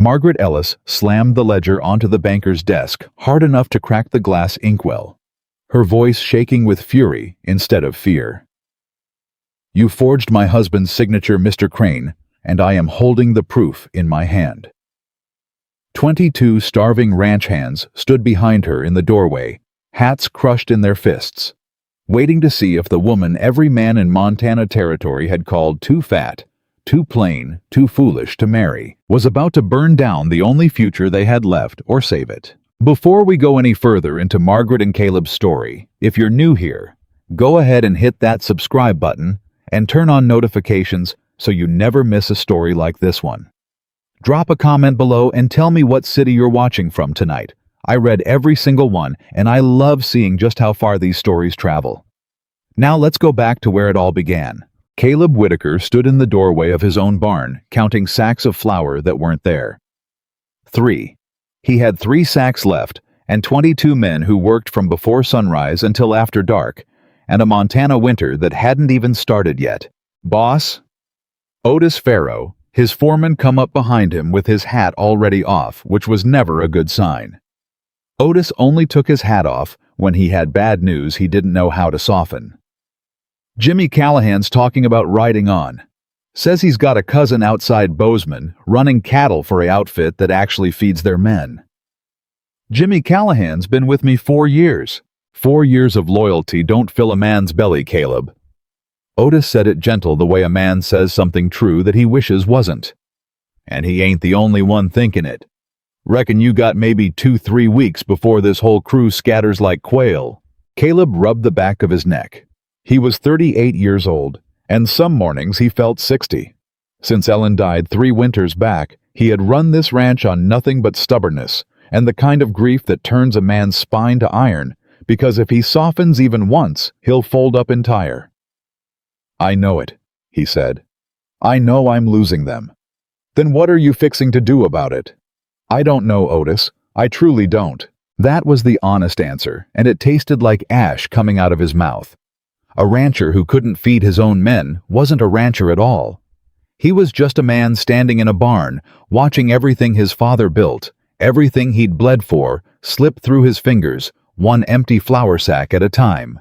Margaret Ellis slammed the ledger onto the banker's desk hard enough to crack the glass inkwell, her voice shaking with fury instead of fear. "You forged my husband's signature, Mr. Crane, and I am holding the proof in my hand." 22 starving ranch hands stood behind her in the doorway, hats crushed in their fists, waiting to see if the woman every man in Montana Territory had called too fat, too plain, too foolish to marry, was about to burn down the only future they had left or save it. Before we go any further into Margaret and Caleb's story, if you're new here, go ahead and hit that subscribe button and turn on notifications so you never miss a story like this one. Drop a comment below and tell me what city you're watching from tonight. I read every single one, and I love seeing just how far these stories travel. Now let's go back to where it all began. Caleb Whitaker stood in the doorway of his own barn, counting sacks of flour that weren't there. 3. He had 3 sacks left, and 22 men who worked from before sunrise until after dark, and a Montana winter that hadn't even started yet. Boss? Otis Farrow, his foreman, come up behind him with his hat already off, which was never a good sign. Otis only took his hat off when he had bad news he didn't know how to soften. "Jimmy Callahan's talking about riding on. Says he's got a cousin outside Bozeman running cattle for an outfit that actually feeds their men." "Jimmy Callahan's been with me 4 years. 4 years of loyalty don't fill a man's belly, Caleb." Otis said it gentle, the way a man says something true that he wishes wasn't. "And he ain't the only one thinking it. Reckon you got maybe 2-3 weeks before this whole crew scatters like quail." Caleb rubbed the back of his neck. He was 38 years old, and some mornings he felt 60. Since Ellen died 3 winters back, he had run this ranch on nothing but stubbornness and the kind of grief that turns a man's spine to iron, because if he softens even once, he'll fold up entire. "I know it," he said. "I know I'm losing them." "Then what are you fixing to do about it?" "I don't know, Otis. I truly don't." That was the honest answer, and it tasted like ash coming out of his mouth. A rancher who couldn't feed his own men wasn't a rancher at all. He was just a man standing in a barn, watching everything his father built, everything he'd bled for, slip through his fingers, one empty flour sack at a time.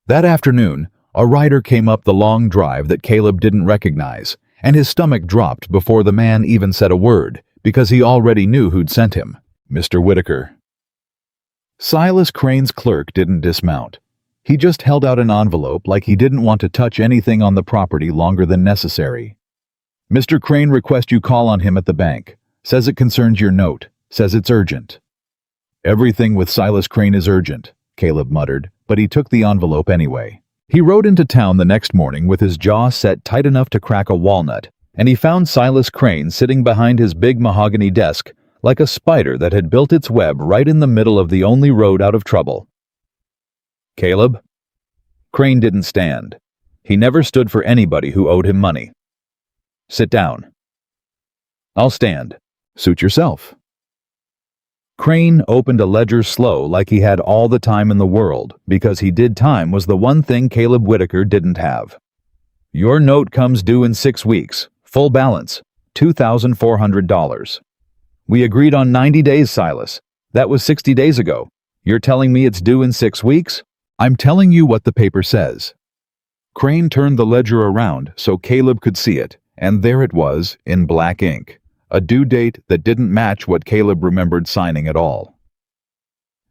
That afternoon, a rider came up the long drive that Caleb didn't recognize, and his stomach dropped before the man even said a word, because he already knew who'd sent him: Mr. Whitaker. Silas Crane's clerk didn't dismount. He just held out an envelope like he didn't want to touch anything on the property longer than necessary. "Mr. Crane requests you call on him at the bank. Says it concerns your note. Says it's urgent." "Everything with Silas Crane is urgent," Caleb muttered, but he took the envelope anyway. He rode into town the next morning with his jaw set tight enough to crack a walnut, and he found Silas Crane sitting behind his big mahogany desk like a spider that had built its web right in the middle of the only road out of trouble. "Caleb?" Crane didn't stand. He never stood for anybody who owed him money. "Sit down." "I'll stand." "Suit yourself." Crane opened a ledger slow, like he had all the time in the world, because he did time was the one thing Caleb Whitaker didn't have. "Your note comes due in 6 weeks. Full balance, $2,400. We agreed on 90 days, Silas. That was 60 days ago. You're telling me it's due in 6 weeks? "I'm telling you what the paper says." Crane turned the ledger around so Caleb could see it, and there it was, in black ink, a due date that didn't match what Caleb remembered signing at all.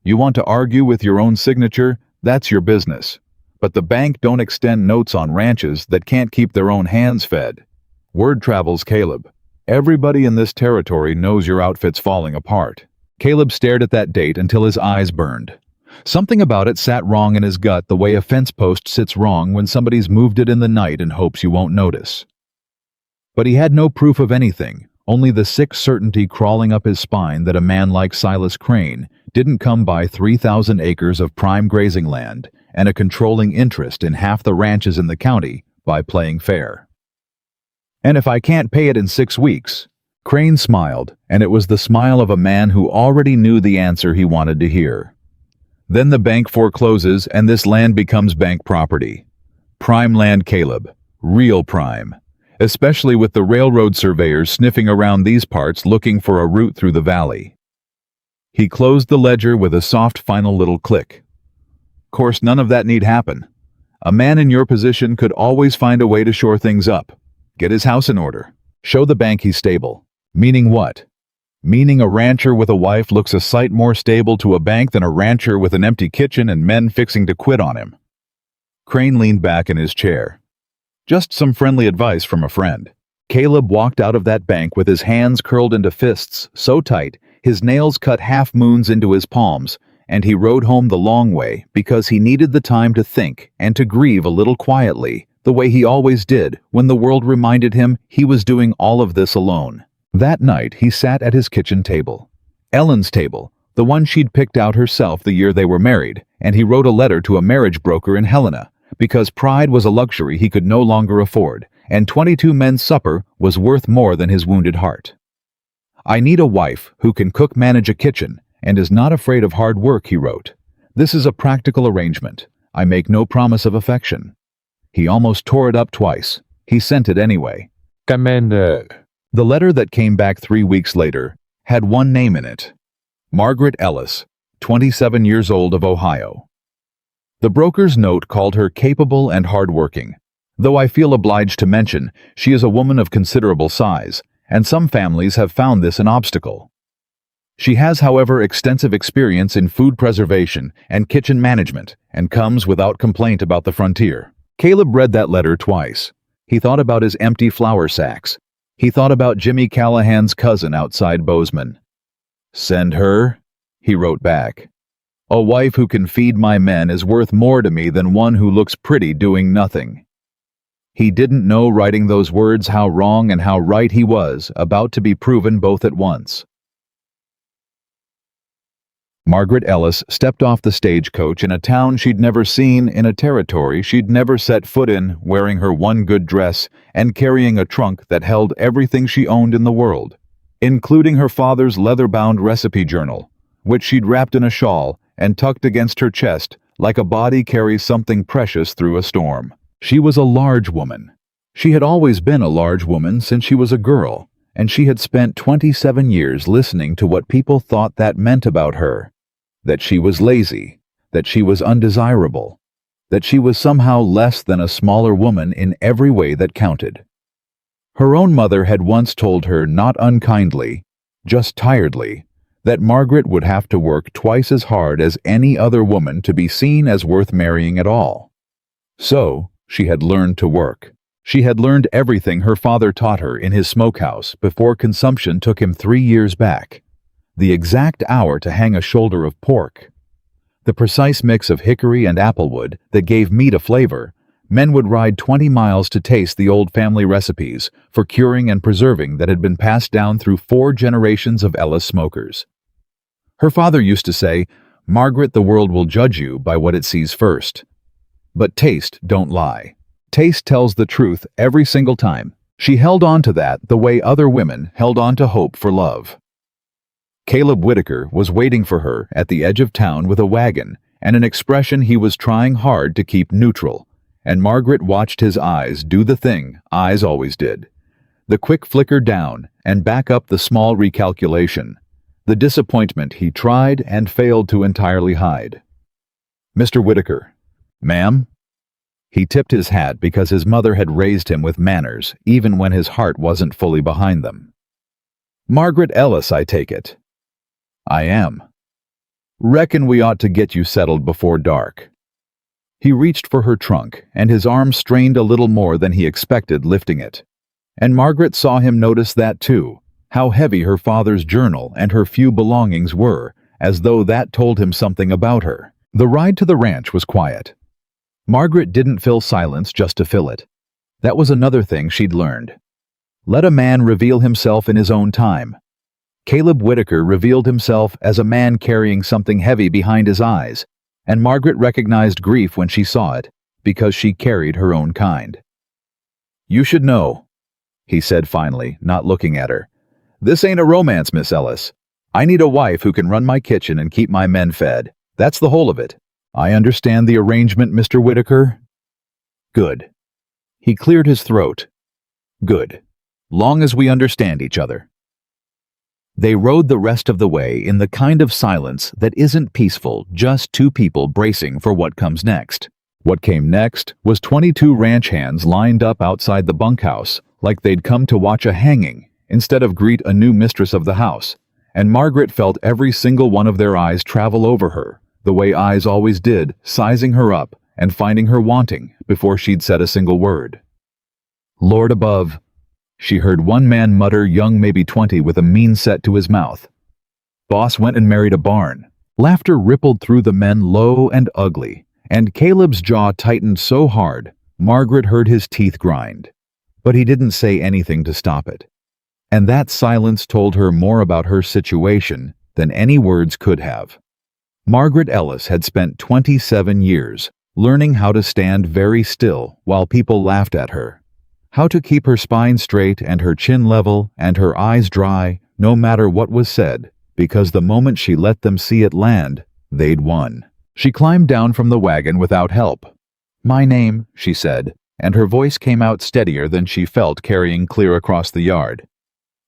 "You want to argue with your own signature? That's your business. But the bank don't extend notes on ranches that can't keep their own hands fed. Word travels, Caleb. Everybody in this territory knows your outfit's falling apart." Caleb stared at that date until his eyes burned. Something about it sat wrong in his gut, the way a fence post sits wrong when somebody's moved it in the night and hopes you won't notice. But he had no proof of anything, only the sick certainty crawling up his spine that a man like Silas Crane didn't come by 3,000 acres of prime grazing land and a controlling interest in half the ranches in the county by playing fair. "And if I can't pay it in 6 weeks?" Crane smiled, and it was the smile of a man who already knew the answer he wanted to hear. "Then the bank forecloses and this land becomes bank property. Prime land, Caleb. Real prime. especially with the railroad surveyors sniffing around these parts looking for a route through the valley. He closed the ledger with a soft final little click. Course, none of that need happen. A man in your position could always find a way to shore things up. Get his house in order. Show the bank he's stable. Meaning what? Meaning a rancher with a wife looks a sight more stable to a bank than a rancher with an empty kitchen and men fixing to quit on him. Crane leaned back in his chair. Just some friendly advice from a friend. Caleb walked out of that bank with his hands curled into fists so tight his nails cut half moons into his palms, and he rode home the long way because he needed the time to think and to grieve a little quietly, the way he always did when the world reminded him he was doing all of this alone. That night he sat at his kitchen table. Ellen's table, the one she'd picked out herself the year they were married, and he wrote a letter to a marriage broker in Helena, because pride was a luxury he could no longer afford, and 22 men's supper was worth more than his wounded heart. I need a wife who can cook, manage a kitchen, and is not afraid of hard work, he wrote. This is a practical arrangement. I make no promise of affection. He almost tore it up twice. He sent it anyway. Commander. The letter that came back 3 weeks later had one name in it. Margaret Ellis, 27 years old, of Ohio. The broker's note called her capable and hardworking, though I feel obliged to mention she is a woman of considerable size, and some families have found this an obstacle. She has, however, extensive experience in food preservation and kitchen management, and comes without complaint about the frontier. Caleb read that letter twice. He thought about his empty flour sacks. He thought about Jimmy Callahan's cousin outside Bozeman. Send her, he wrote back. A wife who can feed my men is worth more to me than one who looks pretty doing nothing. He didn't know, writing those words, how wrong and how right he was, about to be proven both at once. Margaret Ellis stepped off the stagecoach in a town she'd never seen, in a territory she'd never set foot in, wearing her one good dress and carrying a trunk that held everything she owned in the world, including her father's leather-bound recipe journal, which she'd wrapped in a shawl and tucked against her chest like a body carries something precious through a storm. She was a large woman. She had always been a large woman since she was a girl, and she had spent 27 years listening to what people thought that meant about her. That she was lazy, that she was undesirable, that she was somehow less than a smaller woman in every way that counted. Her own mother had once told her, not unkindly, just tiredly, that Margaret would have to work twice as hard as any other woman to be seen as worth marrying at all. So, she had learned to work. She had learned everything her father taught her in his smokehouse before consumption took him 3 years back. The exact hour to hang a shoulder of pork. The precise mix of hickory and applewood that gave meat a flavor. Men would ride 20 miles to taste the old family recipes for curing and preserving that had been passed down through 4 generations of Ellis smokers. Her father used to say, "Margaret, the world will judge you by what it sees first." But taste don't lie. Taste tells the truth every single time. She held on to that the way other women held on to hope for love. Caleb Whitaker was waiting for her at the edge of town with a wagon and an expression he was trying hard to keep neutral, and Margaret watched his eyes do the thing eyes always did. The quick flicker down and back up, the small recalculation, the disappointment he tried and failed to entirely hide. "Mr. Whitaker." "Ma'am?" He tipped his hat because his mother had raised him with manners, even when his heart wasn't fully behind them. "Margaret Ellis, I take it." "I am." "Reckon we ought to get you settled before dark." He reached for her trunk, and his arm strained a little more than he expected lifting it. And Margaret saw him notice that too, how heavy her father's journal and her few belongings were, as though that told him something about her. The ride to the ranch was quiet. Margaret didn't fill silence just to fill it. That was another thing she'd learned. Let a man reveal himself in his own time. Caleb Whitaker revealed himself as a man carrying something heavy behind his eyes, and Margaret recognized grief when she saw it, because she carried her own kind. "You should know," he said finally, not looking at her. "This ain't a romance, Miss Ellis. I need a wife who can run my kitchen and keep my men fed. That's the whole of it. I understand the arrangement, Mr. Whitaker." Good. He cleared his throat. Good. Long as we understand each other. They rode the rest of the way in the kind of silence that isn't peaceful, just two people bracing for what comes next. What came next was 22 ranch hands lined up outside the bunkhouse, like they'd come to watch a hanging instead of greet a new mistress of the house, and Margaret felt every single one of their eyes travel over her, the way eyes always did, sizing her up and finding her wanting before she'd said a single word. "Lord above," she heard one man mutter, young, maybe 20, with a mean set to his mouth. "Boss went and married a barn." Laughter rippled through the men, low and ugly, and Caleb's jaw tightened so hard, Margaret heard his teeth grind. But he didn't say anything to stop it. And that silence told her more about her situation than any words could have. Margaret Ellis had spent 27 years learning how to stand very still while people laughed at her, how to keep her spine straight and her chin level and her eyes dry no matter what was said, because the moment she let them see it land, they'd won. She climbed down from the wagon without help. "My name," she said, and her voice came out steadier than she felt carrying clear across the yard,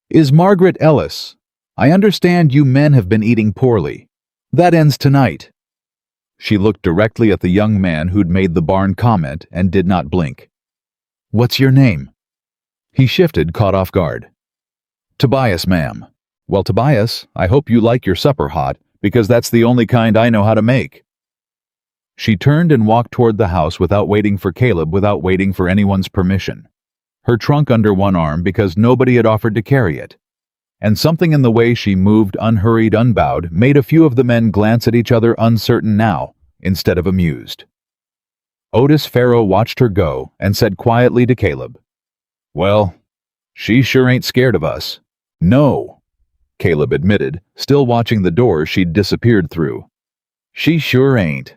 "is Margaret Ellis. I understand you men have been eating poorly. That ends tonight." She looked directly at the young man who'd made the barn comment and did not blink. "What's your name?" He shifted, caught off guard. "Tobias, ma'am." "Well, Tobias, I hope you like your supper hot, because that's the only kind I know how to make." She turned and walked toward the house without waiting for Caleb, without waiting for anyone's permission. Her trunk under one arm because nobody had offered to carry it. And something in the way she moved, unhurried, unbowed, made a few of the men glance at each other, uncertain now, instead of amused. Otis Farrow watched her go and said quietly to Caleb, "Well, she sure ain't scared of us." "No," Caleb admitted, still watching the door she'd disappeared through. "She sure ain't."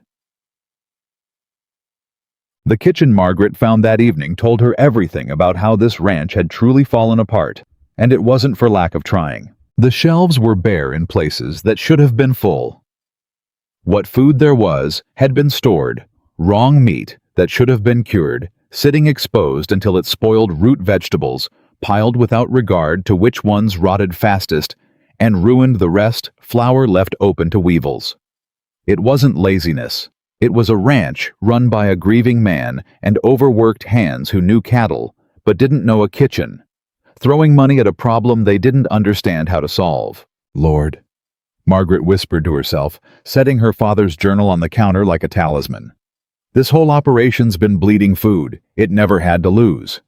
The kitchen Margaret found that evening told her everything about how this ranch had truly fallen apart, and it wasn't for lack of trying. The shelves were bare in places that should have been full. What food there was had been stored, wrong meat that should have been cured, sitting exposed until it spoiled, root vegetables, piled without regard to which ones rotted fastest, and ruined the rest, flour left open to weevils. It wasn't laziness. It was a ranch run by a grieving man and overworked hands who knew cattle, but didn't know a kitchen, throwing money at a problem they didn't understand how to solve. "Lord," Margaret whispered to herself, setting her father's journal on the counter like a talisman. "This whole operation's been bleeding food. It never had to lose."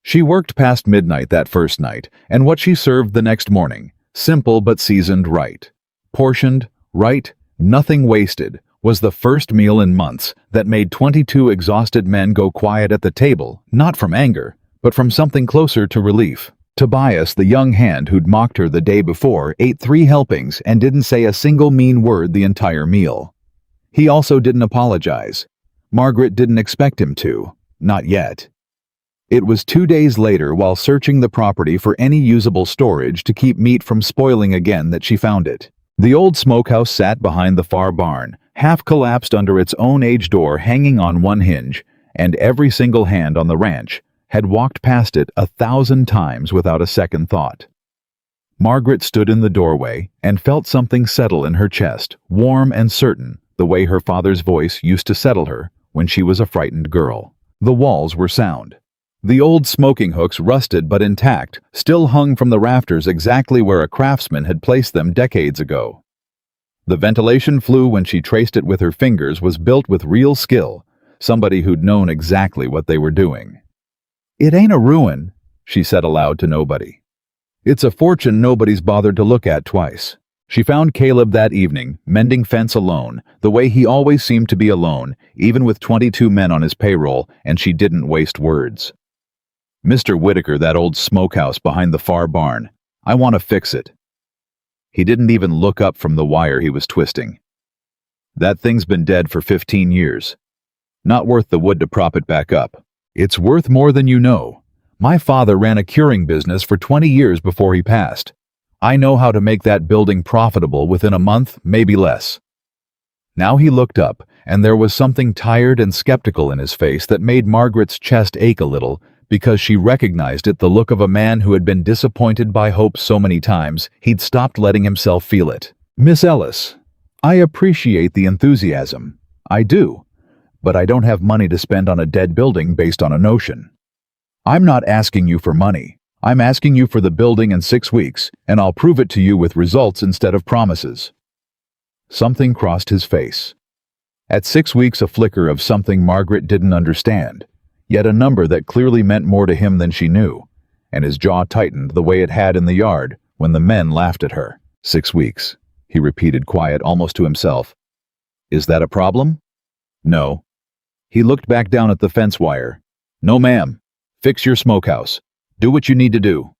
She worked past midnight that first night, and what she served the next morning, simple but seasoned right, portioned, right, nothing wasted, was the first meal in months that made 22 exhausted men go quiet at the table, not from anger, but from something closer to relief. Tobias, the young hand who'd mocked her the day before, ate 3 helpings and didn't say a single mean word the entire meal. He also didn't apologize. Margaret didn't expect him to. Not yet. It was 2 days later, while searching the property for any usable storage to keep meat from spoiling again, that she found it. The old smokehouse sat behind the far barn, half collapsed under its own age door hanging on one hinge, and every single hand on the ranch had walked past it 1,000 times without a second thought. Margaret stood in the doorway and felt something settle in her chest, warm and certain, the way her father's voice used to settle her when she was a frightened girl. The walls were sound. The old smoking hooks, rusted but intact, still hung from the rafters exactly where a craftsman had placed them decades ago. The ventilation flue, when she traced it with her fingers, was built with real skill, somebody who'd known exactly what they were doing. "It ain't a ruin," she said aloud to nobody. "It's a fortune nobody's bothered to look at twice." She found Caleb that evening, mending fence alone, the way he always seemed to be alone, even with 22 men on his payroll, and she didn't waste words. "Mr. Whitaker, that old smokehouse behind the far barn. I want to fix it." He didn't even look up from the wire he was twisting. "That thing's been dead for 15 years. Not worth the wood to prop it back up. It's worth more than you know. My father ran a curing business for 20 years before he passed. I know how to make that building profitable within a month, maybe less." Now he looked up, and there was something tired and skeptical in his face that made Margaret's chest ache a little, because she recognized it, the look of a man who had been disappointed by hope so many times he'd stopped letting himself feel it. "Miss Ellis, I appreciate the enthusiasm. I do. But I don't have money to spend on a dead building based on a notion. I'm not asking you for money. I'm asking you for the building in 6 weeks, and I'll prove it to you with results instead of promises." Something crossed his face. At 6 weeks, a flicker of something Margaret didn't understand, yet a number that clearly meant more to him than she knew, and his jaw tightened the way it had in the yard when the men laughed at her. 6 weeks, he repeated, quiet almost to himself. Is that a problem? No. He looked back down at the fence wire. No, ma'am. Fix your smokehouse. Do what you need to do.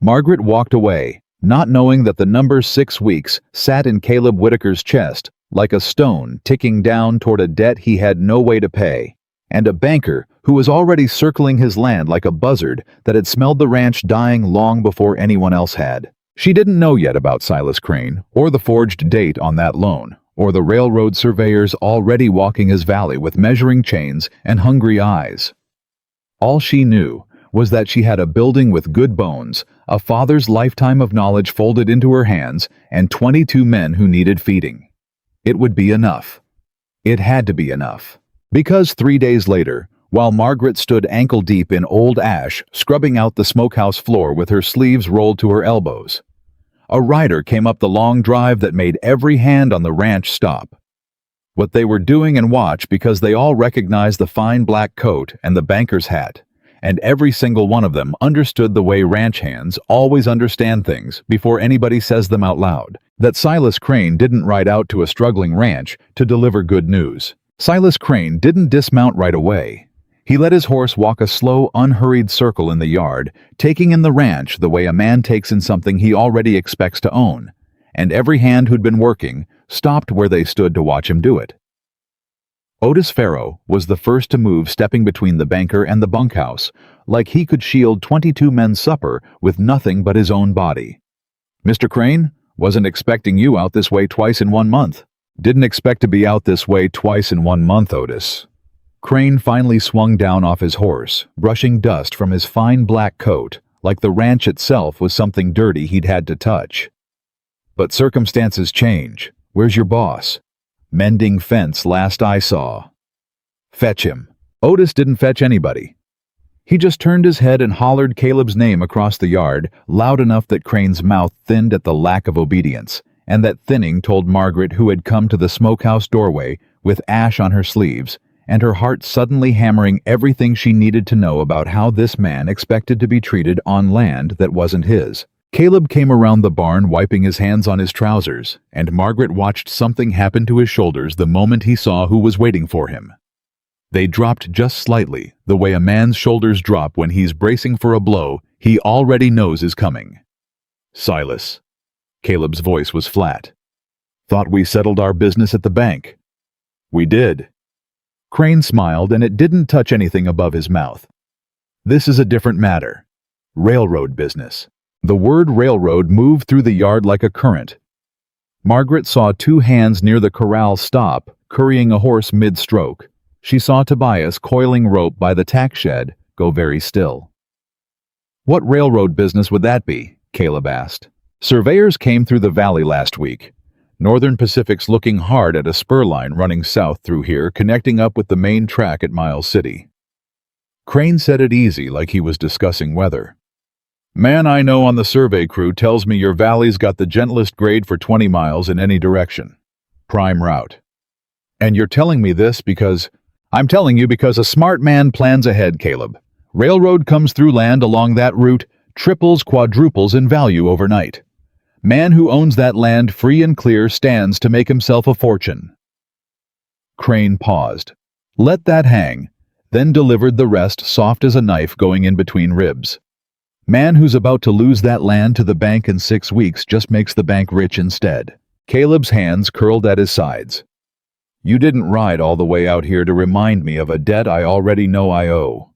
Margaret walked away, not knowing that the number 6 weeks sat in Caleb Whitaker's chest like a stone ticking down toward a debt he had no way to pay, and a banker who was already circling his land like a buzzard that had smelled the ranch dying long before anyone else had. She didn't know yet about Silas Crane, or the forged date on that loan, or the railroad surveyors already walking his valley with measuring chains and hungry eyes. All she knew was that she had a building with good bones, a father's lifetime of knowledge folded into her hands, and 22 men who needed feeding. It would be enough. It had to be enough. Because 3 days later, while Margaret stood ankle-deep in old ash, scrubbing out the smokehouse floor with her sleeves rolled to her elbows, a rider came up the long drive that made every hand on the ranch stop. What they were doing and watch, because they all recognized the fine black coat and the banker's hat, and every single one of them understood the way ranch hands always understand things before anybody says them out loud, that Silas Crane didn't ride out to a struggling ranch to deliver good news. Silas Crane didn't dismount right away. He let his horse walk a slow, unhurried circle in the yard, taking in the ranch the way a man takes in something he already expects to own, and every hand who'd been working stopped where they stood to watch him do it. Otis Farrow was the first to move, stepping between the banker and the bunkhouse, like he could shield 22 men's supper with nothing but his own body. "Mr. Crane, wasn't expecting you out this way twice in 1 month." "Didn't expect to be out this way twice in 1 month, Otis." Crane finally swung down off his horse, brushing dust from his fine black coat, like the ranch itself was something dirty he'd had to touch. "But circumstances change. Where's your boss?" "Mending fence last I saw." "Fetch him." Otis didn't fetch anybody. He just turned his head and hollered Caleb's name across the yard, loud enough that Crane's mouth thinned at the lack of obedience, and that thinning told Margaret, who had come to the smokehouse doorway with ash on her sleeves, and her heart suddenly hammering everything she needed to know about how this man expected to be treated on land that wasn't his. Caleb came around the barn, wiping his hands on his trousers, and Margaret watched something happen to his shoulders the moment he saw who was waiting for him. They dropped just slightly, the way a man's shoulders drop when he's bracing for a blow he already knows is coming. "Silas." Caleb's voice was flat. "Thought we settled our business at the bank." "We did." Crane smiled, and it didn't touch anything above his mouth. "This is a different matter. Railroad business." The word railroad moved through the yard like a current. Margaret saw 2 hands near the corral stop, currying a horse mid-stroke. She saw Tobias, coiling rope by the tack shed, go very still. "What railroad business would that be?" Caleb asked. "Surveyors came through the valley last week. Northern Pacific's looking hard at a spur line running south through here, connecting up with the main track at Miles City." Crane said it easy, like he was discussing weather. "Man I know on the survey crew tells me your valley's got the gentlest grade for 20 miles in any direction. Prime route. And you're telling me this because—" "I'm telling you because a smart man plans ahead, Caleb. Railroad comes through land along that route, triples, quadruples in value overnight. Man who owns that land free and clear stands to make himself a fortune." Crane paused, let that hang, then delivered the rest soft as a knife going in between ribs. "Man who's about to lose that land to the bank in 6 weeks just makes the bank rich instead." Caleb's hands curled at his sides. "You didn't ride all the way out here to remind me of a debt I already know I owe."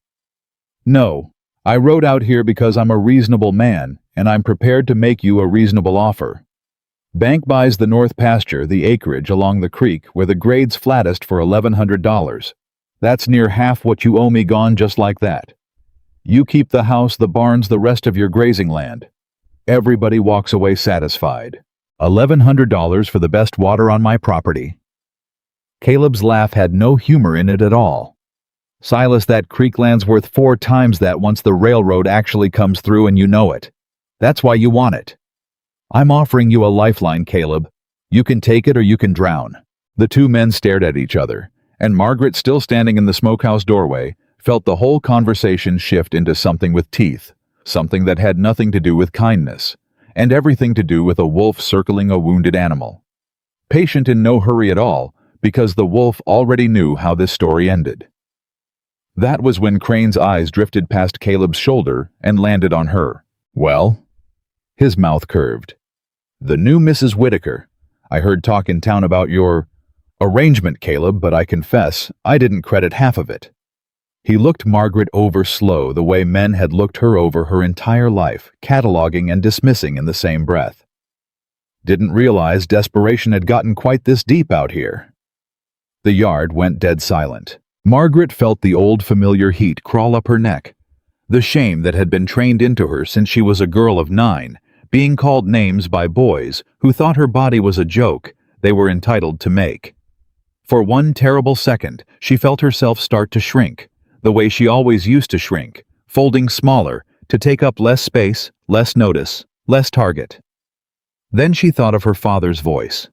"No, I rode out here because I'm a reasonable man, and I'm prepared to make you a reasonable offer. Bank buys the north pasture, the acreage along the creek where the grade's flattest, for $1,100. That's near half what you owe me, gone just like that. You keep the house, the barns, the rest of your grazing land. Everybody walks away satisfied. $1,100 for the best water on my property." Caleb's laugh had no humor in it at all. "Silas, that creek land's worth 4 times that once the railroad actually comes through, and you know it. That's why you want it. I'm offering you a lifeline, Caleb. You can take it or you can drown." The two men stared at each other, and Margaret, still standing in the smokehouse doorway, felt the whole conversation shift into something with teeth, something that had nothing to do with kindness, and everything to do with a wolf circling a wounded animal. Patient, in no hurry at all, because the wolf already knew how this story ended. That was when Crane's eyes drifted past Caleb's shoulder and landed on her. "Well?" His mouth curved. "The new Mrs. Whitaker. I heard talk in town about your arrangement, Caleb, but I confess I didn't credit half of it." He looked Margaret over slow, the way men had looked her over her entire life, cataloging and dismissing in the same breath. "Didn't realize desperation had gotten quite this deep out here." The yard went dead silent. Margaret felt the old familiar heat crawl up her neck. The shame that had been trained into her since she was a girl of 9, being called names by boys who thought her body was a joke they were entitled to make. For one terrible second, she felt herself start to shrink, the way she always used to shrink, folding smaller, to take up less space, less notice, less target. Then she thought of her father's voice.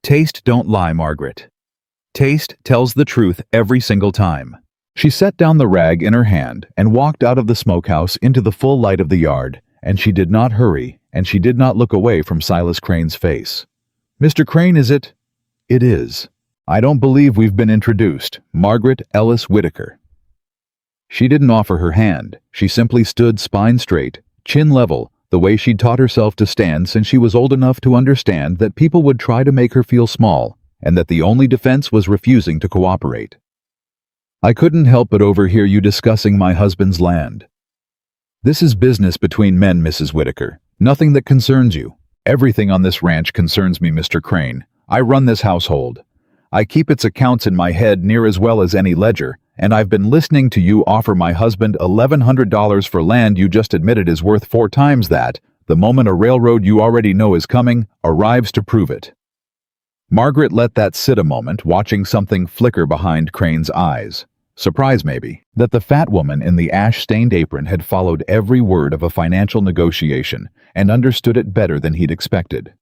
"Taste don't lie, Margaret. Taste tells the truth every single time." She set down the rag in her hand and walked out of the smokehouse into the full light of the yard, and she did not hurry, and she did not look away from Silas Crane's face. "Mr. Crane, is it?" "It is. I don't believe we've been introduced. Margaret Ellis Whitaker." She didn't offer her hand. She simply stood spine straight, chin level, the way she'd taught herself to stand since she was old enough to understand that people would try to make her feel small, and that the only defense was refusing to cooperate. "I couldn't help but overhear you discussing my husband's land. This is business between men, Mrs. Whitaker. Nothing that concerns you. Everything on this ranch concerns me, Mr. Crane. I run this household. I keep its accounts in my head near as well as any ledger, and I've been listening to you offer my husband $1,100 for land you just admitted is worth 4 times that, the moment a railroad you already know is coming arrives to prove it." Margaret let that sit a moment, watching something flicker behind Crane's eyes. Surprise, maybe, that the fat woman in the ash-stained apron had followed every word of a financial negotiation and understood it better than he'd expected.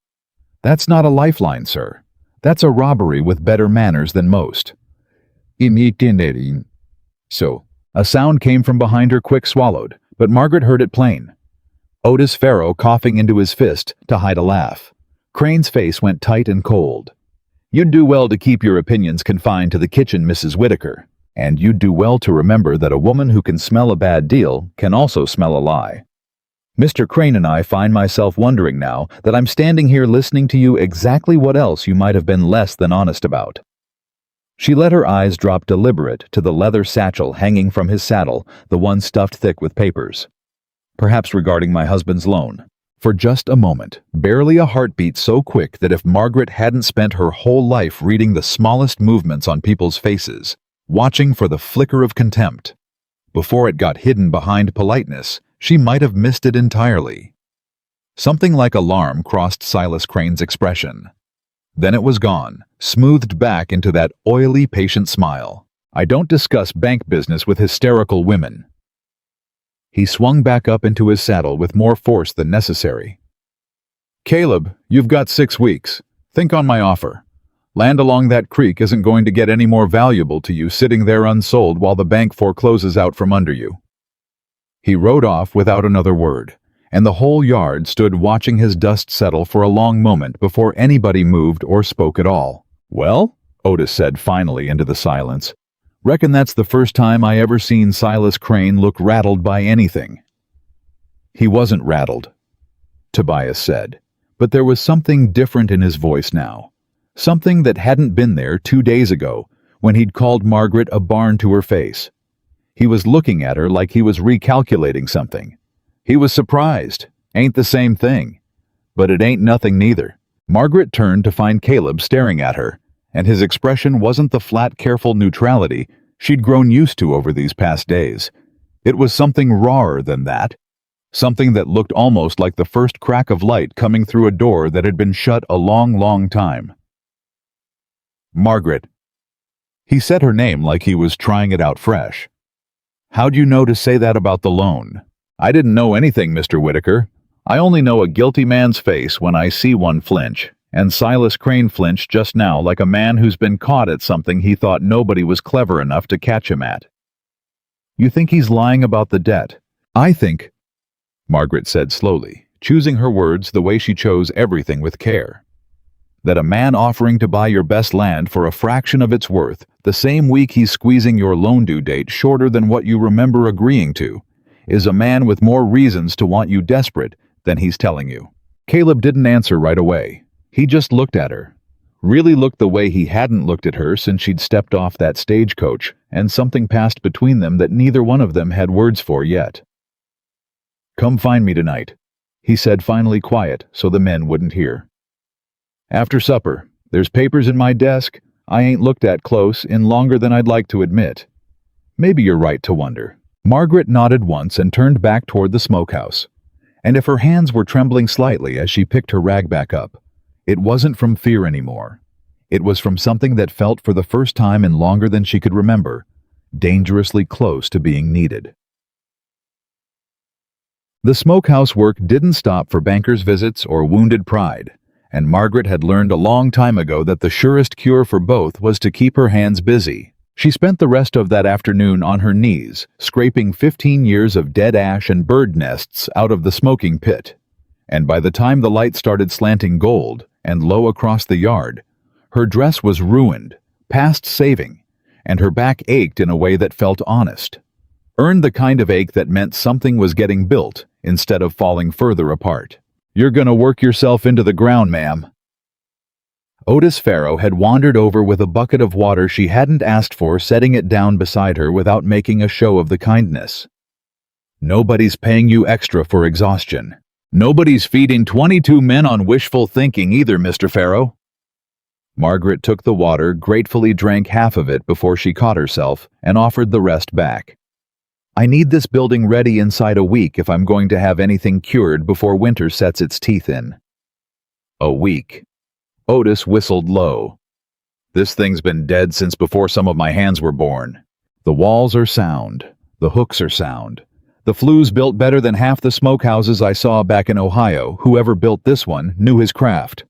"That's not a lifeline, sir. That's a robbery with better manners than most." So, a sound came from behind her, quick swallowed, but Margaret heard it plain. Otis Farrow coughing into his fist to hide a laugh. Crane's face went tight and cold. "You'd do well to keep your opinions confined to the kitchen, Mrs. Whitaker. And you'd do well to remember that a woman who can smell a bad deal can also smell a lie. Mr. Crane and I find myself wondering now that I'm standing here listening to you exactly what else you might have been less than honest about." She let her eyes drop deliberate to the leather satchel hanging from his saddle, the one stuffed thick with papers. "Perhaps regarding my husband's loan." For just a moment, barely a heartbeat so quick that if Margaret hadn't spent her whole life reading the smallest movements on people's faces, watching for the flicker of contempt, before it got hidden behind politeness, she might have missed it entirely. Something like alarm crossed Silas Crane's expression. Then it was gone, smoothed back into that oily, patient smile. "I don't discuss bank business with hysterical women." He swung back up into his saddle with more force than necessary. "Caleb, you've got 6 weeks. Think on my offer. Land along that creek isn't going to get any more valuable to you sitting there unsold while the bank forecloses out from under you." He rode off without another word, and the whole yard stood watching his dust settle for a long moment before anybody moved or spoke at all. "Well?" Otis said finally into the silence. "Reckon that's the first time I ever seen Silas Crane look rattled by anything." "He wasn't rattled," Tobias said, but there was something different in his voice now. Something that hadn't been there 2 days ago, when he'd called Margaret a barn to her face. He was looking at her like he was recalculating something. He was surprised. Ain't the same thing. But it ain't nothing neither. Margaret turned to find Caleb staring at her, and his expression wasn't the flat, careful neutrality she'd grown used to over these past days. It was something rawer than that. Something that looked almost like the first crack of light coming through a door that had been shut a long, long time. Margaret. He said her name like he was trying it out fresh. How'd you know to say that about the loan? I didn't know anything, Mr. Whitaker. I only know a guilty man's face when I see one flinch, and Silas Crane flinched just now like a man who's been caught at something he thought nobody was clever enough to catch him at. You think he's lying about the debt? I think, Margaret said slowly, choosing her words the way she chose everything with care, that a man offering to buy your best land for a fraction of its worth, the same week he's squeezing your loan due date shorter than what you remember agreeing to, is a man with more reasons to want you desperate than he's telling you. Caleb didn't answer right away. He just looked at her. Really looked the way he hadn't looked at her since she'd stepped off that stagecoach, and something passed between them that neither one of them had words for yet. Come find me tonight, he said, finally quiet so the men wouldn't hear. After supper. There's papers in my desk I ain't looked at close in longer than I'd like to admit. Maybe you're right to wonder. Margaret nodded once and turned back toward the smokehouse. And if her hands were trembling slightly as she picked her rag back up, it wasn't from fear anymore. It was from something that felt for the first time in longer than she could remember, dangerously close to being needed. The smokehouse work didn't stop for bankers' visits or wounded pride, and Margaret had learned a long time ago that the surest cure for both was to keep her hands busy. She spent the rest of that afternoon on her knees, scraping 15 years of dead ash and bird nests out of the smoking pit. And by the time the light started slanting gold and low across the yard, her dress was ruined, past saving, and her back ached in a way that felt honest. Earned the kind of ache that meant something was getting built instead of falling further apart. You're gonna work yourself into the ground, ma'am. Otis Farrow had wandered over with a bucket of water she hadn't asked for, setting it down beside her without making a show of the kindness. Nobody's paying you extra for exhaustion. Nobody's feeding 22 men on wishful thinking either, Mr. Farrow. Margaret took the water, gratefully drank half of it before she caught herself, and offered the rest back. I need this building ready inside a week if I'm going to have anything cured before winter sets its teeth in. A week. Otis whistled low. This thing's been dead since before some of my hands were born. The walls are sound. The hooks are sound. The flues built better than half the smokehouses I saw back in Ohio. Whoever built this one knew his craft.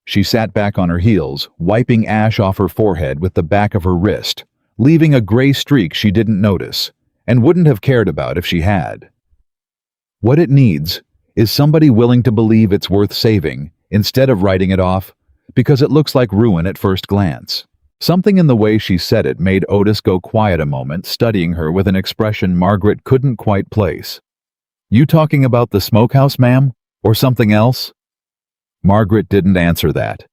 She sat back on her heels, wiping ash off her forehead with the back of her wrist, leaving a gray streak she didn't notice, and wouldn't have cared about if she had. What it needs is somebody willing to believe it's worth saving, instead of writing it off, because it looks like ruin at first glance. Something in the way she said it made Otis go quiet a moment, studying her with an expression Margaret couldn't quite place. You talking about the smokehouse, ma'am? Or something else? Margaret didn't answer that.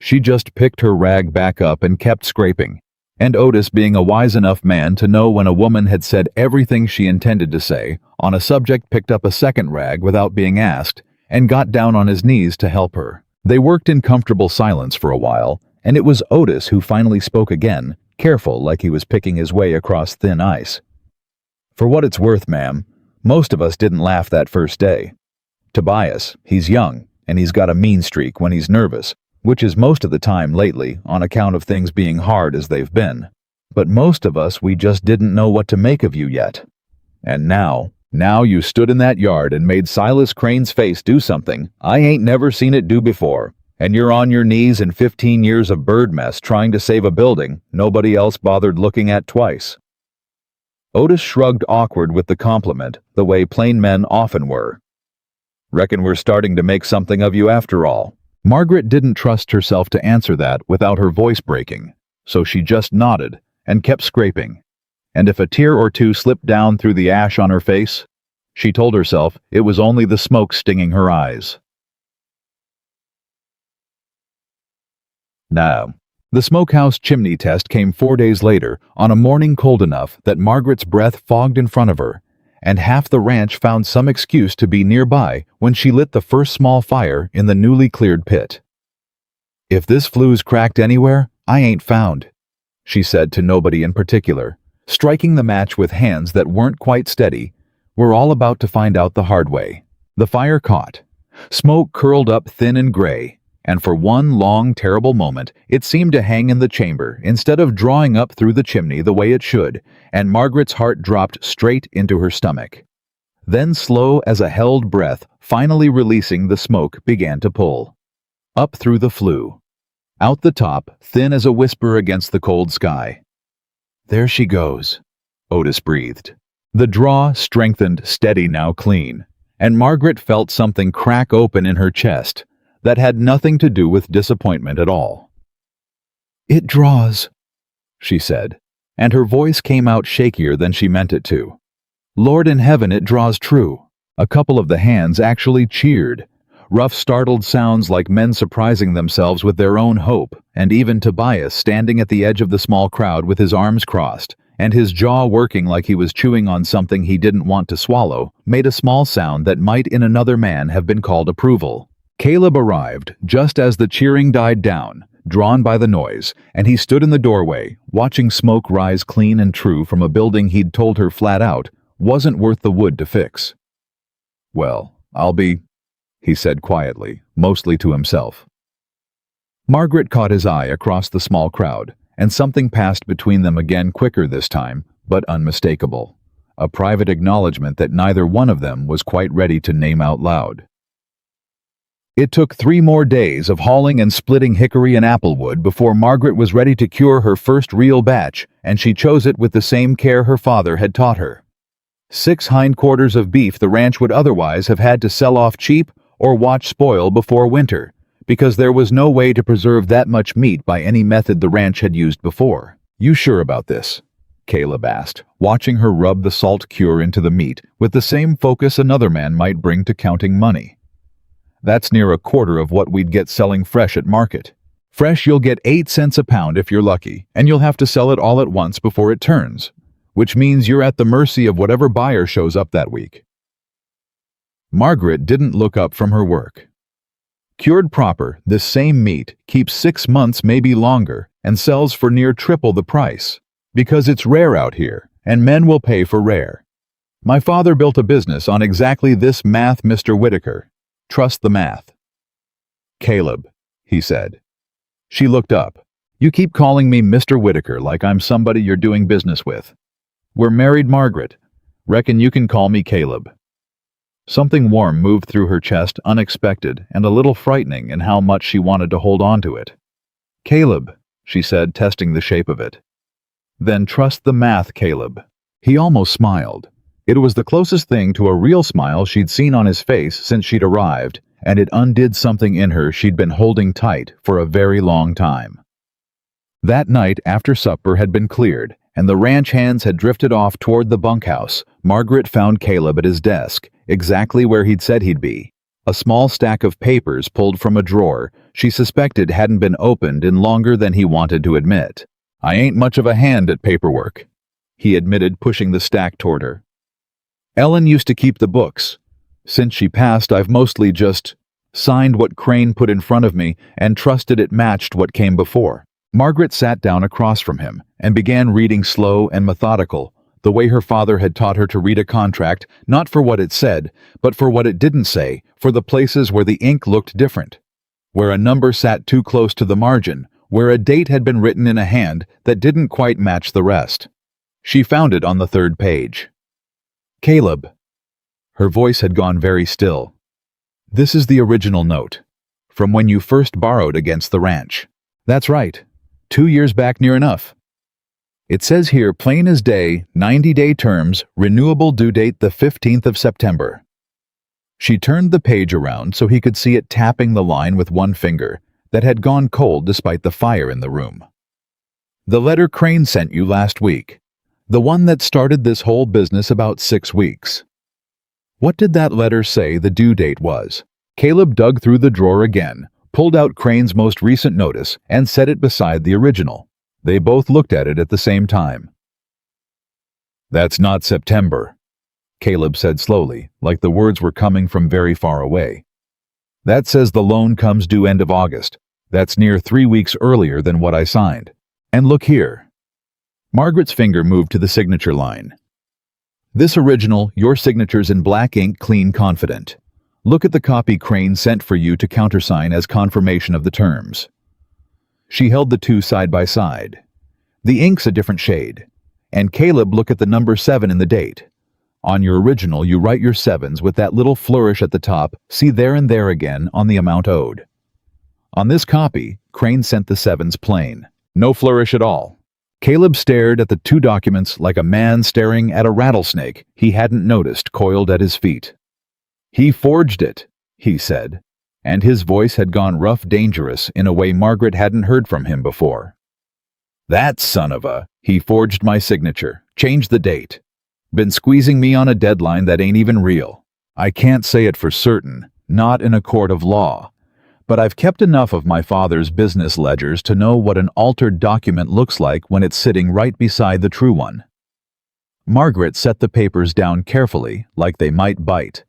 She just picked her rag back up and kept scraping, and Otis, being a wise enough man to know when a woman had said everything she intended to say on a subject, picked up a second rag without being asked and got down on his knees to help her. They worked in comfortable silence for a while, and it was Otis who finally spoke again, careful like he was picking his way across thin ice. For what it's worth, ma'am, most of us didn't laugh that first day. Tobias, he's young, and he's got a mean streak when he's nervous, which is most of the time lately on account of things being hard as they've been. But most of us, we just didn't know what to make of you yet. And now you stood in that yard and made Silas Crane's face do something I ain't never seen it do before, and you're on your knees in 15 years of bird mess trying to save a building nobody else bothered looking at twice. Otis shrugged, awkward with the compliment, the way plain men often were. Reckon we're starting to make something of you after all. Margaret didn't trust herself to answer that without her voice breaking, so she just nodded and kept scraping. And if a tear or two slipped down through the ash on her face, she told herself it was only the smoke stinging her eyes. Now, the smokehouse chimney test came 4 days later, on a morning cold enough that Margaret's breath fogged in front of her, and half the ranch found some excuse to be nearby when she lit the first small fire in the newly cleared pit. If this flue's cracked anywhere, I ain't found, she said to nobody in particular, striking the match with hands that weren't quite steady. We're all about to find out the hard way. The fire caught. Smoke curled up thin and gray, and for one long, terrible moment, it seemed to hang in the chamber instead of drawing up through the chimney the way it should, and Margaret's heart dropped straight into her stomach. Then, slow as a held breath, finally releasing the smoke, began to pull. Up through the flue. Out the top, thin as a whisper against the cold sky. There she goes, Otis breathed. The draw strengthened, steady now, clean, and Margaret felt something crack open in her chest that had nothing to do with disappointment at all. "It draws," she said, and her voice came out shakier than she meant it to. "Lord in heaven, it draws true." A couple of the hands actually cheered, rough startled sounds like men surprising themselves with their own hope, and even Tobias standing at the edge of the small crowd with his arms crossed, and his jaw working like he was chewing on something he didn't want to swallow, made a small sound that might in another man have been called approval. Caleb arrived just as the cheering died down, drawn by the noise, and he stood in the doorway, watching smoke rise clean and true from a building he'd told her flat out wasn't worth the wood to fix. "Well, I'll be," he said quietly, mostly to himself. Margaret caught his eye across the small crowd, and something passed between them again, quicker this time, but unmistakable. A private acknowledgement that neither one of them was quite ready to name out loud. It took 3 more days of hauling and splitting hickory and applewood before Margaret was ready to cure her first real batch, and she chose it with the same care her father had taught her. 6 hindquarters of beef the ranch would otherwise have had to sell off cheap or watch spoil before winter, because there was no way to preserve that much meat by any method the ranch had used before. "You sure about this?" Caleb asked, watching her rub the salt cure into the meat with the same focus another man might bring to counting money. "That's near a quarter of what we'd get selling fresh at market. Fresh you'll get 8 cents a pound if you're lucky, and you'll have to sell it all at once before it turns, which means you're at the mercy of whatever buyer shows up that week." Margaret didn't look up from her work. Cured proper, this same meat keeps 6 months, maybe longer, and sells for near triple the price, because it's rare out here, and men will pay for rare. My father built a business on exactly this math, Mr. Whitaker. Trust the math. "Caleb," he said. She looked up. "You keep calling me Mr. Whitaker like I'm somebody you're doing business with. We're married, Margaret. Reckon you can call me Caleb." Something warm moved through her chest, unexpected and a little frightening in how much she wanted to hold on to it. "Caleb," she said, testing the shape of it. "Then trust the math, Caleb." He almost smiled. It was the closest thing to a real smile she'd seen on his face since she'd arrived, and it undid something in her she'd been holding tight for a very long time. That night, after supper had been cleared, and the ranch hands had drifted off toward the bunkhouse, Margaret found Caleb at his desk, exactly where he'd said he'd be. A small stack of papers pulled from a drawer she suspected hadn't been opened in longer than he wanted to admit. "I ain't much of a hand at paperwork," he admitted, pushing the stack toward her. "Ellen used to keep the books. Since she passed, I've mostly just signed what Crane put in front of me and trusted it matched what came before." Margaret sat down across from him and began reading, slow and methodical, the way her father had taught her to read a contract, not for what it said, but for what it didn't say, for the places where the ink looked different, where a number sat too close to the margin, where a date had been written in a hand that didn't quite match the rest. She found it on the 3rd page. "Caleb." Her voice had gone very still. "This is the original note, from when you first borrowed against the ranch." "That's right. 2 years back near enough. It says here, plain as day, 90-day terms, renewable due date the 15th of September. She turned the page around so he could see it, tapping the line with one finger that had gone cold despite the fire in the room. "The letter Crane sent you last week. The one that started this whole business about 6 weeks. What did that letter say the due date was?" Caleb dug through the drawer again, pulled out Crane's most recent notice, and set it beside the original. They both looked at it at the same time. "That's not September," Caleb said slowly, like the words were coming from very far away. "That says the loan comes due end of August. That's near 3 weeks earlier than what I signed. And look here." Margaret's finger moved to the signature line. This original, your signature's in black ink, clean, confident. Look at the copy Crane sent for you to countersign as confirmation of the terms. She held the two side by side. The ink's a different shade. And Caleb, look at the number 7 in the date. On your original, you write your 7s with that little flourish at the top, see there and there again on the amount owed. On this copy, Crane sent the 7s plain. No flourish at all. Caleb stared at the two documents like a man staring at a rattlesnake he hadn't noticed coiled at his feet. He forged it, he said, and his voice had gone rough, dangerous in a way Margaret hadn't heard from him before. That son of a, he forged my signature, changed the date. Been squeezing me on a deadline that ain't even real. I can't say it for certain, not in a court of law. But I've kept enough of my father's business ledgers to know what an altered document looks like when it's sitting right beside the true one. Margaret set the papers down carefully, like they might bite.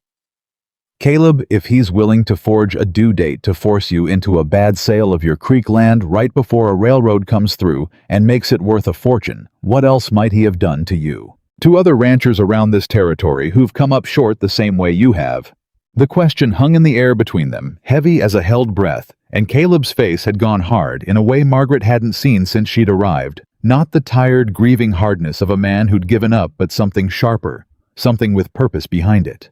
Caleb, if he's willing to forge a due date to force you into a bad sale of your creek land right before a railroad comes through and makes it worth a fortune, what else might he have done to you? To other ranchers around this territory who've come up short the same way you have. The question hung in the air between them, heavy as a held breath, and Caleb's face had gone hard in a way Margaret hadn't seen since she'd arrived. Not the tired, grieving hardness of a man who'd given up, but something sharper, something with purpose behind it.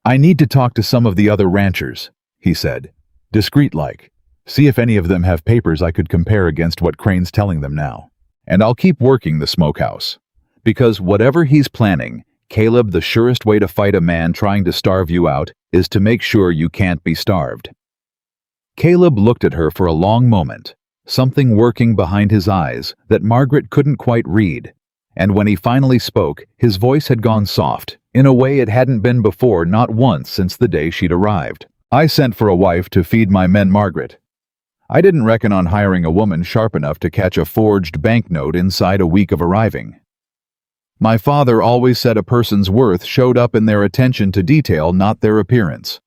I need to talk to some of the other ranchers, he said, discreet-like. See if any of them have papers I could compare against what Crane's telling them now. And I'll keep working the Smokehouse. Because whatever he's planning, Caleb, the surest way to fight a man trying to starve you out is to make sure you can't be starved. Caleb looked at her for a long moment, something working behind his eyes that Margaret couldn't quite read, and when he finally spoke, his voice had gone soft, in a way it hadn't been before, not once since the day she'd arrived. I sent for a wife to feed my men, Margaret. I didn't reckon on hiring a woman sharp enough to catch a forged banknote inside a week of arriving. My father always said a person's worth showed up in their attention to detail, not their appearance.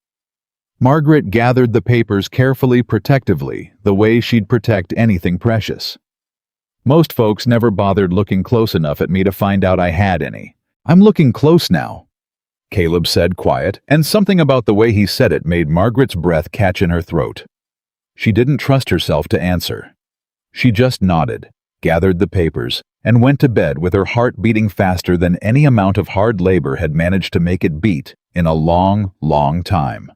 Margaret gathered the papers carefully, protectively, the way she'd protect anything precious. Most folks never bothered looking close enough at me to find out I had any. I'm looking close now, Caleb said, quiet, and something about the way he said it made Margaret's breath catch in her throat. She didn't trust herself to answer. She just nodded, gathered the papers, and went to bed with her heart beating faster than any amount of hard labor had managed to make it beat in a long, long time.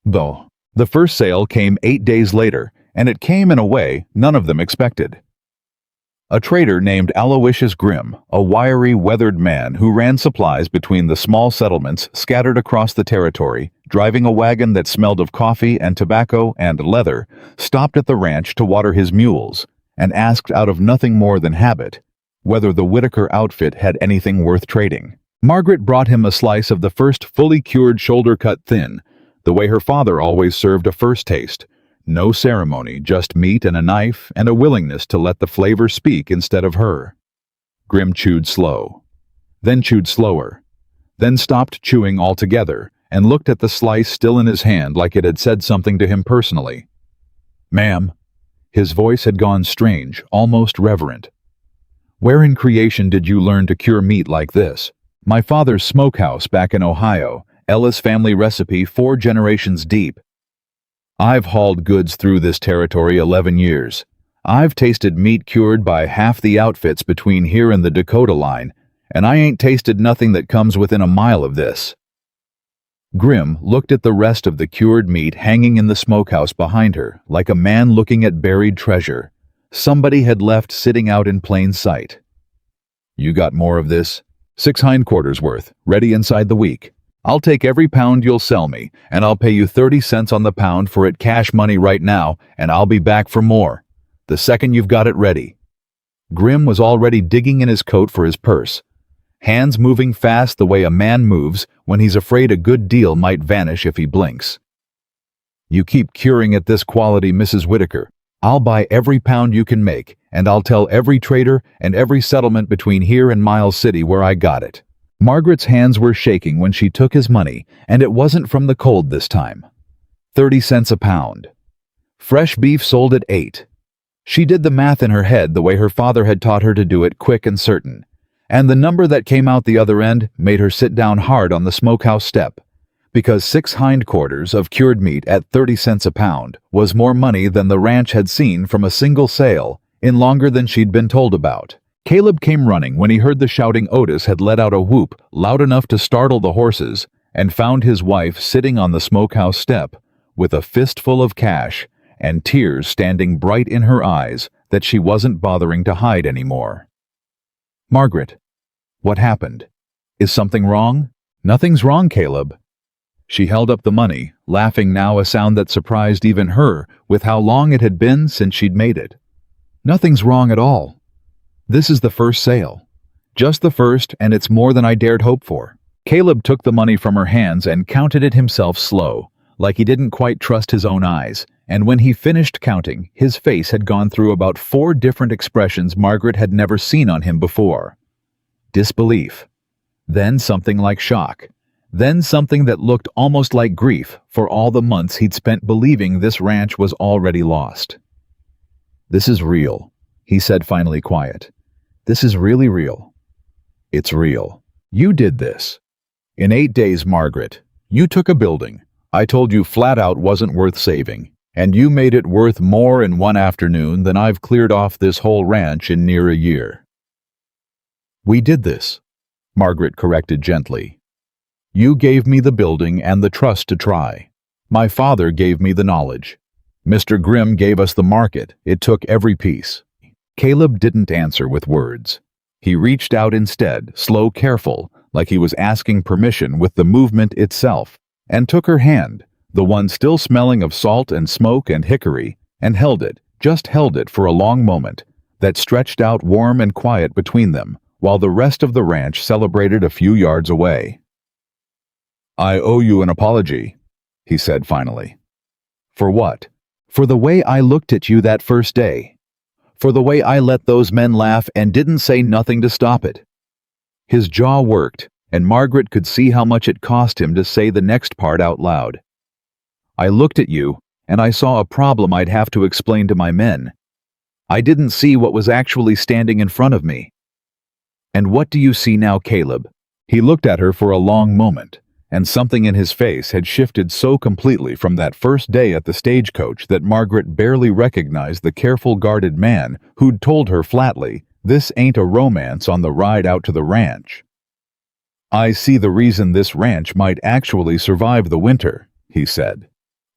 Though, the first sale came 8 days later, and it came in a way none of them expected. A trader named Aloysius Grimm, a wiry, weathered man who ran supplies between the small settlements scattered across the territory, driving a wagon that smelled of coffee and tobacco and leather, stopped at the ranch to water his mules, and asked out of nothing more than habit whether the Whitaker outfit had anything worth trading. Margaret brought him a slice of the first fully cured shoulder cut thin, the way her father always served a first taste. No ceremony, just meat and a knife and a willingness to let the flavor speak instead of her. Grimm chewed slow, then chewed slower, then stopped chewing altogether and looked at the slice still in his hand like it had said something to him personally. Ma'am. His voice had gone strange, almost reverent. Where in creation did you learn to cure meat like this? My father's smokehouse back in Ohio, Ellis family recipe 4 generations deep. I've hauled goods through this territory 11 years. I've tasted meat cured by half the outfits between here and the Dakota line, and I ain't tasted nothing that comes within a mile of this. Grimm looked at the rest of the cured meat hanging in the smokehouse behind her, like a man looking at buried treasure. Somebody had left sitting out in plain sight. You got more of this? 6 hindquarters worth, ready inside the week. I'll take every pound you'll sell me, and I'll pay you 30 cents on the pound for it cash money right now, and I'll be back for more, the second you've got it ready. Grimm was already digging in his coat for his purse, hands moving fast the way a man moves when he's afraid a good deal might vanish if he blinks. You keep curing at this quality, Mrs. Whitaker. I'll buy every pound you can make, and I'll tell every trader and every settlement between here and Miles City where I got it. Margaret's hands were shaking when she took his money, and it wasn't from the cold this time. 30 cents a pound. Fresh beef sold at 8. She did the math in her head the way her father had taught her to do it, quick and certain. And the number that came out the other end made her sit down hard on the smokehouse step, because 6 hindquarters of cured meat at 30 cents a pound was more money than the ranch had seen from a single sale in longer than she'd been told about. Caleb came running when he heard the shouting Otis had let out a whoop loud enough to startle the horses, and found his wife sitting on the smokehouse step with a fistful of cash and tears standing bright in her eyes that she wasn't bothering to hide anymore. "Margaret, what happened? Is something wrong?" "Nothing's wrong, Caleb." She held up the money, laughing now, a sound that surprised even her with how long it had been since she'd made it. "Nothing's wrong at all. This is the first sale. Just the first, and it's more than I dared hope for." Caleb took the money from her hands and counted it himself slow, like he didn't quite trust his own eyes, and when he finished counting, his face had gone through about 4 different expressions Margaret had never seen on him before. Disbelief. Then something like shock. Then something that looked almost like grief for all the months he'd spent believing this ranch was already lost. "This is real," he said, finally quiet. "This is really real. It's real. You did this. In 8 days, Margaret. You took a building I told you flat out wasn't worth saving, and you made it worth more in one afternoon than I've cleared off this whole ranch in near a year." "We did this," Margaret corrected gently. "You gave me the building and the trust to try. My father gave me the knowledge. Mr. Grimm gave us the market. It took every piece." Caleb didn't answer with words. He reached out instead, slow, careful, like he was asking permission with the movement itself, and took her hand, the one still smelling of salt and smoke and hickory, and held it, just held it for a long moment, that stretched out warm and quiet between them, while the rest of the ranch celebrated a few yards away. "I owe you an apology," he said finally. "For what?" "For the way I looked at you that first day. For the way I let those men laugh and didn't say nothing to stop it." His jaw worked, and Margaret could see how much it cost him to say the next part out loud. "I looked at you, and I saw a problem I'd have to explain to my men. I didn't see what was actually standing in front of me." "And what do you see now, Caleb?" He looked at her for a long moment, and something in his face had shifted so completely from that first day at the stagecoach that Margaret barely recognized the careful, guarded man who'd told her flatly, "This ain't a romance on the ride out to the ranch." "I see the reason this ranch might actually survive the winter," he said.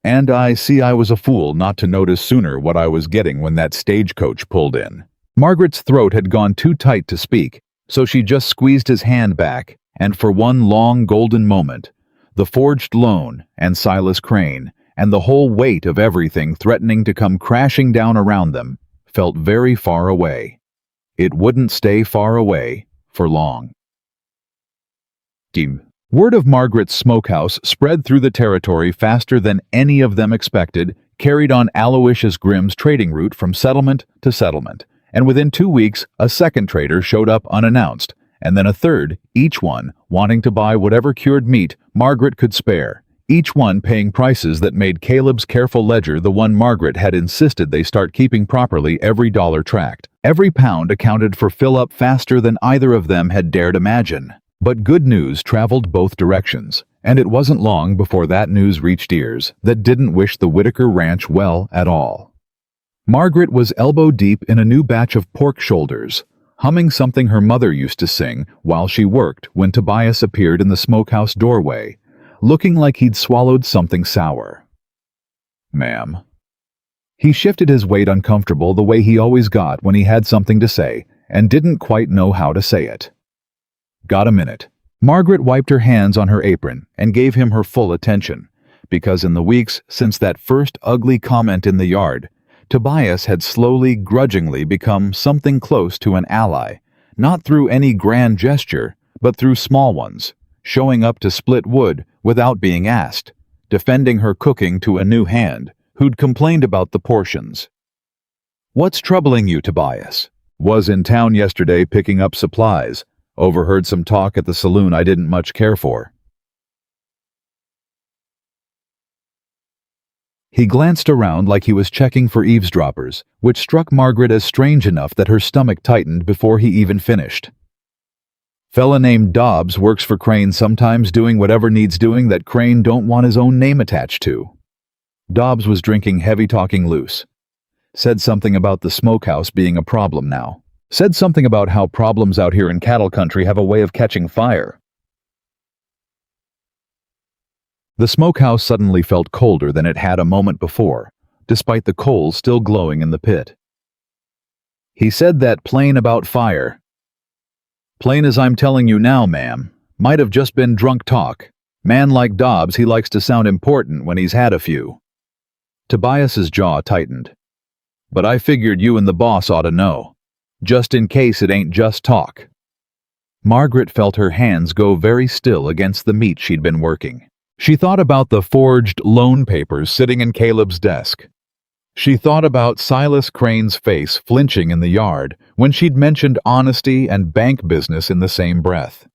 "And I see I was a fool not to notice sooner what I was getting when that stagecoach pulled in." Margaret's throat had gone too tight to speak, so she just squeezed his hand back, and for one long golden moment, the forged loan and Silas Crane and the whole weight of everything threatening to come crashing down around them felt very far away. It wouldn't stay far away for long. Word of Margaret's smokehouse spread through the territory faster than any of them expected, carried on Aloysius Grimm's trading route from settlement to settlement, and within 2 weeks a second trader showed up unannounced, and then a third, each one wanting to buy whatever cured meat Margaret could spare, each one paying prices that made Caleb's careful ledger the one Margaret had insisted they start keeping properly, every dollar tracked. Every pound accounted for fill-up faster than either of them had dared imagine. But good news traveled both directions, and it wasn't long before that news reached ears that didn't wish the Whitaker Ranch well at all. Margaret was elbow-deep in a new batch of pork shoulders, humming something her mother used to sing while she worked when Tobias appeared in the smokehouse doorway, looking like he'd swallowed something sour. "Ma'am." He shifted his weight uncomfortable the way he always got when he had something to say and didn't quite know how to say it. "Got a minute?" Margaret wiped her hands on her apron and gave him her full attention, because in the weeks since that first ugly comment in the yard, Tobias had slowly, grudgingly become something close to an ally, not through any grand gesture, but through small ones, showing up to split wood without being asked, defending her cooking to a new hand who'd complained about the portions. "What's troubling you, Tobias?" "Was in town yesterday picking up supplies. Overheard some talk at the saloon I didn't much care for." He glanced around like he was checking for eavesdroppers, which struck Margaret as strange enough that her stomach tightened before he even finished. Fella named Dobbs works for Crane, sometimes doing whatever needs doing that Crane don't want his own name attached to. Dobbs was drinking heavy, talking loose. Said something about the Smokehouse being a problem now. Said something about how problems out here in cattle country have a way of catching fire. The Smokehouse suddenly felt colder than it had a moment before, despite the coals still glowing in the pit. He said that plain about fire. Plain as I'm telling you now, ma'am. Might have just been drunk talk. Man like Dobbs, he likes to sound important when he's had a few. Tobias's jaw tightened. But I figured you and the boss ought to know. Just in case it ain't just talk. Margaret felt her hands go very still against the meat she'd been working. She thought about the forged loan papers sitting in Caleb's desk. She thought about Silas Crane's face flinching in the yard when she'd mentioned honesty and bank business in the same breath.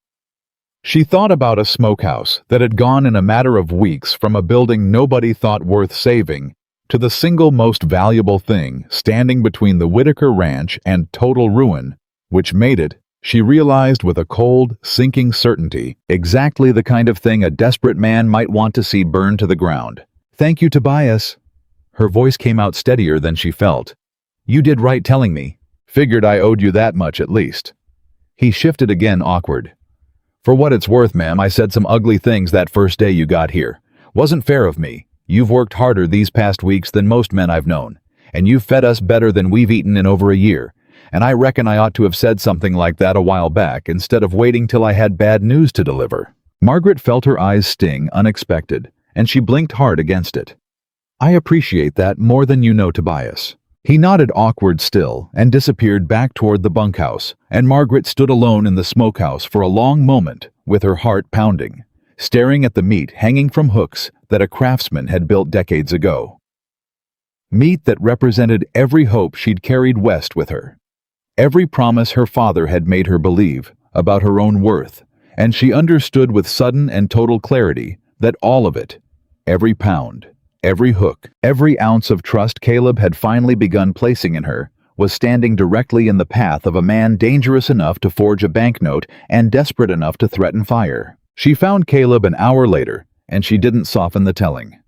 She thought about a smokehouse that had gone in a matter of weeks from a building nobody thought worth saving to the single most valuable thing standing between the Whitaker Ranch and total ruin, which made it, she realized with a cold, sinking certainty, exactly the kind of thing a desperate man might want to see burned to the ground. Thank you, Tobias. Her voice came out steadier than she felt. You did right telling me. Figured I owed you that much at least. He shifted again, awkward. For what it's worth, ma'am, I said some ugly things that first day you got here. Wasn't fair of me. You've worked harder these past weeks than most men I've known, and you've fed us better than we've eaten in over a year, and I reckon I ought to have said something like that a while back instead of waiting till I had bad news to deliver. Margaret felt her eyes sting unexpected, and she blinked hard against it. I appreciate that more than you know, Tobias. He nodded, awkward still, and disappeared back toward the bunkhouse, and Margaret stood alone in the smokehouse for a long moment, with her heart pounding, staring at the meat hanging from hooks that a craftsman had built decades ago. Meat that represented every hope she'd carried west with her, every promise her father had made her believe about her own worth, and she understood with sudden and total clarity that all of it, every pound, every hook, every ounce of trust Caleb had finally begun placing in her, was standing directly in the path of a man dangerous enough to forge a banknote and desperate enough to threaten fire. She found Caleb an hour later, and she didn't soften the telling.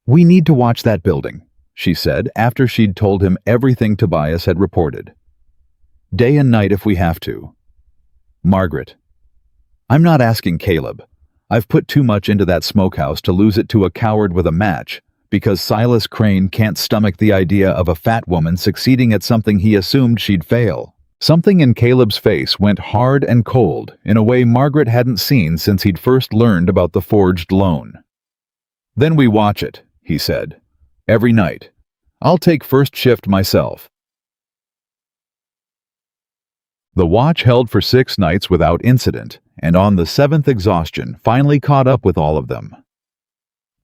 We need to watch that building, she said after she'd told him everything Tobias had reported. Day and night if we have to. Margaret. I'm not asking Caleb. I've put too much into that smokehouse to lose it to a coward with a match, because Silas Crane can't stomach the idea of a fat woman succeeding at something he assumed she'd fail. Something in Caleb's face went hard and cold in a way Margaret hadn't seen since he'd first learned about the forged loan. Then we watch it, he said. Every night. I'll take first shift myself. The watch held for 6 nights without incident, and on the 7th exhaustion finally caught up with all of them.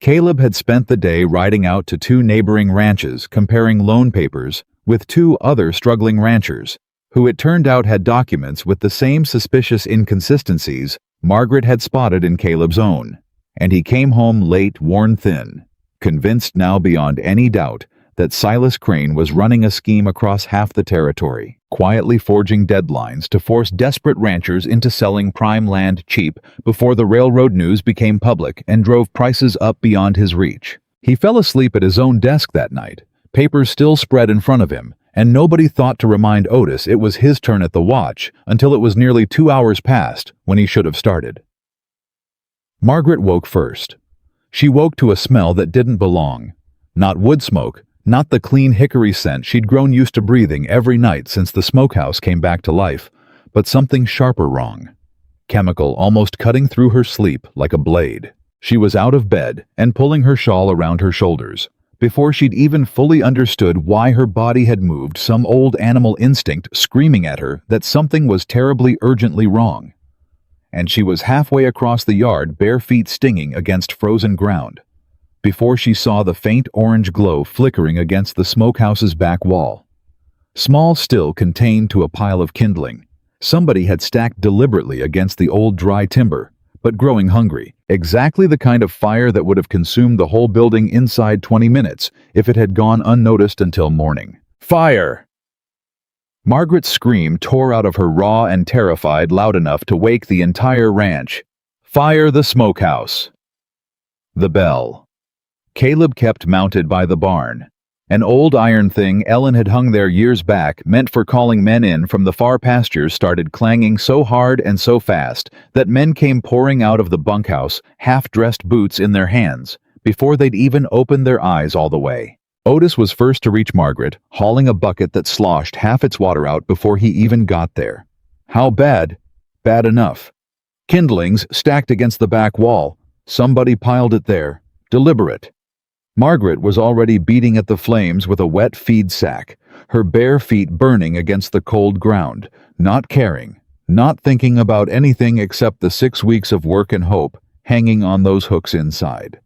Caleb had spent the day riding out to 2 neighboring ranches comparing loan papers with 2 other struggling ranchers, who it turned out had documents with the same suspicious inconsistencies Margaret had spotted in Caleb's own, and he came home late, worn thin, convinced now beyond any doubt that Silas Crane was running a scheme across half the territory, quietly forging deadlines to force desperate ranchers into selling prime land cheap before the railroad news became public and drove prices up beyond his reach. He fell asleep at his own desk that night, papers still spread in front of him, and nobody thought to remind Otis it was his turn at the watch until it was nearly 2 hours past when he should have started. Margaret woke first. She woke to a smell that didn't belong. Not wood smoke, not the clean hickory scent she'd grown used to breathing every night since the smokehouse came back to life, but something sharper wrong. Chemical almost cutting through her sleep like a blade. She was out of bed and pulling her shawl around her shoulders, before she'd even fully understood why her body had moved some old animal instinct screaming at her that something was terribly urgently wrong. And she was halfway across the yard, bare feet stinging against frozen ground, before she saw the faint orange glow flickering against the smokehouse's back wall. Small still contained to a pile of kindling, somebody had stacked deliberately against the old dry timber, but growing hungry. Exactly the kind of fire that would have consumed the whole building inside 20 minutes if it had gone unnoticed until morning. Fire! Margaret's scream tore out of her raw and terrified, loud enough to wake the entire ranch. Fire the smokehouse! The bell. Caleb kept mounted by the barn. An old iron thing Ellen had hung there years back, meant for calling men in from the far pastures, started clanging so hard and so fast that men came pouring out of the bunkhouse, half-dressed, boots in their hands, before they'd even opened their eyes all the way. Otis was first to reach Margaret, hauling a bucket that sloshed half its water out before he even got there. How bad? Bad enough. Kindlings stacked against the back wall. Somebody piled it there. Deliberate. Margaret was already beating at the flames with a wet feed sack, her bare feet burning against the cold ground, not caring, not thinking about anything except the 6 weeks of work and hope hanging on those hooks inside.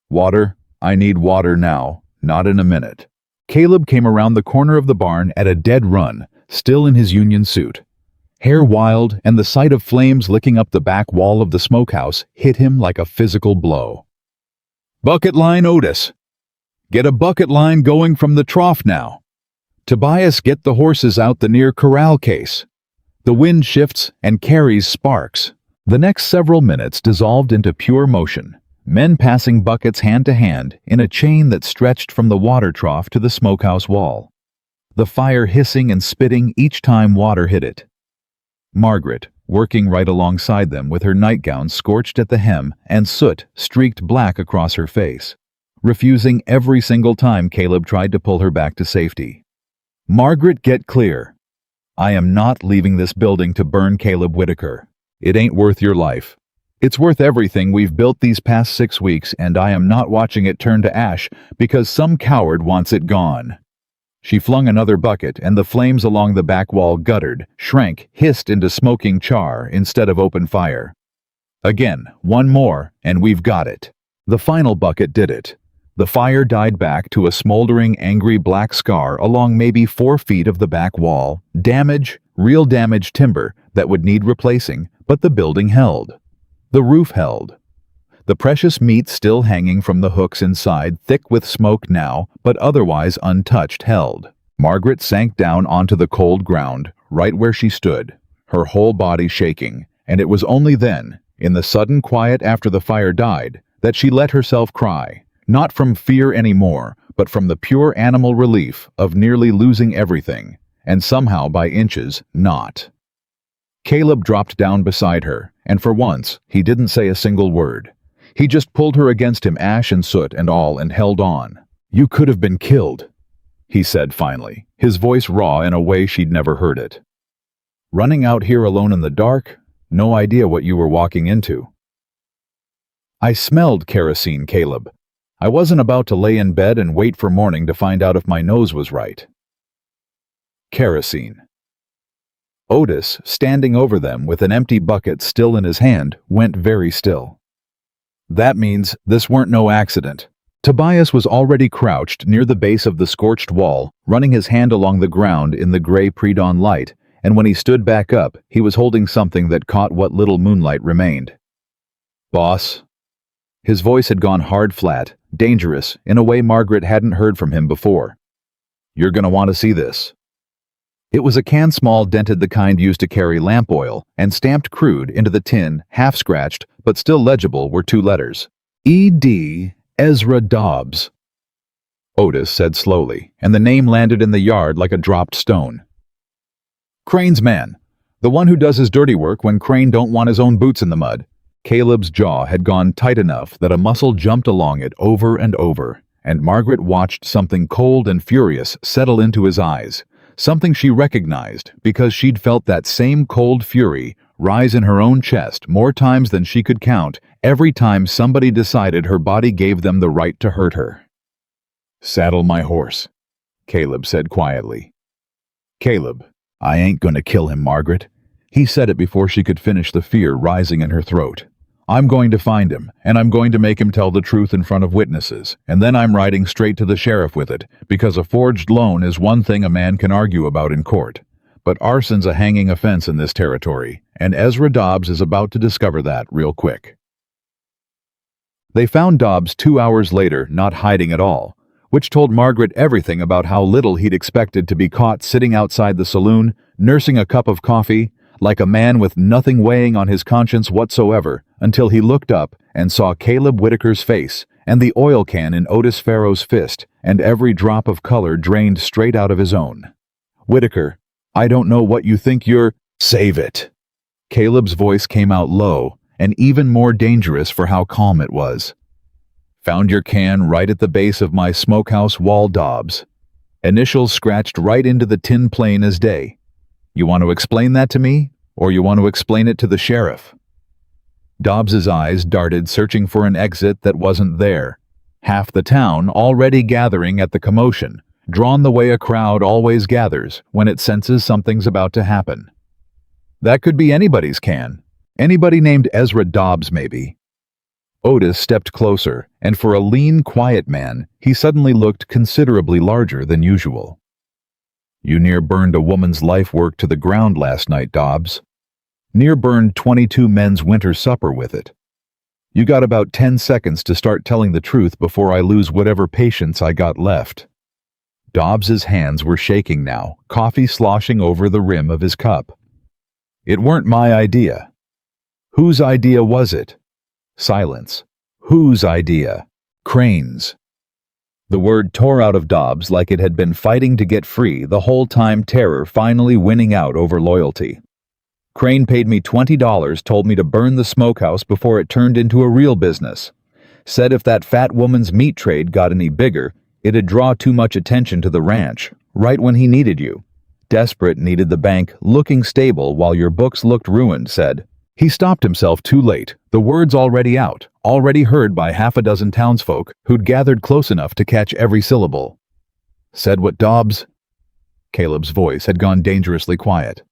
Water. I need water now, not in a minute. Caleb came around the corner of the barn at a dead run, still in his union suit. Hair wild, and the sight of flames licking up the back wall of the smokehouse hit him like a physical blow. Bucket line, Otis. Get a bucket line going from the trough now. Tobias, get the horses out the near corral case. The wind shifts and carries sparks. The next several minutes dissolved into pure motion, men passing buckets hand to hand in a chain that stretched from the water trough to the smokehouse wall. The fire hissing and spitting each time water hit it. Margaret, working right alongside them with her nightgown scorched at the hem and soot streaked black across her face, refusing every single time Caleb tried to pull her back to safety. Margaret, get clear. I am not leaving this building to burn Caleb Whitaker. It ain't worth your life. It's worth everything we've built these past 6 weeks, and I am not watching it turn to ash because some coward wants it gone. She flung another bucket, and the flames along the back wall guttered, shrank, hissed into smoking char instead of open fire. Again, one more, and we've got it. The final bucket did it. The fire died back to a smoldering, angry black scar along maybe 4 feet of the back wall. Damage, real damaged timber that would need replacing, but the building held. The roof held. The precious meat still hanging from the hooks inside, thick with smoke now, but otherwise untouched, held. Margaret sank down onto the cold ground, right where she stood, her whole body shaking, and it was only then, in the sudden quiet after the fire died, that she let herself cry, not from fear anymore, but from the pure animal relief of nearly losing everything, and somehow by inches not. Caleb dropped down beside her, and for once, he didn't say a single word. He just pulled her against him, ash and soot and all, and held on. You could have been killed, he said finally, his voice raw in a way she'd never heard it. Running out here alone in the dark, no idea what you were walking into. I smelled kerosene, Caleb. I wasn't about to lay in bed and wait for morning to find out if my nose was right. Kerosene. Otis, standing over them with an empty bucket still in his hand, went very still. That means this weren't no accident. Tobias was already crouched near the base of the scorched wall, running his hand along the ground in the gray pre-dawn light, and when he stood back up, he was holding something that caught what little moonlight remained. Boss. His voice had gone hard flat, dangerous, in a way Margaret hadn't heard from him before. You're gonna want to see this. It was a can small, dented, the kind used to carry lamp oil, and stamped crude into the tin, half-scratched, but still legible, were 2 letters. E.D. Ezra Dobbs. Otis said slowly, and the name landed in the yard like a dropped stone. Crane's man. The one who does his dirty work when Crane don't want his own boots in the mud. Caleb's jaw had gone tight enough that a muscle jumped along it over and over, and Margaret watched something cold and furious settle into his eyes. Something she recognized because she'd felt that same cold fury rise in her own chest more times than she could count every time somebody decided her body gave them the right to hurt her. Saddle my horse, Caleb said quietly. Caleb, I ain't gonna kill him, Margaret. He said it before she could finish, the fear rising in her throat. I'm going to find him, and I'm going to make him tell the truth in front of witnesses, and then I'm riding straight to the sheriff with it, because a forged loan is one thing a man can argue about in court. but arson's a hanging offense in this territory, and Ezra Dobbs is about to discover that real quick. They found Dobbs 2 hours later, not hiding at all, which told Margaret everything about how little he'd expected to be caught sitting outside the saloon, nursing a cup of coffee, like a man with nothing weighing on his conscience whatsoever, until he looked up and saw Caleb Whitaker's face and the oil can in Otis Farrow's fist, and every drop of color drained straight out of his own. "Whitaker, I don't know what you think you're—" "Save it." Caleb's voice came out low, and even more dangerous for how calm it was. "Found your can right at the base of my smokehouse wall, Dobbs. Initials scratched right into the tin plain as day. You want to explain that to me, or you want to explain it to the sheriff?" Dobbs's eyes darted, searching for an exit that wasn't there. Half the town already gathering at the commotion, drawn the way a crowd always gathers when it senses something's about to happen. That could be anybody's can. Anybody named Ezra Dobbs, maybe. Otis stepped closer, and for a lean, quiet man, he suddenly looked considerably larger than usual. "You near burned a woman's life work to the ground last night, Dobbs. Near burned 22 men's winter supper with it. You got about 10 seconds to start telling the truth before I lose whatever patience I got left." Dobbs's hands were shaking now, coffee sloshing over the rim of his cup. "It weren't my idea." "Whose idea was it?" Silence. "Whose idea?" "Crane's." The word tore out of Dobbs like it had been fighting to get free the whole time, terror finally winning out over loyalty. "Crane paid me $20, told me to burn the smokehouse before it turned into a real business. Said if that fat woman's meat trade got any bigger, it'd draw too much attention to the ranch, right when he needed you. Desperate, needed the bank looking stable while your books looked ruined, said." He stopped himself too late, the words already out, already heard by half a dozen townsfolk who'd gathered close enough to catch every syllable. "Said what, Dobbs?" Caleb's voice had gone dangerously quiet.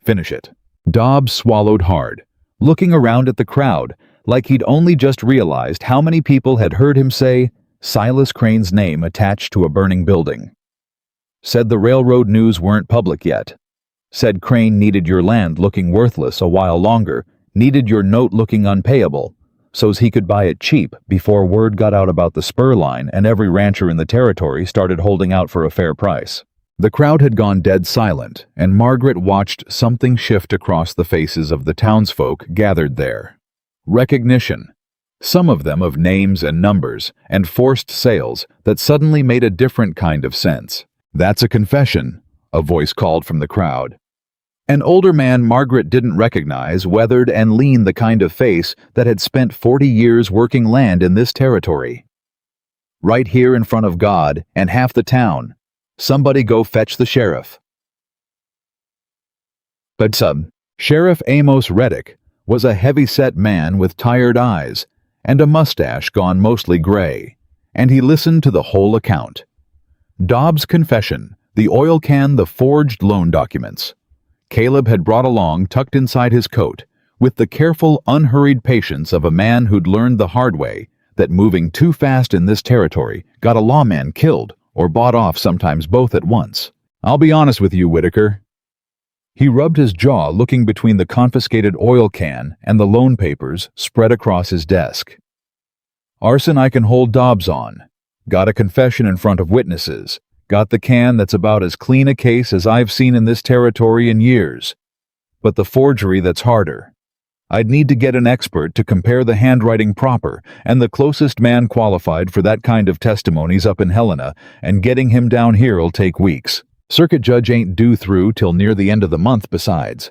"Finish it." Dobbs swallowed hard, looking around at the crowd like he'd only just realized how many people had heard him say Silas Crane's name attached to a burning building. "Said the railroad news weren't public yet. Said Crane needed your land looking worthless a while longer, needed your note looking unpayable, so's he could buy it cheap before word got out about the spur line and every rancher in the territory started holding out for a fair price." The crowd had gone dead silent, and Margaret watched something shift across the faces of the townsfolk gathered there. Recognition. Some of them of names and numbers, and forced sales that suddenly made a different kind of sense. "That's a confession," a voice called from the crowd. An older man Margaret didn't recognize, weathered and lean, the kind of face that had spent 40 years working land in this territory. "Right here in front of God and half the town. Somebody go fetch the sheriff." But Sheriff Amos Reddick was a heavy-set man with tired eyes and a mustache gone mostly gray, and he listened to the whole account. Dobbs' confession, the oil can, the forged loan documents. Caleb had brought along, tucked inside his coat, with the careful, unhurried patience of a man who'd learned the hard way that moving too fast in this territory got a lawman killed or bought off, sometimes both at once. "I'll be honest with you, Whitaker." He rubbed his jaw, looking between the confiscated oil can and the loan papers spread across his desk. "Arson I can hold Dobbs on. Got a confession in front of witnesses. Got the can that's about as clean a case as I've seen in this territory in years. But the forgery that's harder. I'd need to get an expert to compare the handwriting proper, and the closest man qualified for that kind of testimony's up in Helena, and getting him down here'll take weeks. Circuit judge ain't due through till near the end of the month besides."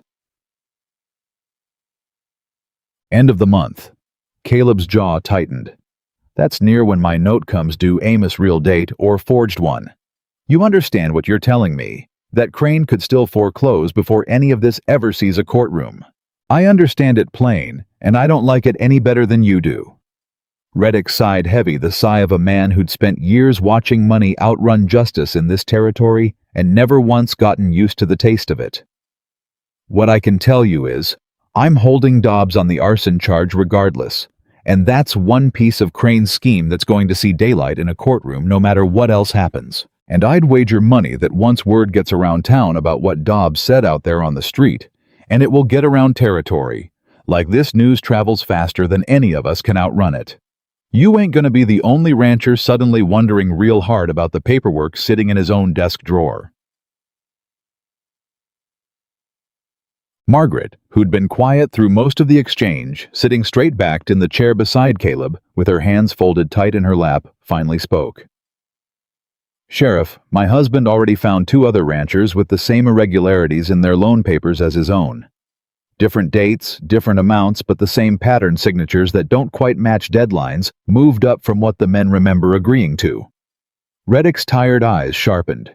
End of the month. Caleb's jaw tightened. "That's near when my note comes due, Amos' real date, or forged one. You understand what you're telling me, that Crane could still foreclose before any of this ever sees a courtroom. I understand it plain, and I don't like it any better than you do." Reddick sighed heavy, the sigh of a man who'd spent years watching money outrun justice in this territory and never once gotten used to the taste of it. "What I can tell you is, I'm holding Dobbs on the arson charge regardless, and that's one piece of Crane's scheme that's going to see daylight in a courtroom no matter what else happens. And I'd wager money that once word gets around town about what Dobbs said out there on the street, and it will get around territory, like this news travels faster than any of us can outrun it. You ain't gonna be the only rancher suddenly wondering real hard about the paperwork sitting in his own desk drawer. Margaret, who'd been quiet through most of the exchange, sitting straight-backed in the chair beside Caleb, with her hands folded tight in her lap, finally spoke. "Sheriff, my husband already found 2 other ranchers with the same irregularities in their loan papers as his own. Different dates, different amounts, but the same pattern signatures that don't quite match deadlines, moved up from what the men remember agreeing to." Reddick's tired eyes sharpened.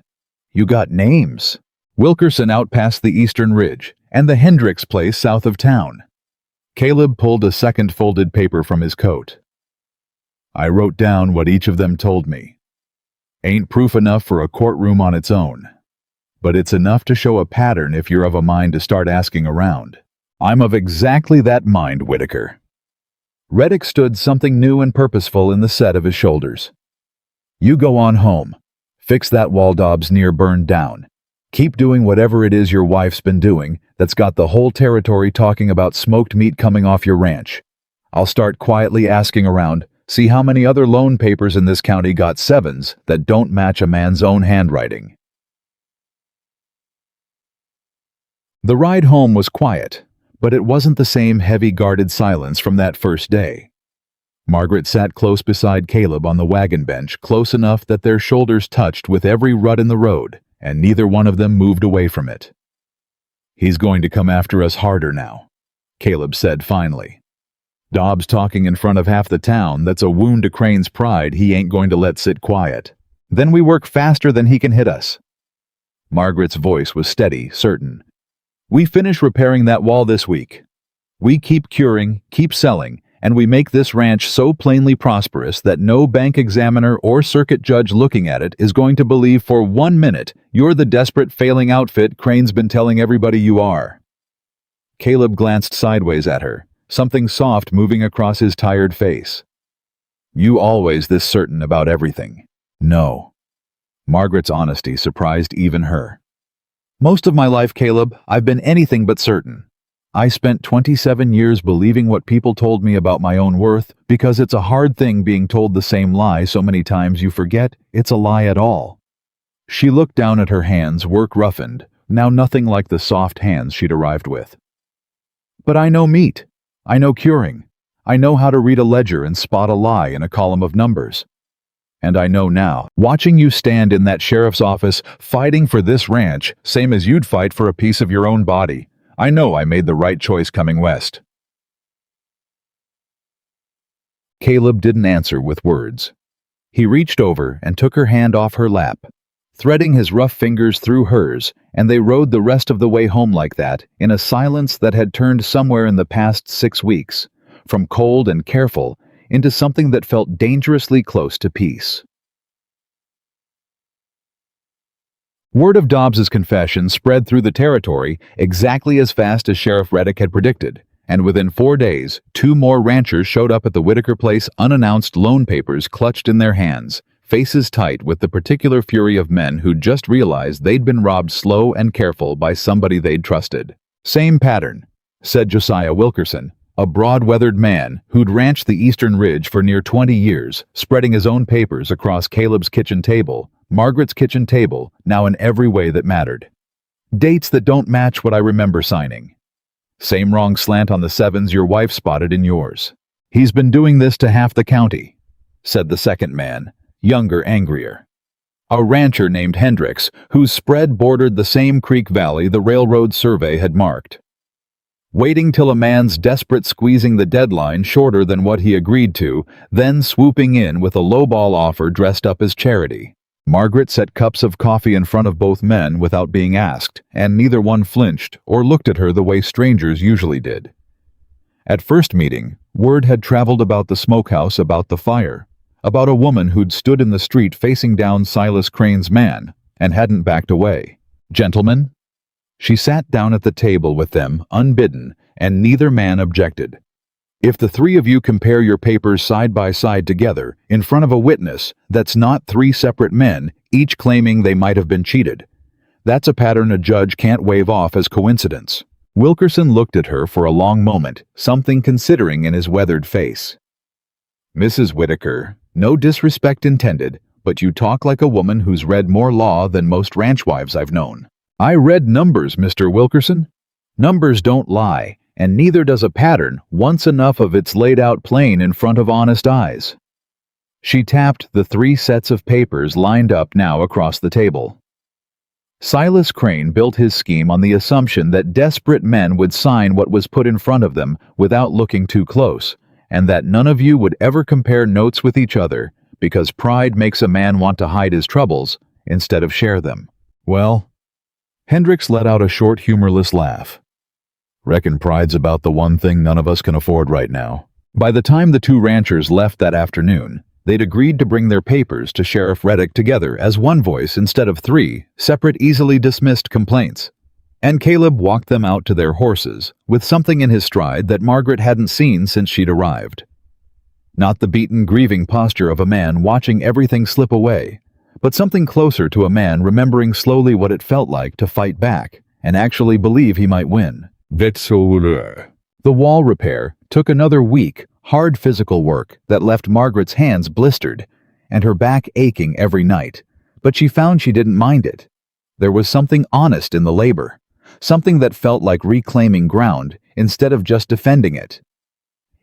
"You got names. Wilkerson out past the Eastern Ridge, and the Hendricks place south of town." Caleb pulled a second folded paper from his coat. "I wrote down what each of them told me. Ain't proof enough for a courtroom on its own, but it's enough to show a pattern if you're of a mind to start asking around." "I'm of exactly that mind, Whitaker." Reddick stood something new and purposeful in the set of his shoulders. "You go on home. Fix that wall Dobbs near burned down. Keep doing whatever it is your wife's been doing that's got the whole territory talking about smoked meat coming off your ranch. I'll start quietly asking around, see how many other loan papers in this county got 7s that don't match a man's own handwriting." The ride home was quiet, but it wasn't the same heavy guarded silence from that first day. Margaret sat close beside Caleb on the wagon bench, close enough that their shoulders touched with every rut in the road, and neither one of them moved away from it. "He's going to come after us harder now," Caleb said finally. "Dobbs talking in front of half the town, that's a wound to Crane's pride he ain't going to let sit quiet. Then we work faster than he can hit us." Margaret's voice was steady, certain. "We finish repairing that wall this week. We keep curing, keep selling, and we make this ranch so plainly prosperous that no bank examiner or circuit judge looking at it is going to believe for 1 minute you're the desperate failing outfit Crane's been telling everybody you are." Caleb glanced sideways at her, something soft moving across his tired face. "You always this certain about everything?" "No." Margaret's honesty surprised even her. "Most of my life, Caleb, I've been anything but certain. I spent 27 years believing what people told me about my own worth because it's a hard thing being told the same lie so many times you forget it's a lie at all." She looked down at her hands, work roughened, now nothing like the soft hands she'd arrived with. "But I know meat. I know curing. I know how to read a ledger and spot a lie in a column of numbers. And I know now, watching you stand in that sheriff's office fighting for this ranch, same as you'd fight for a piece of your own body, I know I made the right choice coming west." Caleb didn't answer with words. He reached over and took her hand off her lap, threading his rough fingers through hers, and they rode the rest of the way home like that, in a silence that had turned somewhere in the past 6 weeks, from cold and careful into something that felt dangerously close to peace. Word of Dobbs's confession spread through the territory exactly as fast as Sheriff Reddick had predicted, and within 4 days, 2 more ranchers showed up at the Whitaker place unannounced, loan papers clutched in their hands, faces tight with the particular fury of men who'd just realized they'd been robbed slow and careful by somebody they'd trusted. "Same pattern," said Josiah Wilkerson, a broad-weathered man who'd ranched the Eastern Ridge for near 20 years, spreading his own papers across Caleb's kitchen table, Margaret's kitchen table, now in every way that mattered. "Dates that don't match what I remember signing. Same wrong slant on the 7s your wife spotted in yours. He's been doing this to half the county," said the second man, younger, angrier. A rancher named Hendricks, whose spread bordered the same creek valley the railroad survey had marked. Waiting till a man's desperate squeezing the deadline shorter than what he agreed to, then swooping in with a lowball offer dressed up as charity. Margaret set cups of coffee in front of both men without being asked, and neither one flinched or looked at her the way strangers usually did. At first meeting, word had traveled about the Smokehouse about the fire, about a woman who'd stood in the street facing down Silas Crane's man and hadn't backed away. "Gentlemen?" She sat down at the table with them, unbidden, and neither man objected. If the three of you compare your papers side by side together in front of a witness that's not three separate men, each claiming they might have been cheated, that's a pattern a judge can't wave off as coincidence. Wilkerson looked at her for a long moment, something considering in his weathered face. Mrs. Whitaker, no disrespect intended, but you talk like a woman who's read more law than most ranch wives I've known. I read numbers, Mr. Wilkerson. Numbers don't lie, and neither does a pattern once enough of it's laid out plain in front of honest eyes. She tapped the 3 sets of papers lined up now across the table. Silas Crane built his scheme on the assumption that desperate men would sign what was put in front of them without looking too close, and that none of you would ever compare notes with each other because pride makes a man want to hide his troubles instead of share them. Well, Hendricks let out a short, humorless laugh. Reckon pride's about the one thing none of us can afford right now. By the time the 2 ranchers left that afternoon, they'd agreed to bring their papers to Sheriff Reddick together as one voice instead of 3 separate, easily dismissed complaints. And Caleb walked them out to their horses with something in his stride that Margaret hadn't seen since she'd arrived. Not the beaten, grieving posture of a man watching everything slip away, but something closer to a man remembering slowly what it felt like to fight back and actually believe he might win. The wall repair took another week, hard physical work that left Margaret's hands blistered and her back aching every night, but she found she didn't mind it. There was something honest in the labor, something that felt like reclaiming ground instead of just defending it.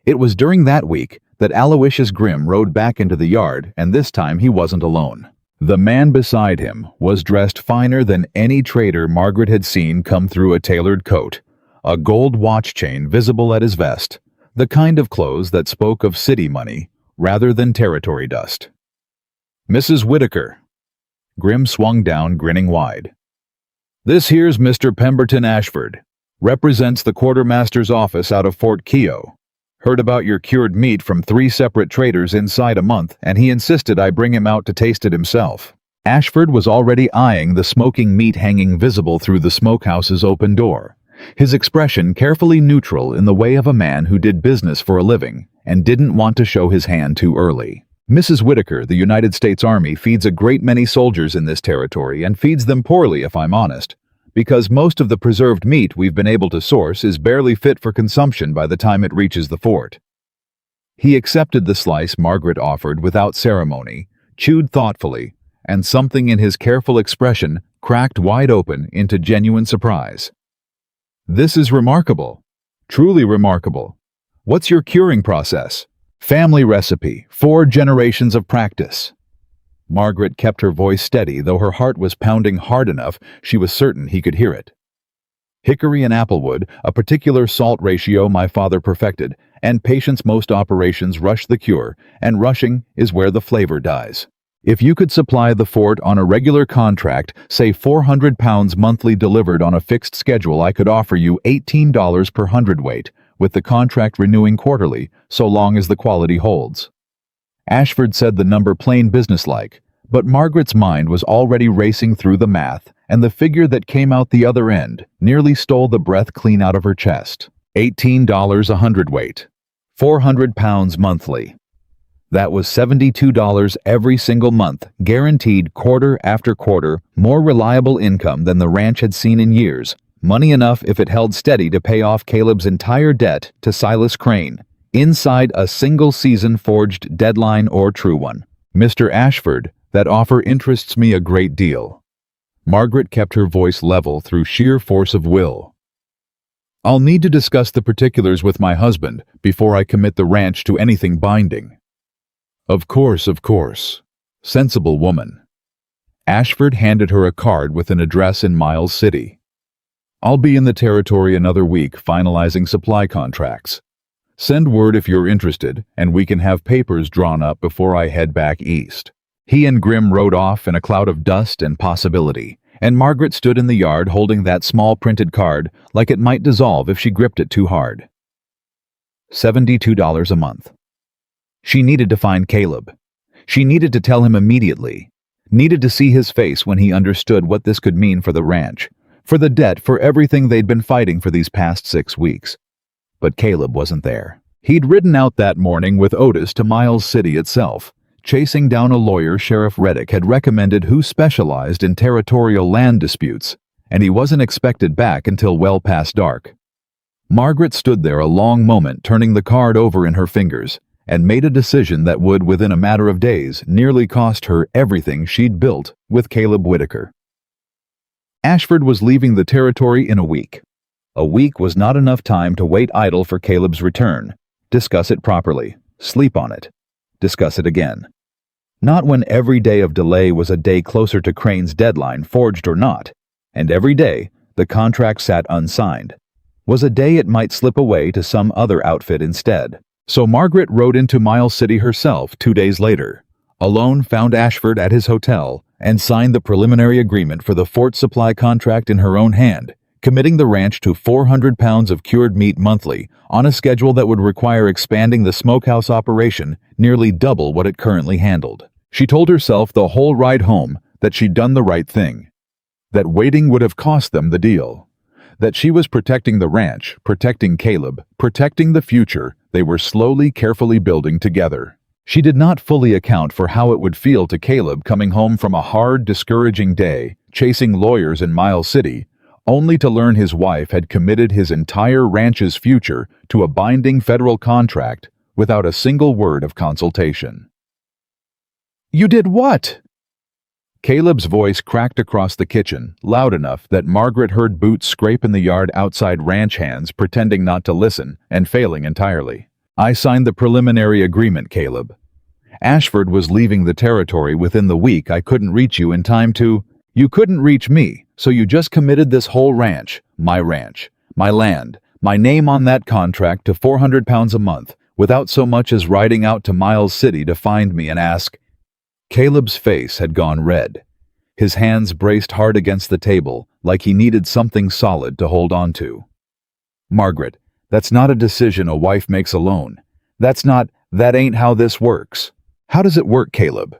It was during that week that Aloysius Grimm rode back into the yard, and this time he wasn't alone. The man beside him was dressed finer than any trader Margaret had seen come through a tailored coat, a gold watch chain visible at his vest, the kind of clothes that spoke of city money rather than territory dust. Mrs. Whitaker. Grimm swung down, grinning wide. This here's Mr. Pemberton Ashford. Represents the quartermaster's office out of Fort Keogh. Heard about your cured meat from 3 separate traders inside a month, and he insisted I bring him out to taste it himself. Ashford was already eyeing the smoking meat hanging visible through the smokehouse's open door, his expression carefully neutral in the way of a man who did business for a living and didn't want to show his hand too early. Mrs. Whitaker, the United States Army, feeds a great many soldiers in this territory and feeds them poorly, if I'm honest, because most of the preserved meat we've been able to source is barely fit for consumption by the time it reaches the fort. He accepted the slice Margaret offered without ceremony, chewed thoughtfully, and something in his careful expression cracked wide open into genuine surprise. This is remarkable. Truly remarkable. What's your curing process? Family recipe, 4 generations of practice. Margaret kept her voice steady, though her heart was pounding hard enough she was certain he could hear it. Hickory and applewood, a particular salt ratio my father perfected, and patience most operations rush the cure, and rushing is where the flavor dies. If you could supply the fort on a regular contract, say 400 pounds monthly delivered on a fixed schedule, I could offer you $18 per hundredweight, with the contract renewing quarterly, so long as the quality holds. Ashford said the number plain businesslike, but Margaret's mind was already racing through the math, and the figure that came out the other end nearly stole the breath clean out of her chest. $18 a hundredweight. 400 pounds monthly. That was $72 every single month, guaranteed quarter after quarter, more reliable income than the ranch had seen in years, money enough if it held steady to pay off Caleb's entire debt to Silas Crane, inside a single-season forged deadline or true one. Mr. Ashford, that offer interests me a great deal. Margaret kept her voice level through sheer force of will. I'll need to discuss the particulars with my husband before I commit the ranch to anything binding. Of course, of course. Sensible woman. Ashford handed her a card with an address in Miles City. I'll be in the territory another week finalizing supply contracts. Send word if you're interested, and we can have papers drawn up before I head back east. He and Grimm rode off in a cloud of dust and possibility, and Margaret stood in the yard holding that small printed card like it might dissolve if she gripped it too hard. $72 a month. She needed to find Caleb. She needed to tell him immediately. Needed to see his face when he understood what this could mean for the ranch, for the debt, for everything they'd been fighting for these past 6 weeks. But Caleb wasn't there. He'd ridden out that morning with Otis to Miles City itself, chasing down a lawyer Sheriff Reddick had recommended who specialized in territorial land disputes, and he wasn't expected back until well past dark. Margaret stood there a long moment, turning the card over in her fingers, and made a decision that would, within a matter of days, nearly cost her everything she'd built with Caleb Whitaker. Ashford was leaving the territory in a week. A week was not enough time to wait idle for Caleb's return. Discuss it properly. Sleep on it. Discuss it again. Not when every day of delay was a day closer to Crane's deadline, forged or not, and every day the contract sat unsigned, was a day it might slip away to some other outfit instead. So Margaret rode into Miles City herself 2 days later, alone found Ashford at his hotel, and signed the preliminary agreement for the Fort Supply contract in her own hand, committing the ranch to 400 pounds of cured meat monthly on a schedule that would require expanding the Smokehouse operation nearly double what it currently handled. She told herself the whole ride home that she'd done the right thing, that waiting would have cost them the deal, that she was protecting the ranch, protecting Caleb, protecting the future they were slowly, carefully building together. She did not fully account for how it would feel to Caleb coming home from a hard, discouraging day, chasing lawyers in Miles City, only to learn his wife had committed his entire ranch's future to a binding federal contract without a single word of consultation. "You did what?" Caleb's voice cracked across the kitchen, loud enough that Margaret heard boots scrape in the yard outside, ranch hands pretending not to listen and failing entirely. "I signed the preliminary agreement, Caleb. Ashford was leaving the territory within the week. I couldn't reach you in time to—" "You couldn't reach me, so you just committed this whole ranch, my land, my name on that contract to 400 pounds a month, without so much as riding out to Miles City to find me and ask—" Caleb's face had gone red. His hands braced hard against the table, like he needed something solid to hold on to. "Margaret, that's not a decision a wife makes alone. That ain't how this works." "How does it work, Caleb?"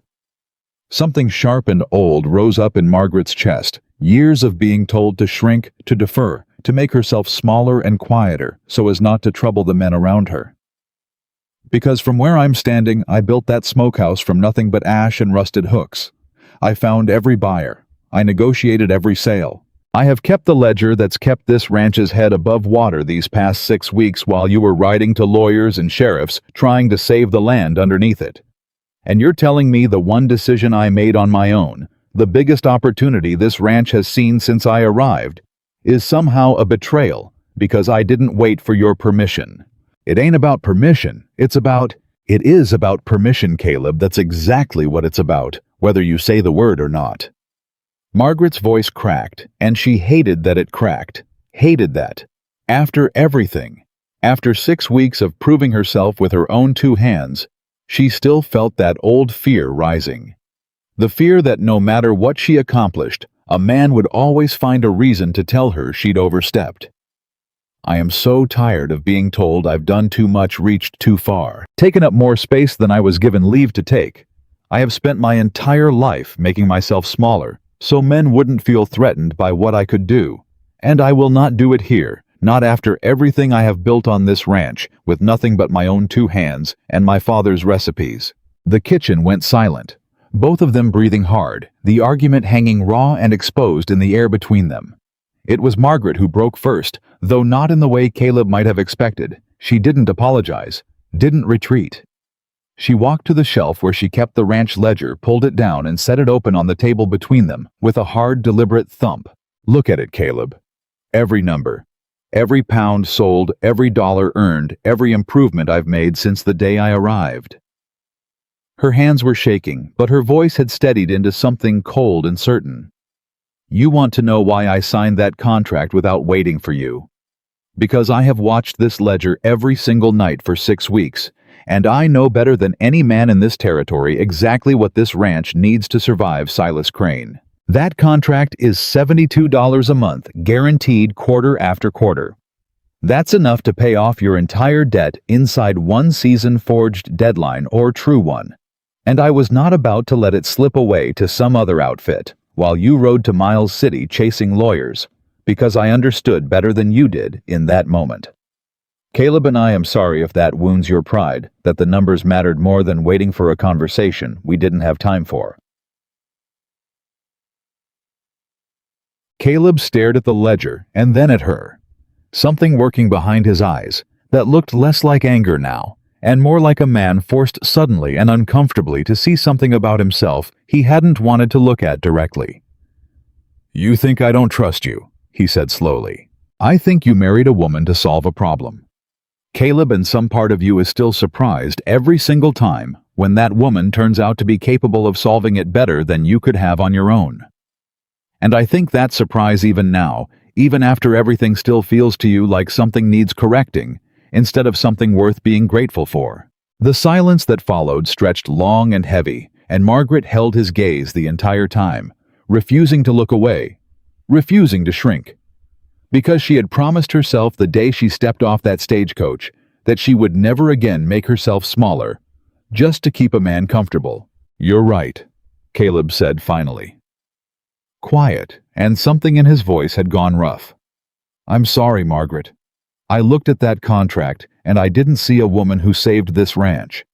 Something sharp and old rose up in Margaret's chest, years of being told to shrink, to defer, to make herself smaller and quieter so as not to trouble the men around her. "Because from where I'm standing, I built that smokehouse from nothing but ash and rusted hooks. I found every buyer. I negotiated every sale. I have kept the ledger that's kept this ranch's head above water these past 6 weeks while you were riding to lawyers and sheriffs trying to save the land underneath it. And you're telling me the one decision I made on my own, the biggest opportunity this ranch has seen since I arrived, is somehow a betrayal because I didn't wait for your permission. It ain't about permission. It is about permission, Caleb. That's exactly what it's about, whether you say the word or not." Margaret's voice cracked, and she hated that it cracked. Hated that. After everything, after 6 weeks of proving herself with her own 2 hands, she still felt that old fear rising. The fear that no matter what she accomplished, a man would always find a reason to tell her she'd overstepped. "I am so tired of being told I've done too much, reached too far, taken up more space than I was given leave to take. I have spent my entire life making myself smaller, so men wouldn't feel threatened by what I could do. And I will not do it here, not after everything I have built on this ranch, with nothing but my own 2 hands and my father's recipes." The kitchen went silent, both of them breathing hard, the argument hanging raw and exposed in the air between them. It was Margaret who broke first, though not in the way Caleb might have expected. She didn't apologize, didn't retreat. She walked to the shelf where she kept the ranch ledger, pulled it down, and set it open on the table between them, with a hard, deliberate thump. "Look at it, Caleb. Every number. Every pound sold, every dollar earned, every improvement I've made since the day I arrived." Her hands were shaking, but her voice had steadied into something cold and certain. "You want to know why I signed that contract without waiting for you? Because I have watched this ledger every single night for 6 weeks, and I know better than any man in this territory exactly what this ranch needs to survive Silas Crane. That contract is $72 a month, guaranteed quarter after quarter. That's enough to pay off your entire debt inside one season forged deadline or true one. And I was not about to let it slip away to some other outfit while you rode to Miles City chasing lawyers, because I understood better than you did in that moment." Caleb and I am sorry if that wounds your pride, that the numbers mattered more than waiting for a conversation we didn't have time for. Caleb stared at the ledger and then at her. Something working behind his eyes that looked less like anger now, and more like a man forced suddenly and uncomfortably to see something about himself he hadn't wanted to look at directly. "You think I don't trust you," he said slowly. "I think you married a woman to solve a problem. Caleb, and some part of you is still surprised every single time when that woman turns out to be capable of solving it better than you could have on your own. And I think that surprise even now, even after everything, still feels to you like something needs correcting, instead of something worth being grateful for." The silence that followed stretched long and heavy, and Margaret held his gaze the entire time, refusing to look away, refusing to shrink. Because she had promised herself the day she stepped off that stagecoach that she would never again make herself smaller, just to keep a man comfortable. "You're right," Caleb said finally. Quiet, and something in his voice had gone rough. "I'm sorry, Margaret. I looked at that contract, and I didn't see a woman who saved this ranch.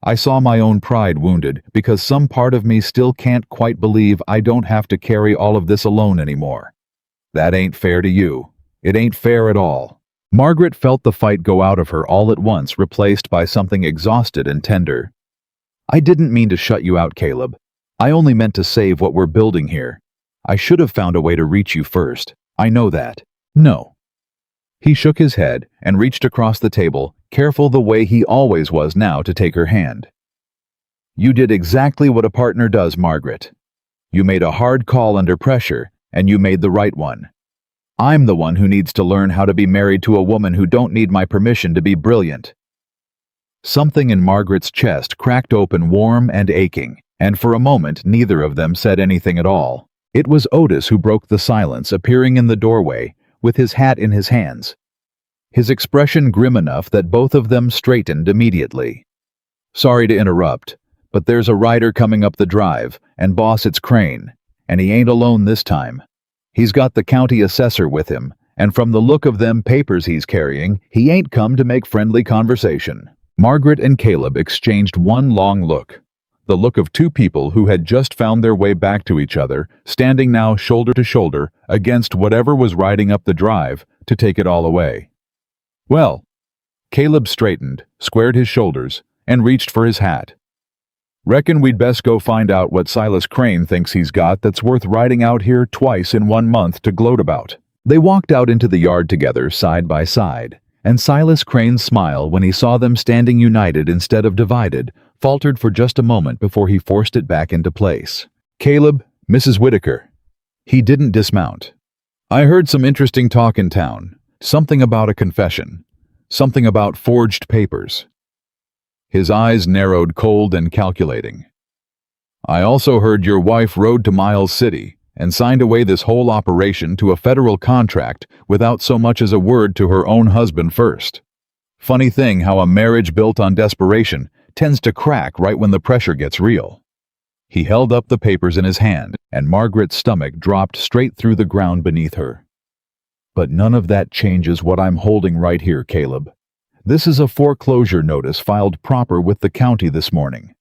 I saw my own pride wounded because some part of me still can't quite believe I don't have to carry all of this alone anymore. That ain't fair to you. It ain't fair at all." Margaret felt the fight go out of her all at once, replaced by something exhausted and tender. "I didn't mean to shut you out, Caleb. I only meant to save what we're building here. I should have found a way to reach you first. I know that." "No." He shook his head and reached across the table, careful the way he always was now to take her hand. "You did exactly what a partner does, Margaret. You made a hard call under pressure, and you made the right one. I'm the one who needs to learn how to be married to a woman who don't need my permission to be brilliant." Something in Margaret's chest cracked open, warm and aching, and for a moment neither of them said anything at all. It was Otis who broke the silence, appearing in the doorway, with his hat in his hands, his expression grim enough that both of them straightened immediately. "Sorry to interrupt, but there's a rider coming up the drive, and boss, it's Crane, and he ain't alone this time. He's got the county assessor with him, and from the look of them papers he's carrying, he ain't come to make friendly conversation." Margaret and Caleb exchanged one long look, the look of two people who had just found their way back to each other, standing now shoulder to shoulder against whatever was riding up the drive to take it all away. "Well," Caleb straightened, squared his shoulders, and reached for his hat. "Reckon we'd best go find out what Silas Crane thinks he's got that's worth riding out here twice in 1 month to gloat about." They walked out into the yard together, side by side, and Silas Crane's smile when he saw them standing united instead of divided faltered for just a moment before he forced it back into place. "Caleb, Mrs. Whitaker." He didn't dismount. "I heard some interesting talk in town. Something about a confession. Something about forged papers." His eyes narrowed, cold and calculating. "I also heard your wife rode to Miles City and signed away this whole operation to a federal contract without so much as a word to her own husband first. Funny thing how a marriage built on desperation tends to crack right when the pressure gets real." He held up the papers in his hand, and Margaret's stomach dropped straight through the ground beneath her. "But none of that changes what I'm holding right here, Caleb. This is a foreclosure notice filed proper with the county this morning.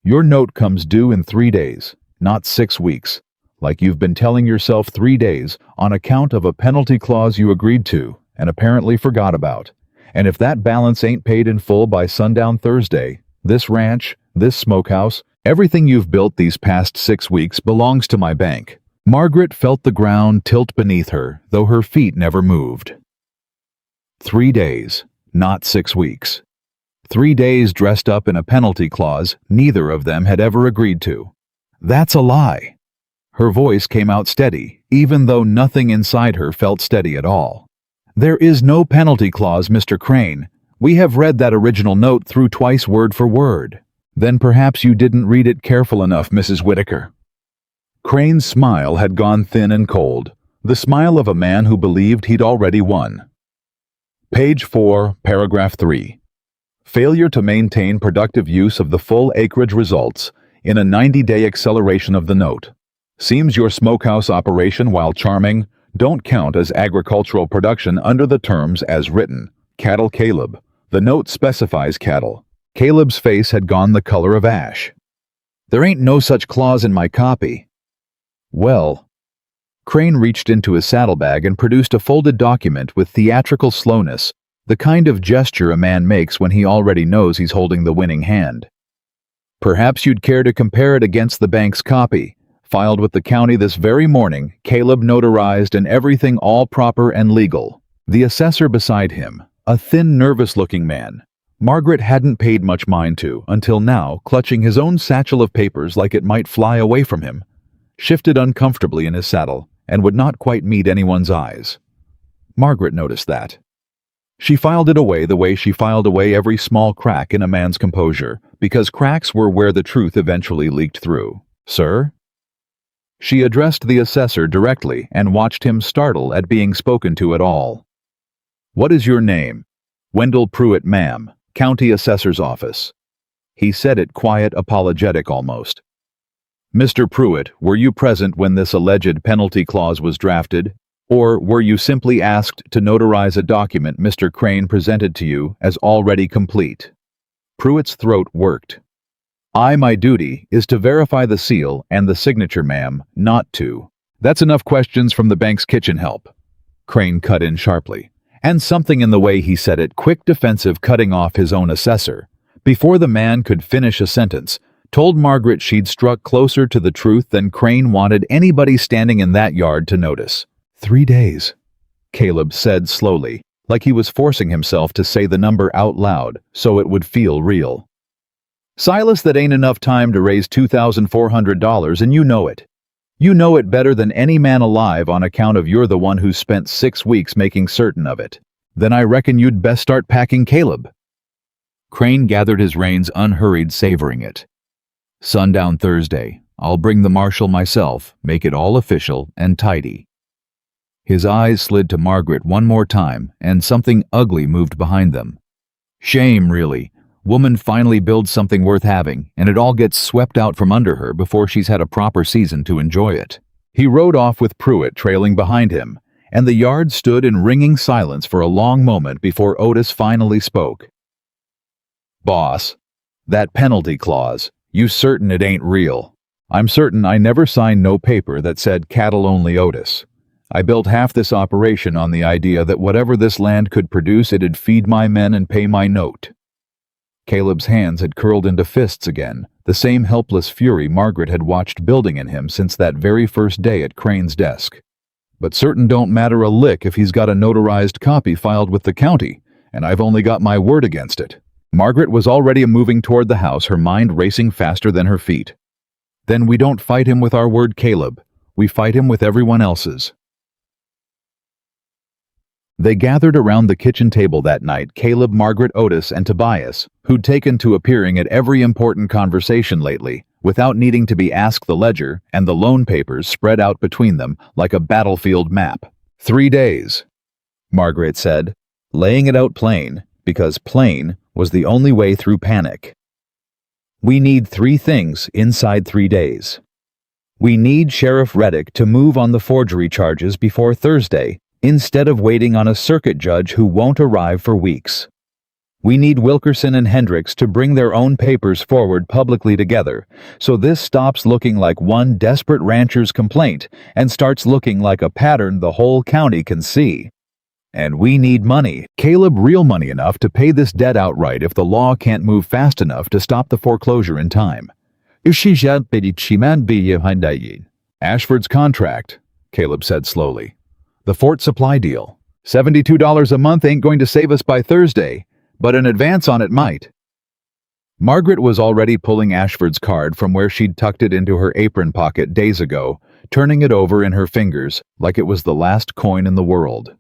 Your note comes due in 3 days, not 6 weeks, like you've been telling yourself 3 days on account of a penalty clause you agreed to and apparently forgot about. And if that balance ain't paid in full by sundown Thursday, this ranch, this smokehouse, everything you've built these past 6 weeks belongs to my bank." Margaret felt the ground tilt beneath her, though her feet never moved. 3 days. Not 6 weeks. 3 days dressed up in a penalty clause neither of them had ever agreed to. "That's a lie." Her voice came out steady, even though nothing inside her felt steady at all. "There is no penalty clause, Mr. Crane. We have read that original note through twice word for word." "Then perhaps you didn't read it careful enough, Mrs. Whitaker." Crane's smile had gone thin and cold, the smile of a man who believed he'd already won. Page 4, paragraph 3. Failure to maintain productive use of the full acreage results in a 90-day acceleration of the note. Seems your smokehouse operation, while charming, don't count as agricultural production under the terms as written. Cattle Caleb. The note specifies cattle. Caleb's face had gone the color of ash. There ain't no such clause in my copy. Well, Crane reached into his saddlebag and produced a folded document with theatrical slowness, the kind of gesture a man makes when he already knows he's holding the winning hand. Perhaps you'd care to compare it against the bank's copy, filed with the county this very morning, Caleb notarized and everything all proper and legal. The assessor beside him, a thin, nervous-looking man, Margaret hadn't paid much mind to until now, clutching his own satchel of papers like it might fly away from him, shifted uncomfortably in his saddle and would not quite meet anyone's eyes. Margaret noticed that. She filed it away the way she filed away every small crack in a man's composure, because cracks were where the truth eventually leaked through. Sir? She addressed the assessor directly and watched him startle at being spoken to at all. What is your name? Wendell Pruitt, ma'am, County Assessor's Office. He said it quiet, apologetic almost. Mr. Pruitt, were you present when this alleged penalty clause was drafted? Or were you simply asked to notarize a document Mr. Crane presented to you as already complete? Pruitt's throat worked. My duty is to verify the seal and the signature, ma'am, not to. That's enough questions from the bank's kitchen help. Crane cut in sharply, and something in the way he said it, quick defensive, cutting off his own assessor, before the man could finish a sentence, told Margaret she'd struck closer to the truth than Crane wanted anybody standing in that yard to notice. 3 days, Caleb said slowly, like he was forcing himself to say the number out loud so it would feel real. Silas, that ain't enough time to raise $2,400, and you know it. You know it better than any man alive on account of you're the one who spent 6 weeks making certain of it. Then I reckon you'd best start packing, Caleb. Crane gathered his reins unhurried, savoring it. Sundown Thursday. I'll bring the marshal myself, make it all official and tidy. His eyes slid to Margaret one more time, and something ugly moved behind them. Shame, really. Woman finally builds something worth having, and it all gets swept out from under her before she's had a proper season to enjoy it. He rode off with Pruitt trailing behind him, and the yard stood in ringing silence for a long moment before Otis finally spoke. Boss, that penalty clause, you certain it ain't real? I'm certain I never signed no paper that said cattle only, Otis. I built half this operation on the idea that whatever this land could produce, it'd feed my men and pay my note. Caleb's hands had curled into fists again, the same helpless fury Margaret had watched building in him since that very first day at Crane's desk. But certain don't matter a lick if he's got a notarized copy filed with the county, and I've only got my word against it. Margaret was already moving toward the house, her mind racing faster than her feet. Then we don't fight him with our word, Caleb. We fight him with everyone else's. They gathered around the kitchen table that night, Caleb, Margaret, Otis, and Tobias, who'd taken to appearing at every important conversation lately, without needing to be asked, the ledger and the loan papers spread out between them like a battlefield map. 3 days, Margaret said, laying it out plain, because plain was the only way through panic. We need 3 things inside 3 days. We need Sheriff Reddick to move on the forgery charges before Thursday, instead of waiting on a circuit judge who won't arrive for weeks. We need Wilkerson and Hendricks to bring their own papers forward publicly together, so this stops looking like one desperate rancher's complaint and starts looking like a pattern the whole county can see. And we need money, Caleb, real money enough to pay this debt outright if the law can't move fast enough to stop the foreclosure in time. Ashford's contract, Caleb said slowly. The Fort Supply deal. $72 a month ain't going to save us by Thursday, but an advance on it might. Margaret was already pulling Ashford's card from where she'd tucked it into her apron pocket days ago, turning it over in her fingers like it was the last coin in the world.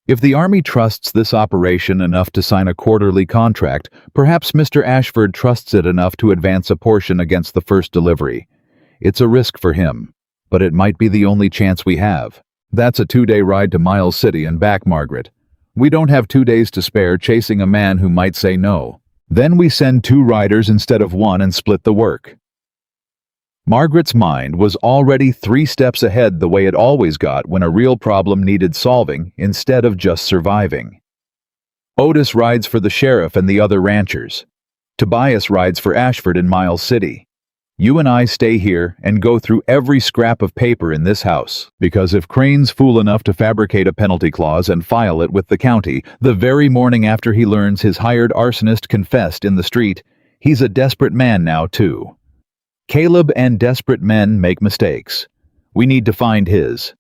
If the Army trusts this operation enough to sign a quarterly contract, perhaps Mr. Ashford trusts it enough to advance a portion against the first delivery. It's a risk for him, but it might be the only chance we have. That's a 2-day ride to Miles City and back, Margaret. We don't have 2 days to spare chasing a man who might say no. Then we send 2 riders instead of 1 and split the work. Margaret's mind was already 3 steps ahead, the way it always got when a real problem needed solving instead of just surviving. Otis rides for the sheriff and the other ranchers. Tobias rides for Ashford and Miles City. You and I stay here and go through every scrap of paper in this house, because if Crane's fool enough to fabricate a penalty clause and file it with the county the very morning after he learns his hired arsonist confessed in the street, he's a desperate man now, too. Caleb and desperate men make mistakes. We need to find his.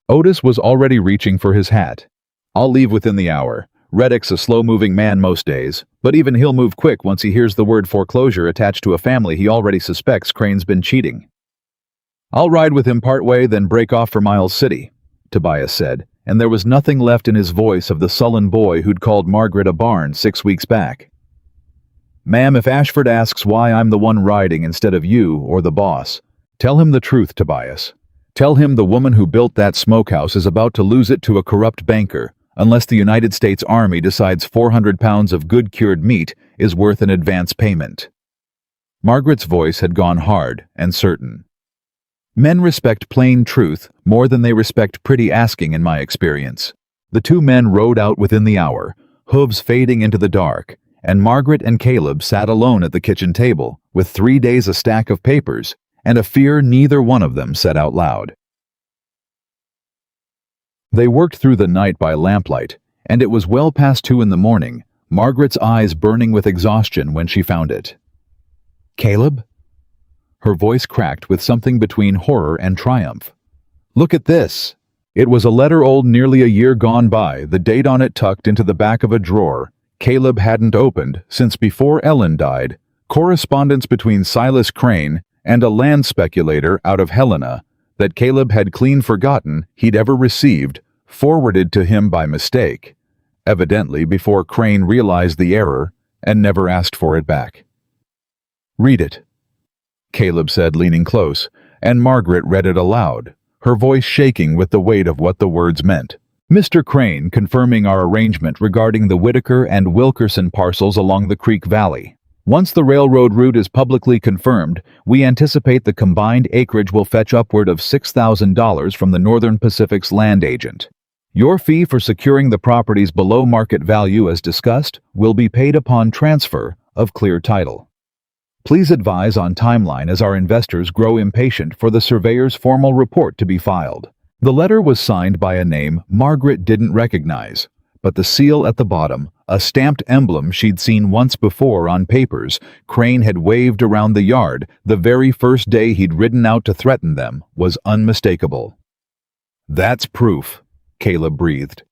Otis was already reaching for his hat. I'll leave within the hour. Reddick's a slow-moving man most days, but even he'll move quick once he hears the word foreclosure attached to a family he already suspects Crane's been cheating. I'll ride with him partway, then break off for Miles City, Tobias said, and there was nothing left in his voice of the sullen boy who'd called Margaret a barn 6 weeks back. Ma'am, if Ashford asks why I'm the one riding instead of you or the boss, tell him the truth, Tobias. Tell him the woman who built that smokehouse is about to lose it to a corrupt banker, unless the United States Army decides 400 pounds of good cured meat is worth an advance payment. Margaret's voice had gone hard and certain. Men respect plain truth more than they respect pretty asking, in my experience. The two men rode out within the hour, hooves fading into the dark, and Margaret and Caleb sat alone at the kitchen table, with 3 days a stack of papers, and a fear neither one of them said out loud. They worked through the night by lamplight, and it was well past 2 in the morning, Margaret's eyes burning with exhaustion when she found it. Caleb? Her voice cracked with something between horror and triumph. Look at this! It was a letter old nearly a year gone by, the date on it tucked into the back of a drawer Caleb hadn't opened since before Ellen died, correspondence between Silas Crane and a land speculator out of Helena that Caleb had clean forgotten he'd ever received, forwarded to him by mistake, evidently before Crane realized the error and never asked for it back. Read it, Caleb said, leaning close, and Margaret read it aloud, her voice shaking with the weight of what the words meant. Mr. Crane confirming our arrangement regarding the Whitaker and Wilkerson parcels along the Creek Valley. Once the railroad route is publicly confirmed, we anticipate the combined acreage will fetch upward of $6,000 from the Northern Pacific's land agent. Your fee for securing the properties below market value as discussed will be paid upon transfer of clear title. Please advise on timeline as our investors grow impatient for the surveyor's formal report to be filed. The letter was signed by a name Margaret didn't recognize, but the seal at the bottom, a stamped emblem she'd seen once before on papers Crane had waved around the yard the very first day he'd ridden out to threaten them, was unmistakable. That's proof, Caleb breathed.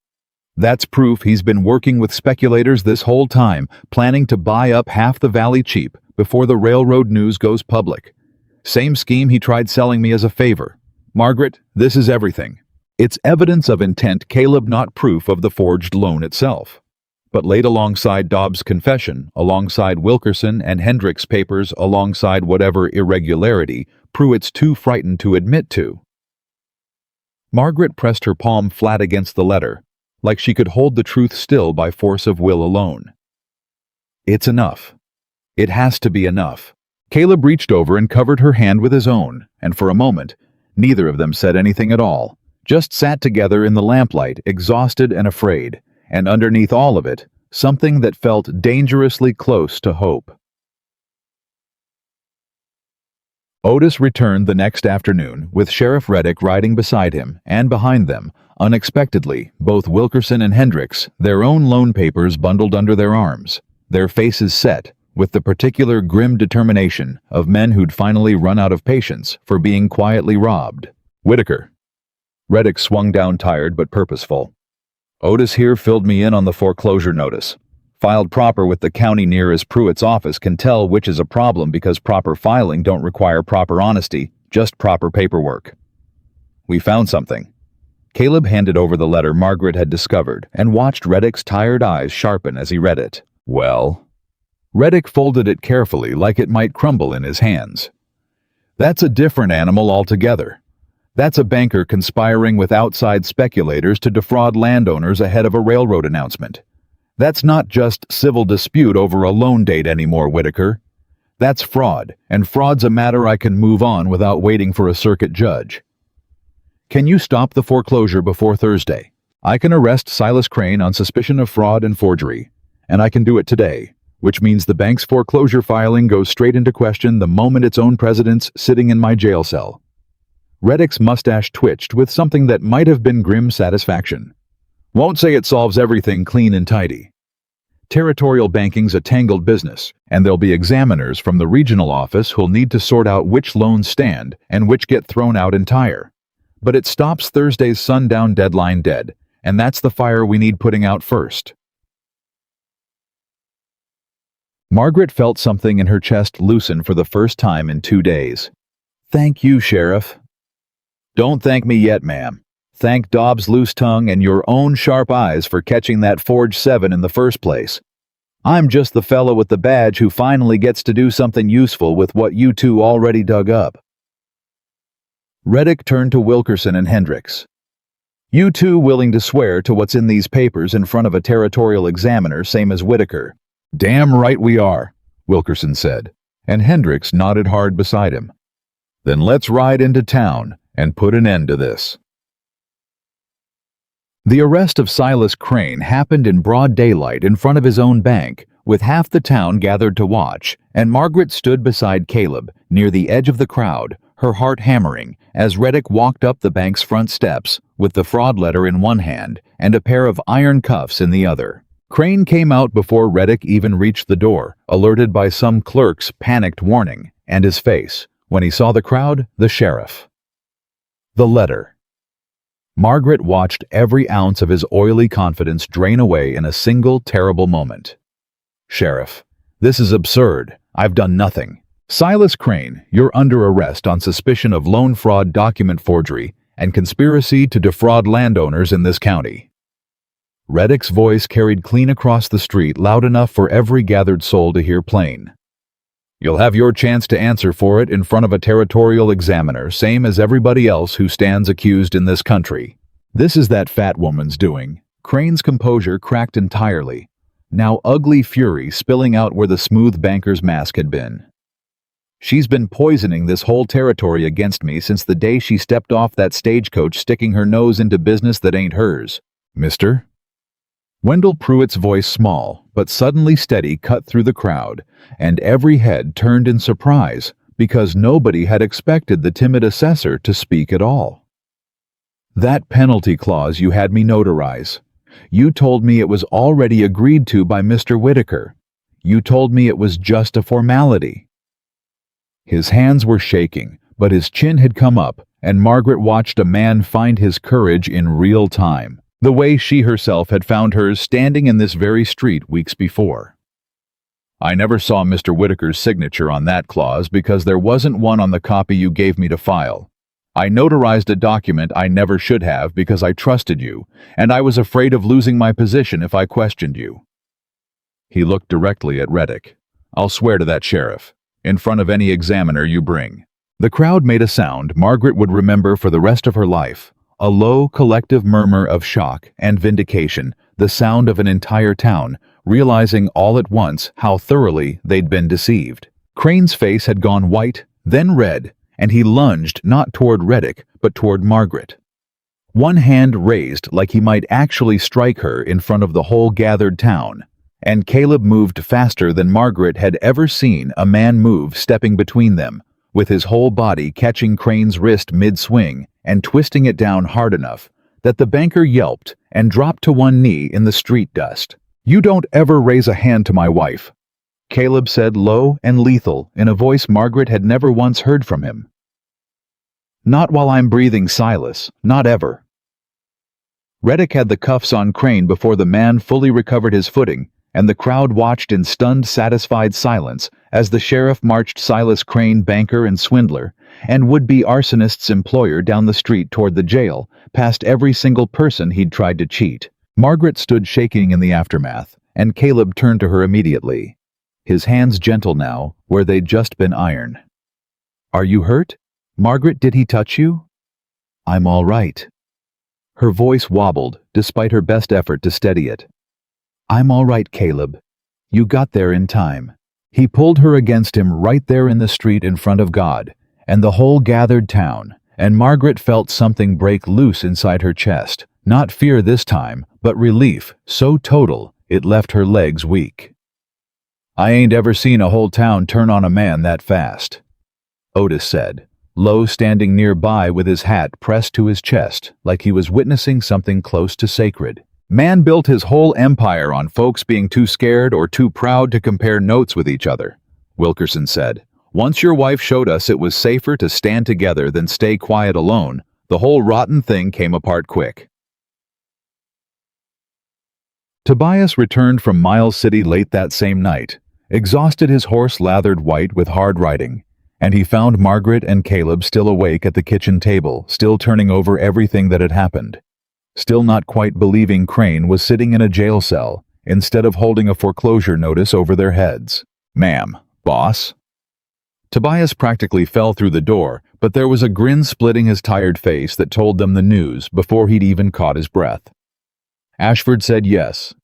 That's proof he's been working with speculators this whole time, planning to buy up half the valley cheap before the railroad news goes public. Same scheme he tried selling me as a favor. Margaret, this is everything. It's evidence of intent, Caleb, not proof of the forged loan itself. But laid alongside Dobbs' confession, alongside Wilkerson and Hendrick's papers, alongside whatever irregularity Pruitt's too frightened to admit to. Margaret pressed her palm flat against the letter, like she could hold the truth still by force of will alone. It's enough. It has to be enough. Caleb reached over and covered her hand with his own, and for a moment, neither of them said anything at all, just sat together in the lamplight, exhausted and afraid, and underneath all of it, something that felt dangerously close to hope. Otis returned the next afternoon, with Sheriff Reddick riding beside him, and behind them, unexpectedly, both Wilkerson and Hendricks, their own loan papers bundled under their arms, their faces set, with the particular grim determination of men who'd finally run out of patience for being quietly robbed. Whitaker. Reddick swung down, tired but purposeful. Otis here filled me in on the foreclosure notice. Filed proper with the county near as Pruitt's office can tell which is a problem because proper filing don't require proper honesty, just proper paperwork. We found something. Caleb handed over the letter Margaret had discovered and watched Reddick's tired eyes sharpen as he read it. Well? Reddick folded it carefully like it might crumble in his hands. That's a different animal altogether. That's a banker conspiring with outside speculators to defraud landowners ahead of a railroad announcement. That's not just civil dispute over a loan date anymore, Whitaker. That's fraud, and fraud's a matter I can move on without waiting for a circuit judge. Can you stop the foreclosure before Thursday? I can arrest Silas Crane on suspicion of fraud and forgery, and I can do it today, which means the bank's foreclosure filing goes straight into question the moment its own president's sitting in my jail cell. Reddick's mustache twitched with something that might have been grim satisfaction. Won't say it solves everything clean and tidy. Territorial banking's a tangled business, and there'll be examiners from the regional office who'll need to sort out which loans stand and which get thrown out entire. But it stops Thursday's sundown deadline dead, and that's the fire we need putting out first. Margaret felt something in her chest loosen for the first time in 2 days. Thank you, Sheriff. Don't thank me yet, ma'am. Thank Dobbs' loose tongue and your own sharp eyes for catching that forged 7 in the first place. I'm just the fellow with the badge who finally gets to do something useful with what you two already dug up. Reddick turned to Wilkerson and Hendricks. You two willing to swear to what's in these papers in front of a territorial examiner same as Whitaker? Damn right we are, Wilkerson said, and Hendricks nodded hard beside him. Then let's ride into town and put an end to this. The arrest of Silas Crane happened in broad daylight in front of his own bank, with half the town gathered to watch, and Margaret stood beside Caleb, near the edge of the crowd, her heart hammering, as Reddick walked up the bank's front steps, with the fraud letter in one hand and a pair of iron cuffs in the other. Crane came out before Reddick even reached the door, alerted by some clerk's panicked warning, and his face, when he saw the crowd, the sheriff. The letter. Margaret watched every ounce of his oily confidence drain away in a single terrible moment. Sheriff, this is absurd. I've done nothing. Silas Crane, you're under arrest on suspicion of loan fraud, document forgery, and conspiracy to defraud landowners in this county. Reddick's voice carried clean across the street, loud enough for every gathered soul to hear plain. You'll have your chance to answer for it in front of a territorial examiner, same as everybody else who stands accused in this country. This is that fat woman's doing. Crane's composure cracked entirely, now ugly fury spilling out where the smooth banker's mask had been. She's been poisoning this whole territory against me since the day she stepped off that stagecoach, sticking her nose into business that ain't hers. Mister? Wendell Pruitt's voice, small but suddenly steady, cut through the crowd, and every head turned in surprise because nobody had expected the timid assessor to speak at all. That penalty clause you had me notarize. You told me it was already agreed to by Mr. Whitaker. You told me it was just a formality. His hands were shaking, but his chin had come up, and Margaret watched a man find his courage in real time, the way she herself had found hers standing in this very street weeks before. I never saw Mr. Whitaker's signature on that clause because there wasn't one on the copy you gave me to file. I notarized a document I never should have because I trusted you, and I was afraid of losing my position if I questioned you. He looked directly at Reddick. I'll swear to that, Sheriff, in front of any examiner you bring. The crowd made a sound Margaret would remember for the rest of her life, a low, collective murmur of shock and vindication, the sound of an entire town, realizing all at once how thoroughly they'd been deceived. Crane's face had gone white, then red, and he lunged not toward Reddick, but toward Margaret. One hand raised like he might actually strike her in front of the whole gathered town, and Caleb moved faster than Margaret had ever seen a man move, stepping between them, with his whole body catching Crane's wrist mid-swing and twisting it down hard enough that the banker yelped and dropped to one knee in the street dust. You don't ever raise a hand to my wife, Caleb said, low and lethal, in a voice Margaret had never once heard from him. Not while I'm breathing, Silas, not ever. Reddick had the cuffs on Crane before the man fully recovered his footing, and the crowd watched in stunned, satisfied silence as the sheriff marched Silas Crane, banker and swindler, and would-be arsonist's employer, down the street toward the jail, past every single person he'd tried to cheat. Margaret stood shaking in the aftermath, and Caleb turned to her immediately, his hands gentle now where they'd just been iron. Are you hurt? Margaret, did he touch you? I'm all right. Her voice wobbled, despite her best effort to steady it. I'm all right, Caleb. You got there in time. He pulled her against him right there in the street in front of God, and the whole gathered town, and Margaret felt something break loose inside her chest, Not fear this time, but relief, so total it left her legs weak. "I ain't ever seen a whole town turn on a man that fast," Otis said, Lowe standing nearby with his hat pressed to his chest like he was witnessing something close to sacred. "Man built his whole empire on folks being too scared or too proud to compare notes with each other," Wilkerson said. "Once your wife showed us it was safer to stand together than stay quiet alone, the whole rotten thing came apart quick." Tobias returned from Miles City late that same night, exhausted, his horse lathered white with hard riding, and he found Margaret and Caleb still awake at the kitchen table, still turning over everything that had happened. Still not quite believing Crane was sitting in a jail cell, instead of holding a foreclosure notice over their heads. "Ma'am, boss?" Tobias practically fell through the door, but there was a grin splitting his tired face that told them the news before he'd even caught his breath. Ashford said yes.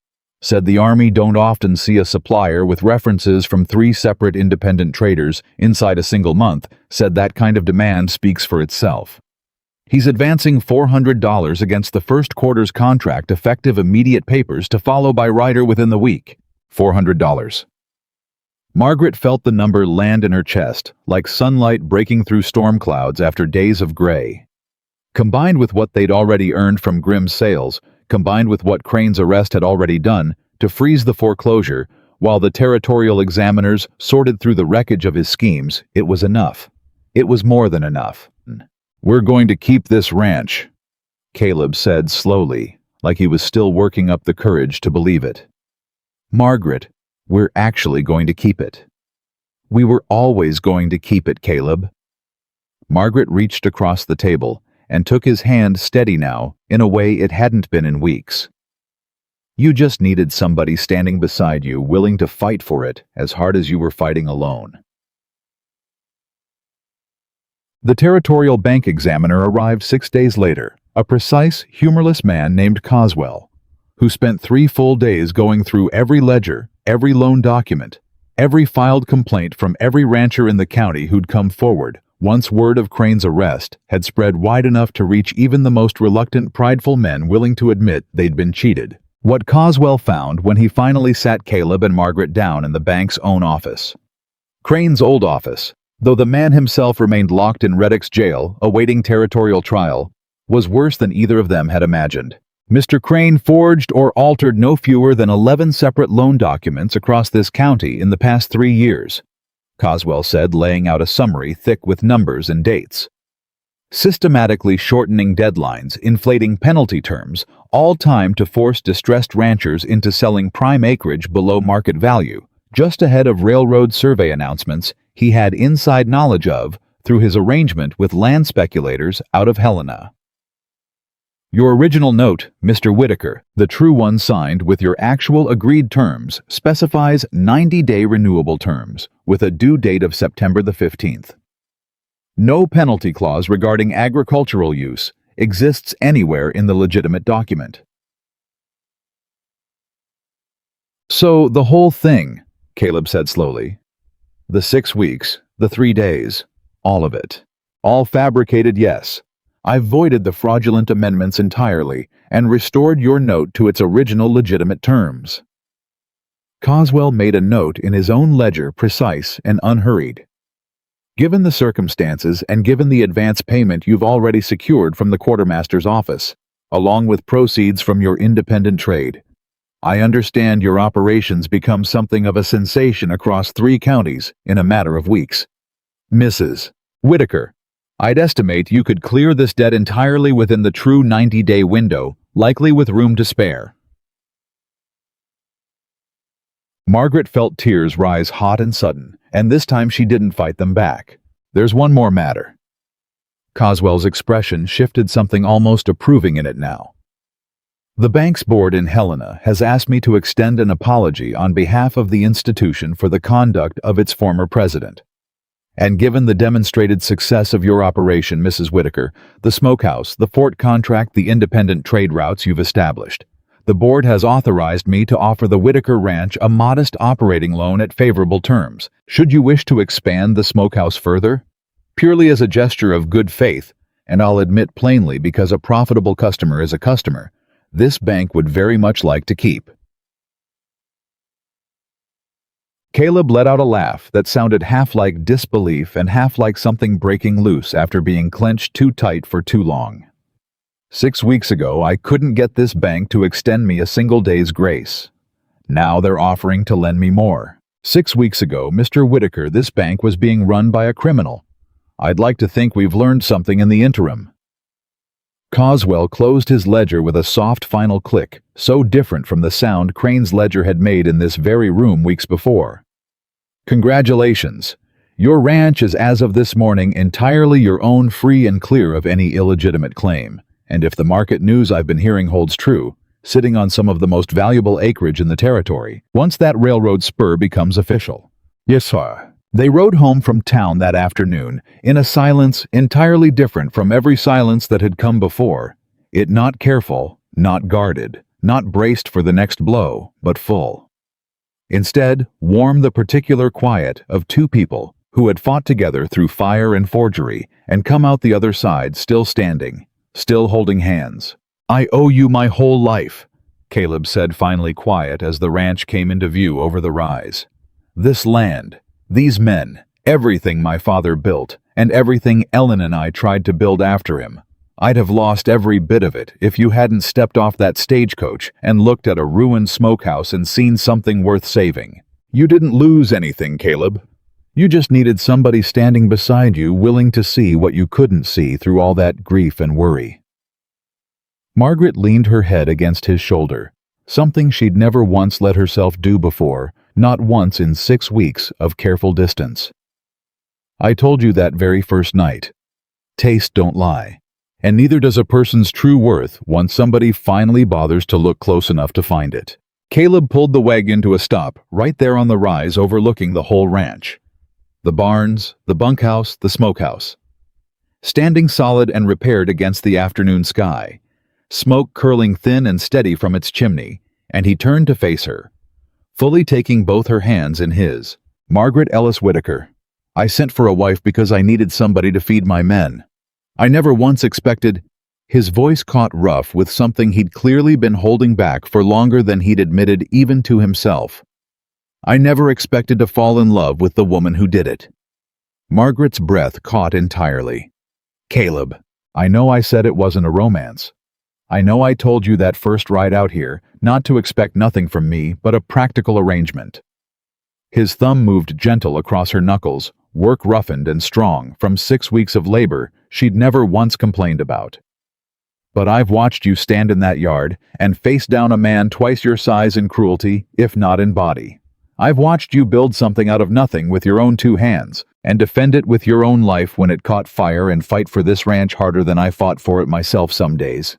Said the Army don't often see a supplier with references from 3 separate independent traders inside a single month, said that kind of demand speaks for itself. He's advancing $400 against the first quarter's contract, effective immediate papers to follow by rider within the week. $400. Margaret felt the number land in her chest, like sunlight breaking through storm clouds after days of gray. Combined with what they'd already earned from Grimm's sales, combined with what Crane's arrest had already done to freeze the foreclosure, while the territorial examiners sorted through the wreckage of his schemes, it was enough. It was more than enough. "We're going to keep this ranch," Caleb said slowly, like he was still working up the courage to believe it. "Margaret, we're actually going to keep it." "We were always going to keep it, Caleb." Margaret reached across the table and took his hand steady now in a way it hadn't been in weeks. "You just needed somebody standing beside you, willing to fight for it as hard as you were fighting alone." The territorial bank examiner arrived 6 days later, a precise, humorless man named Coswell, who spent 3 full days going through every ledger, every loan document, every filed complaint from every rancher in the county who'd come forward once word of Crane's arrest had spread wide enough to reach even the most reluctant, prideful men willing to admit they'd been cheated. What Coswell found when he finally sat Caleb and Margaret down in the bank's own office. Crane's old office, though the man himself remained locked in Reddick's jail, awaiting territorial trial, was worse than either of them had imagined. Mr. Crane forged or altered no fewer than 11 separate loan documents across this county in the past 3 years, Coswell said, laying out a summary thick with numbers and dates. Systematically shortening deadlines, inflating penalty terms, all timed to force distressed ranchers into selling prime acreage below market value, just ahead of railroad survey announcements he had inside knowledge of through his arrangement with land speculators out of Helena. "Your original note, Mr. Whitaker, the true one signed with your actual agreed terms, specifies 90-day renewable terms, with a due date of September the 15th. No penalty clause regarding agricultural use exists anywhere in the legitimate document." "So the whole thing," Caleb said slowly. "The 6 weeks, the 3 days, all of it. All fabricated, yes. I've voided the fraudulent amendments entirely and restored your note to its original legitimate terms." Coswell made a note in his own ledger, precise and unhurried. "Given the circumstances and given the advance payment you've already secured from the quartermaster's office, along with proceeds from your independent trade, I understand your operations become something of a sensation across 3 counties in a matter of weeks. Mrs. Whitaker, I'd estimate you could clear this debt entirely within the true 90-day window, likely with room to spare." Margaret felt tears rise hot and sudden, and this time she didn't fight them back. "There's one more matter." Coswell's expression shifted, something almost approving in it now. "The bank's board in Helena has asked me to extend an apology on behalf of the institution for the conduct of its former president. And given the demonstrated success of your operation, Mrs. Whitaker, the Smokehouse, the fort contract, the independent trade routes you've established, the board has authorized me to offer the Whitaker Ranch a modest operating loan at favorable terms, should you wish to expand the Smokehouse further, purely as a gesture of good faith, And I'll admit plainly, because a profitable customer is a customer, this bank would very much like to keep. Caleb let out a laugh that sounded half like disbelief and half like something breaking loose after being clenched too tight for too long. 6 weeks ago, I couldn't get this bank to extend me a single day's grace. Now they're offering to lend me more. 6 weeks ago, Mr. Whitaker, this bank was being run by a criminal. I'd like to think we've learned something in the interim. Coswell closed his ledger with a soft final click, so different from the sound Crane's ledger had made in this very room weeks before. Congratulations. Your ranch is as of this morning entirely your own, free and clear of any illegitimate claim. And if the market news I've been hearing holds true, sitting on some of the most valuable acreage in the territory, once that railroad spur becomes official. Yes, sir. They rode home from town that afternoon in a silence entirely different from every silence that had come before, it not careful, not guarded, not braced for the next blow, but full. Instead, warm the particular quiet of two people who had fought together through fire and forgery and come out the other side still standing, still holding hands. I owe you my whole life, Caleb said, finally quiet as the ranch came into view over the rise. This land, these men, everything my father built, and everything Ellen and I tried to build after him. I'd have lost every bit of it if you hadn't stepped off that stagecoach and looked at a ruined smokehouse and seen something worth saving. You didn't lose anything, Caleb. You just needed somebody standing beside you willing to see what you couldn't see through all that grief and worry. Margaret leaned her head against his shoulder, something she'd never once let herself do before, not once in 6 weeks of careful distance. I told you that very first night. Taste don't lie, and neither does a person's true worth once somebody finally bothers to look close enough to find it. Caleb pulled the wagon to a stop right there on the rise overlooking the whole ranch. The barns, the bunkhouse, the smokehouse. Standing solid and repaired against the afternoon sky, smoke curling thin and steady from its chimney, and he turned to face her, fully taking both her hands in his. Margaret Ellis Whitaker, I sent for a wife because I needed somebody to feed my men. I never once expected. His voice caught rough with something he'd clearly been holding back for longer than he'd admitted even to himself. I never expected to fall in love with the woman who did it. Margaret's breath caught entirely. Caleb, I know I said it wasn't a romance. I know I told you that first ride out here not to expect nothing from me but a practical arrangement. His thumb moved gentle across her knuckles, work roughened and strong from 6 weeks of labor she'd never once complained about. But I've watched you stand in that yard and face down a man twice your size in cruelty, if not in body. I've watched you build something out of nothing with your own 2 hands and defend it with your own life when it caught fire and fight for this ranch harder than I fought for it myself some days.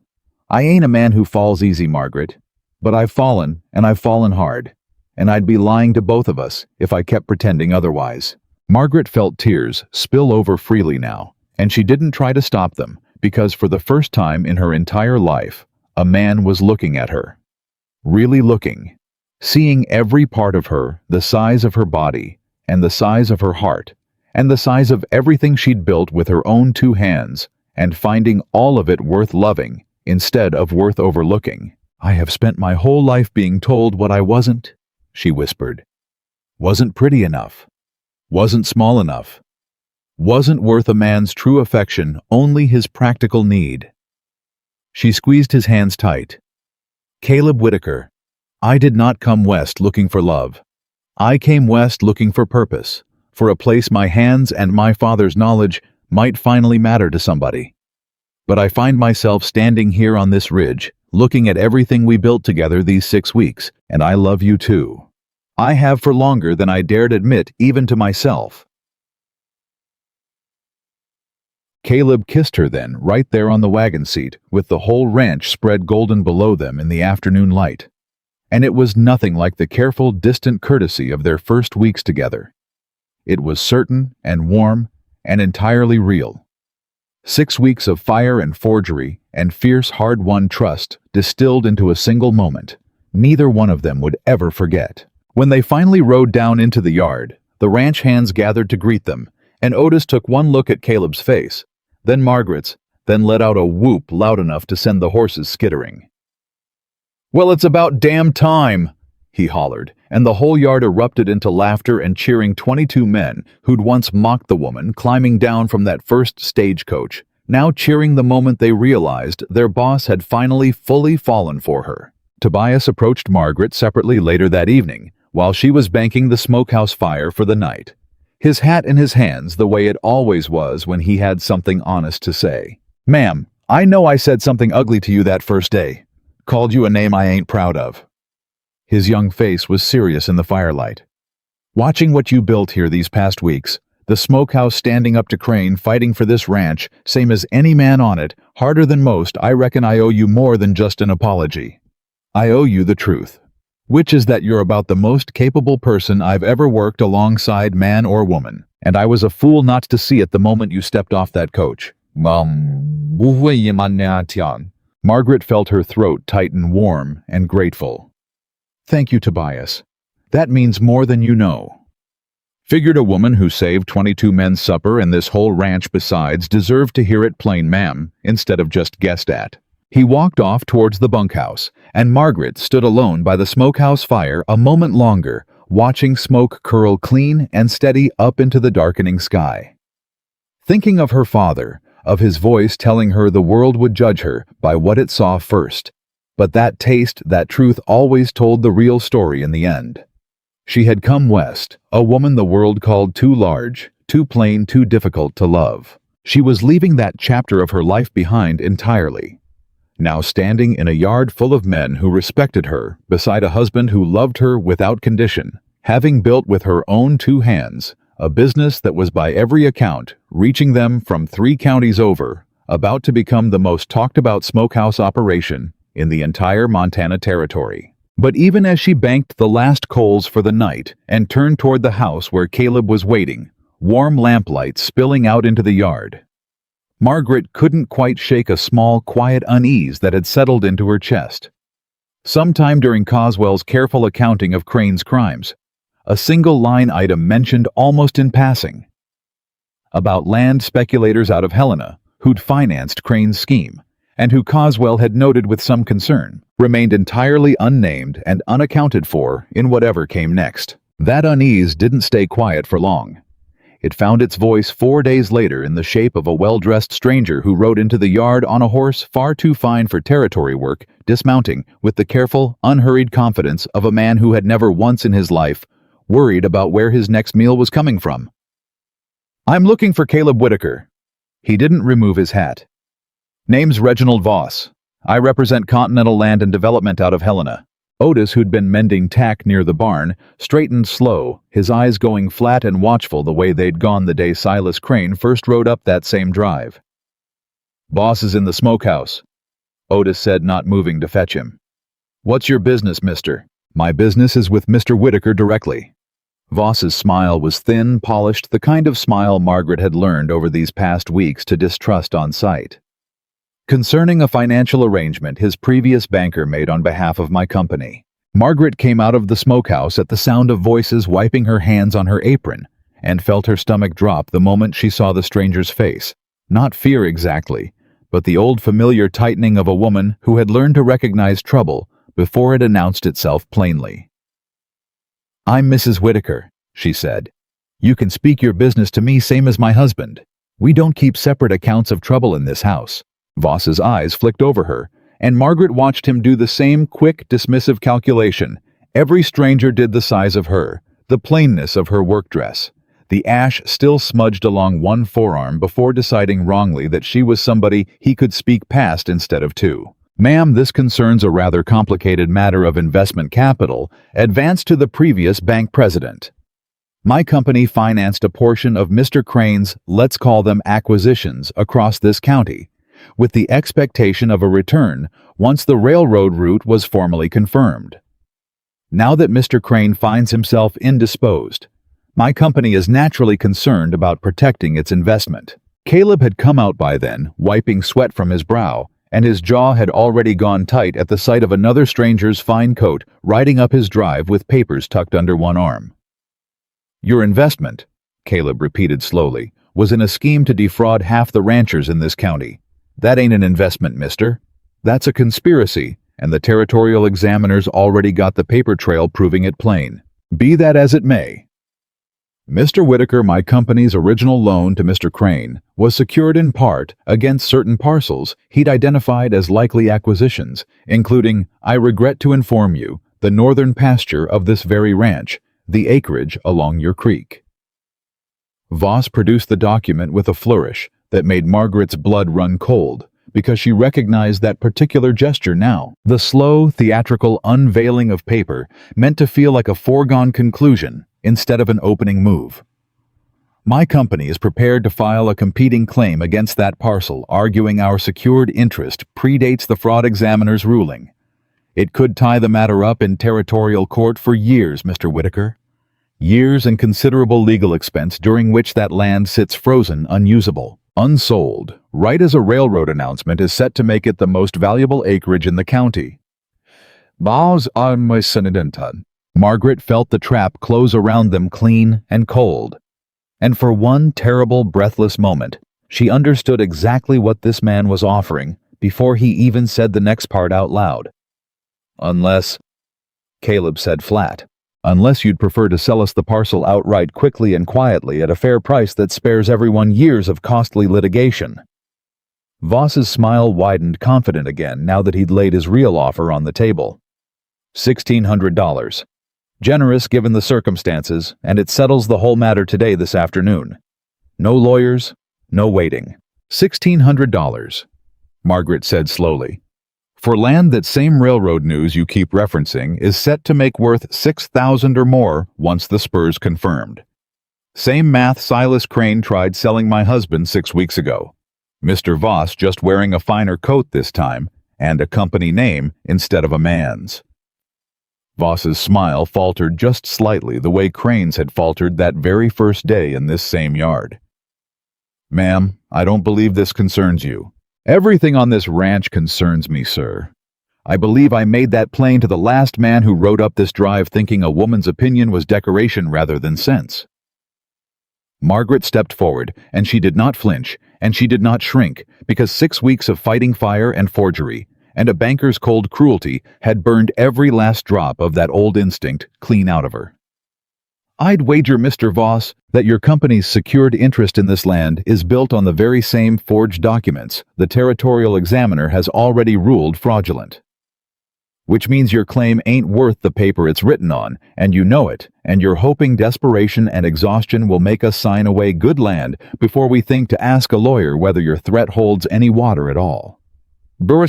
I ain't a man who falls easy, Margaret, but I've fallen, and I've fallen hard, and I'd be lying to both of us if I kept pretending otherwise. Margaret felt tears spill over freely now, and she didn't try to stop them, because for the first time in her entire life, a man was looking at her. Really looking. Seeing every part of her, the size of her body, and the size of her heart, and the size of everything she'd built with her own 2 hands, and finding all of it worth loving, instead of worth overlooking. I have spent my whole life being told what I wasn't, she whispered. Wasn't pretty enough. Wasn't small enough. Wasn't worth a man's true affection, only his practical need. She squeezed his hands tight. Caleb Whitaker, I did not come west looking for love. I came west looking for purpose, for a place my hands and my father's knowledge might finally matter to somebody. But I find myself standing here on this ridge, looking at everything we built together these 6 weeks, and I love you too. I have for longer than I dared admit even to myself. Caleb kissed her then, right there on the wagon seat, with the whole ranch spread golden below them in the afternoon light. And it was nothing like the careful, distant courtesy of their first weeks together. It was certain and warm and entirely real. 6 weeks of fire and forgery and fierce, hard-won trust distilled into a single moment. Neither one of them would ever forget. When they finally rode down into the yard, the ranch hands gathered to greet them, and Otis took one look at Caleb's face, then Margaret's, then let out a whoop loud enough to send the horses skittering. "Well, it's about damn time!" he hollered, and the whole yard erupted into laughter and cheering. 22 men who'd once mocked the woman climbing down from that first stagecoach, now cheering the moment they realized their boss had finally fully fallen for her. Tobias approached Margaret separately later that evening, while she was banking the smokehouse fire for the night. His hat in his hands the way it always was when he had something honest to say. "Ma'am, I know I said something ugly to you that first day. Called you a name I ain't proud of." His young face was serious in the firelight. "Watching what you built here these past weeks, the smokehouse standing up to Crane fighting for this ranch, same as any man on it, harder than most, I reckon I owe you more than just an apology. I owe you the truth, which is that you're about the most capable person I've ever worked alongside, man or woman, and I was a fool not to see it the moment you stepped off that coach." Margaret felt her throat tighten warm and grateful. "Thank you, Tobias. That means more than you know." Figured a woman who saved 22 men's supper and this whole ranch besides deserved to hear it plain ma'am instead of just guessed at. He walked off towards the bunkhouse, and Margaret stood alone by the smokehouse fire a moment longer, watching smoke curl clean and steady up into the darkening sky. Thinking of her father, of his voice telling her the world would judge her by what it saw first. But that taste, that truth always told the real story in the end. She had come west, a woman the world called too large, too plain, too difficult to love. She was leaving that chapter of her life behind entirely. Now standing in a yard full of men who respected her, beside a husband who loved her without condition, having built with her own 2 hands, a business that was by every account, reaching them from 3 counties over, about to become the most talked about smokehouse operation in the entire Montana territory. But even as she banked the last coals for the night and turned toward the house where Caleb was waiting, warm lamplight spilling out into the yard, Margaret couldn't quite shake a small, quiet unease that had settled into her chest. Sometime during Coswell's careful accounting of Crane's crimes, a single line item mentioned almost in passing about land speculators out of Helena who'd financed Crane's scheme, and who Coswell had noted with some concern, remained entirely unnamed and unaccounted for in whatever came next. That unease didn't stay quiet for long. It found its voice 4 days later in the shape of a well-dressed stranger who rode into the yard on a horse far too fine for territory work, dismounting with the careful, unhurried confidence of a man who had never once in his life worried about where his next meal was coming from. "I'm looking for Caleb Whitaker." He didn't remove his hat. "Name's Reginald Voss. I represent Continental Land and Development out of Helena." Otis, who'd been mending tack near the barn, straightened slow, his eyes going flat and watchful the way they'd gone the day Silas Crane first rode up that same drive. "Boss is in the smokehouse," Otis said, not moving to fetch him. "What's your business, mister?" "My business is with Mr. Whitaker directly." Voss's smile was thin, polished, the kind of smile Margaret had learned over these past weeks to distrust on sight. "Concerning a financial arrangement his previous banker made on behalf of my company." Margaret came out of the smokehouse at the sound of voices, wiping her hands on her apron, and felt her stomach drop the moment she saw the stranger's face. Not fear exactly, but the old familiar tightening of a woman who had learned to recognize trouble before it announced itself plainly. "I'm Mrs. Whitaker," she said. "You can speak your business to me same as my husband. We don't keep separate accounts of trouble in this house." Voss's eyes flicked over her, and Margaret watched him do the same quick, dismissive calculation. Every stranger did the size of her, the plainness of her work dress, the ash still smudged along one forearm before deciding wrongly that she was somebody he could speak past instead of to. "Ma'am, this concerns a rather complicated matter of investment capital advanced to the previous bank president. My company financed a portion of Mr. Crane's, let's call them acquisitions, across this county, with the expectation of a return once the railroad route was formally confirmed. Now that Mr. Crane finds himself indisposed, my company is naturally concerned about protecting its investment." Caleb had come out by then, wiping sweat from his brow, and his jaw had already gone tight at the sight of another stranger's fine coat riding up his drive with papers tucked under one arm. "Your investment," Caleb repeated slowly, "was in a scheme to defraud half the ranchers in this county. That ain't an investment, mister. That's a conspiracy, and the territorial examiners already got the paper trail proving it plain. Be that as it may. Mr. Whitaker, my company's original loan to Mr. Crane was secured in part against certain parcels he'd identified as likely acquisitions, including, I regret to inform you, the northern pasture of this very ranch, the acreage along your creek. Voss produced the document with a flourish that made Margaret's blood run cold, because she recognized that particular gesture now. The slow, theatrical unveiling of paper meant to feel like a foregone conclusion instead of an opening move. My company is prepared to file a competing claim against that parcel, arguing our secured interest predates the fraud examiner's ruling. It could tie the matter up in territorial court for years, Mr. Whitaker. Years and considerable legal expense during which that land sits frozen, unusable, unsold, right as a railroad announcement is set to make it the most valuable acreage in the county. Margaret felt the trap close around them clean and cold. And for one terrible, breathless moment, she understood exactly what this man was offering before he even said the next part out loud. Unless, Caleb said flat, unless you'd prefer to sell us the parcel outright quickly and quietly at a fair price that spares everyone years of costly litigation. Voss's smile widened confident again now that he'd laid his real offer on the table. $1,600. Generous given the circumstances, and it settles the whole matter today this afternoon. No lawyers, no waiting. $1,600, Margaret said slowly. For land that same railroad news you keep referencing is set to make worth $6,000 or more once the spur's confirmed. Same math Silas Crane tried selling my husband 6 weeks ago. Mr. Voss just wearing a finer coat this time, and a company name instead of a man's. Voss's smile faltered just slightly the way Crane's had faltered that very first day in this same yard. Ma'am, I don't believe this concerns you. Everything on this ranch concerns me, sir. I believe I made that plain to the last man who rode up this drive thinking a woman's opinion was decoration rather than sense. Margaret stepped forward, and she did not flinch, and she did not shrink, because 6 weeks of fighting fire and forgery, and a banker's cold cruelty had burned every last drop of that old instinct clean out of her. I'd wager, Mr. Voss, that your company's secured interest in this land is built on the very same forged documents the territorial examiner has already ruled fraudulent. Which means your claim ain't worth the paper it's written on, and you know it, and you're hoping desperation and exhaustion will make us sign away good land before we think to ask a lawyer whether your threat holds any water at all. The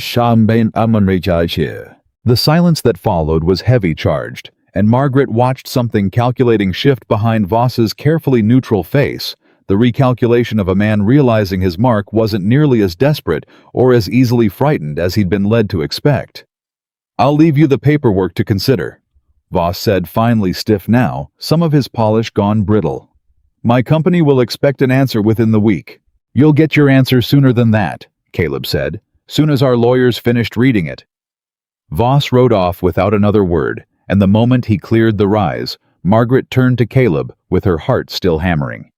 silence that followed was heavy-charged, and Margaret watched something calculating shift behind Voss's carefully neutral face, the recalculation of a man realizing his mark wasn't nearly as desperate or as easily frightened as he'd been led to expect. I'll leave you the paperwork to consider, Voss said, finally stiff now, some of his polish gone brittle. My company will expect an answer within the week. You'll get your answer sooner than that, Caleb said, soon as our lawyers finished reading it. Voss rode off without another word, and the moment he cleared the rise, Margaret turned to Caleb with her heart still hammering.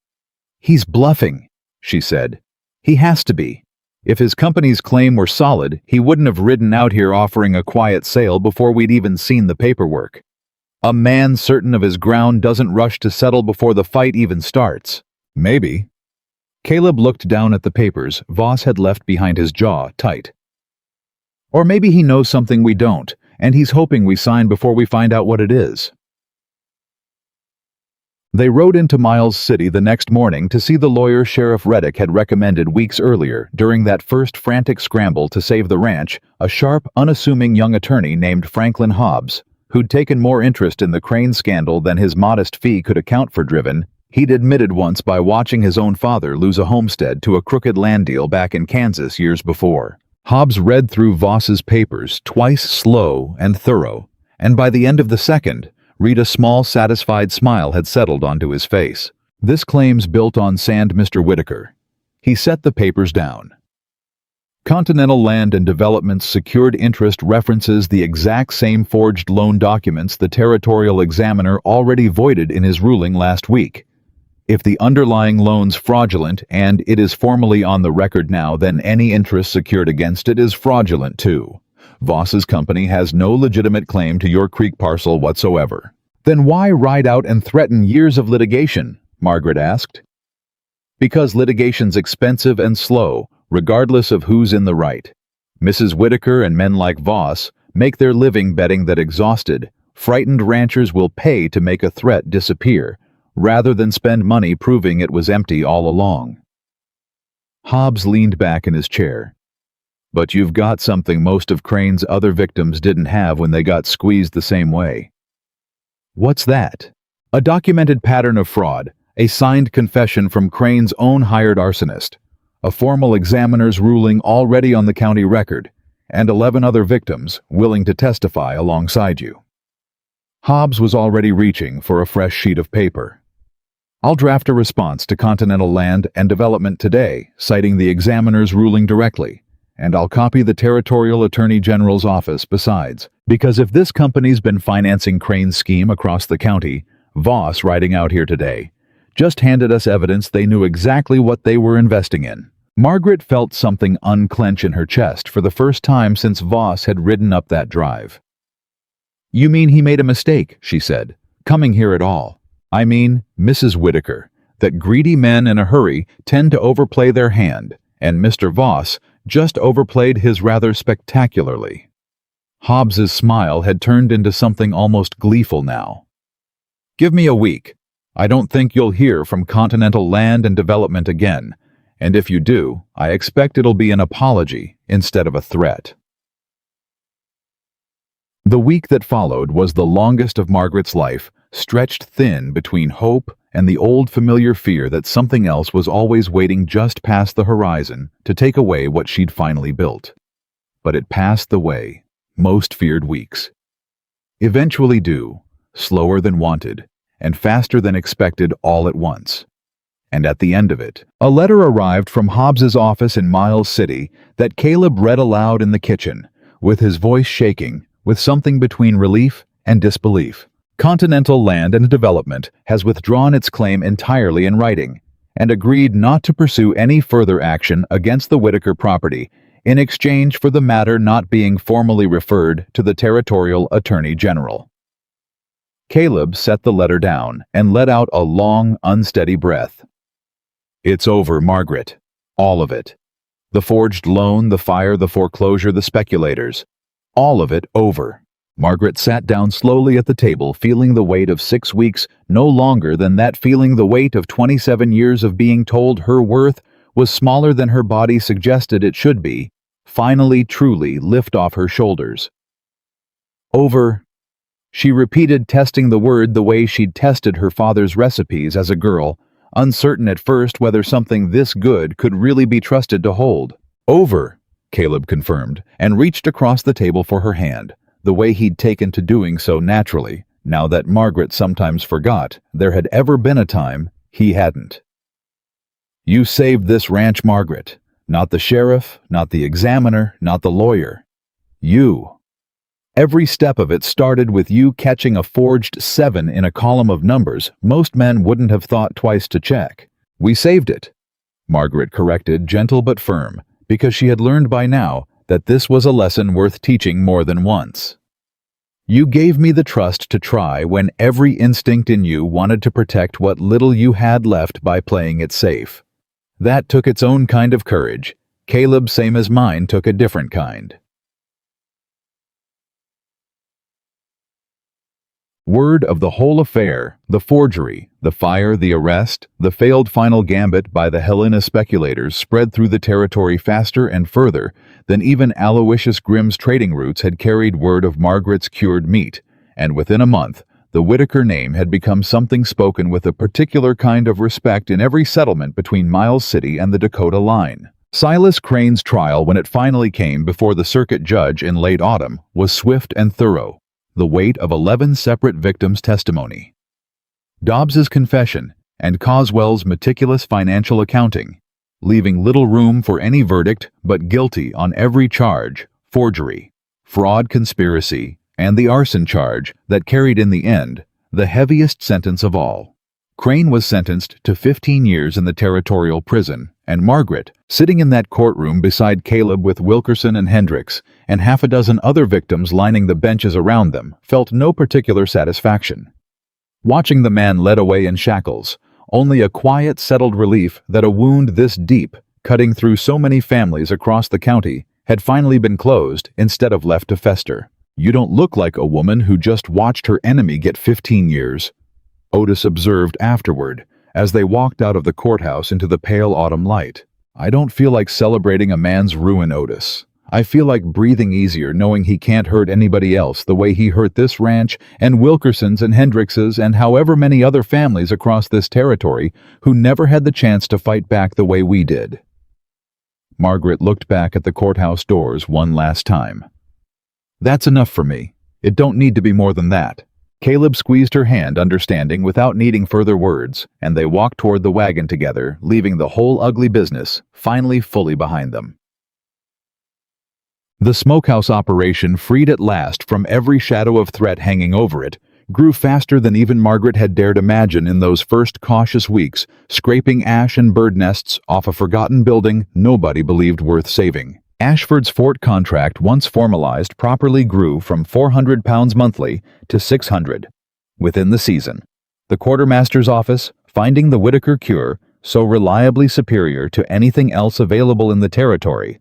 He's bluffing, she said. He has to be. If his company's claim were solid, he wouldn't have ridden out here offering a quiet sale before we'd even seen the paperwork. A man certain of his ground doesn't rush to settle before the fight even starts. Maybe. Caleb looked down at the papers Voss had left behind his jaw tight. Or maybe he knows something we don't, and he's hoping we sign before we find out what it is. They rode into Miles City the next morning to see the lawyer Sheriff Reddick had recommended weeks earlier during that first frantic scramble to save the ranch, a sharp, unassuming young attorney named Franklin Hobbs, who'd taken more interest in the Crane scandal than his modest fee could account for. Driven, he'd admitted once by watching his own father lose a homestead to a crooked land deal back in Kansas years before. Hobbs read through Voss's papers twice slow and thorough, and by the end of the second, a small satisfied smile had settled onto his face. This claim's built on sand, Mr. Whitaker. He set the papers down. Continental Land and Development's secured interest references the exact same forged loan documents the territorial examiner already voided in his ruling last week. If the underlying loan's fraudulent and it is formally on the record now, then any interest secured against it is fraudulent too. Voss's company has no legitimate claim to your creek parcel whatsoever. Then why ride out and threaten years of litigation? Margaret asked. Because litigation's expensive and slow, regardless of who's in the right. Mrs. Whitaker and men like Voss make their living betting that exhausted, frightened ranchers will pay to make a threat disappear, rather than spend money proving it was empty all along. Hobbs leaned back in his chair. But you've got something most of Crane's other victims didn't have when they got squeezed the same way. What's that? A documented pattern of fraud, a signed confession from Crane's own hired arsonist, a formal examiner's ruling already on the county record, and 11 other victims willing to testify alongside you. Hobbs was already reaching for a fresh sheet of paper. I'll draft a response to Continental Land and Development today, citing the examiner's ruling directly, and I'll copy the Territorial Attorney General's office besides, because if this company's been financing Crane's scheme across the county, Voss, riding out here today, just handed us evidence they knew exactly what they were investing in. Margaret felt something unclench in her chest for the first time since Voss had ridden up that drive. You mean he made a mistake, she said, coming here at all. I mean, Mrs. Whitaker, that greedy men in a hurry tend to overplay their hand, and Mr. Voss just overplayed his rather spectacularly. Hobbs's smile had turned into something almost gleeful now. Give me a week. I don't think you'll hear from Continental Land and Development again, and if you do, I expect it'll be an apology instead of a threat. The week that followed was the longest of Margaret's life, stretched thin between hope and the old familiar fear that something else was always waiting just past the horizon to take away what she'd finally built. But it passed the way most feared weeks. Eventually due, slower than wanted, and faster than expected all at once. And at the end of it, a letter arrived from Hobbs's office in Miles City that Caleb read aloud in the kitchen, with his voice shaking, with something between relief and disbelief. Continental Land and Development has withdrawn its claim entirely in writing and agreed not to pursue any further action against the Whitaker property in exchange for the matter not being formally referred to the Territorial Attorney General. Caleb set the letter down and let out a long, unsteady breath. It's over, Margaret. All of it. The forged loan, the fire, the foreclosure, the speculators. All of it over. Margaret sat down slowly at the table, feeling the weight of 6 weeks no longer than that feeling the weight of 27 years of being told her worth was smaller than her body suggested it should be, finally truly lift off her shoulders. Over. She repeated, testing the word the way she'd tested her father's recipes as a girl, uncertain at first whether something this good could really be trusted to hold. Over, Caleb confirmed, and reached across the table for her hand, the way he'd taken to doing so naturally, now that Margaret sometimes forgot there had ever been a time he hadn't. You saved this ranch, Margaret. Not the sheriff, not the examiner, not the lawyer. You. Every step of it started with you catching a forged 7 in a column of numbers most men wouldn't have thought twice to check. We saved it, Margaret corrected, gentle but firm, because she had learned by now that this was a lesson worth teaching more than once. You gave me the trust to try when every instinct in you wanted to protect what little you had left by playing it safe. That took its own kind of courage. Caleb, same as mine, took a different kind. Word of the whole affair, the forgery, the fire, the arrest, the failed final gambit by the Helena speculators spread through the territory faster and further than even Aloysius Grimm's trading routes had carried word of Margaret's cured meat, and within a month, the Whitaker name had become something spoken with a particular kind of respect in every settlement between Miles City and the Dakota line. Silas Crane's trial, when it finally came before the circuit judge in late autumn, was swift and thorough, the weight of 11 separate victims' testimony. Dobbs's confession and Coswell's meticulous financial accounting, leaving little room for any verdict but guilty on every charge, forgery, fraud, conspiracy, and the arson charge that carried in the end the heaviest sentence of all. Crane was sentenced to 15 years in the territorial prison, and Margaret, sitting in that courtroom beside Caleb with Wilkerson and Hendricks, and half a dozen other victims lining the benches around them, felt no particular satisfaction. Watching the man led away in shackles, only a quiet, settled relief that a wound this deep, cutting through so many families across the county, had finally been closed instead of left to fester. "You don't look like a woman who just watched her enemy get 15 years, Otis observed afterward, as they walked out of the courthouse into the pale autumn light. "I don't feel like celebrating a man's ruin, Otis. I feel like breathing easier knowing he can't hurt anybody else the way he hurt this ranch and Wilkerson's and Hendricks's and however many other families across this territory who never had the chance to fight back the way we did." Margaret looked back at the courthouse doors one last time. "That's enough for me. It don't need to be more than that." Caleb squeezed her hand, understanding without needing further words, and they walked toward the wagon together, leaving the whole ugly business finally fully behind them. The Smokehouse operation, freed at last from every shadow of threat hanging over it, grew faster than even Margaret had dared imagine in those first cautious weeks, scraping ash and bird nests off a forgotten building nobody believed worth saving. Ashford's fort contract, once formalized, properly grew from 400 pounds monthly to 600 within the season. The quartermaster's office, finding the Whitaker cure so reliably superior to anything else available in the territory,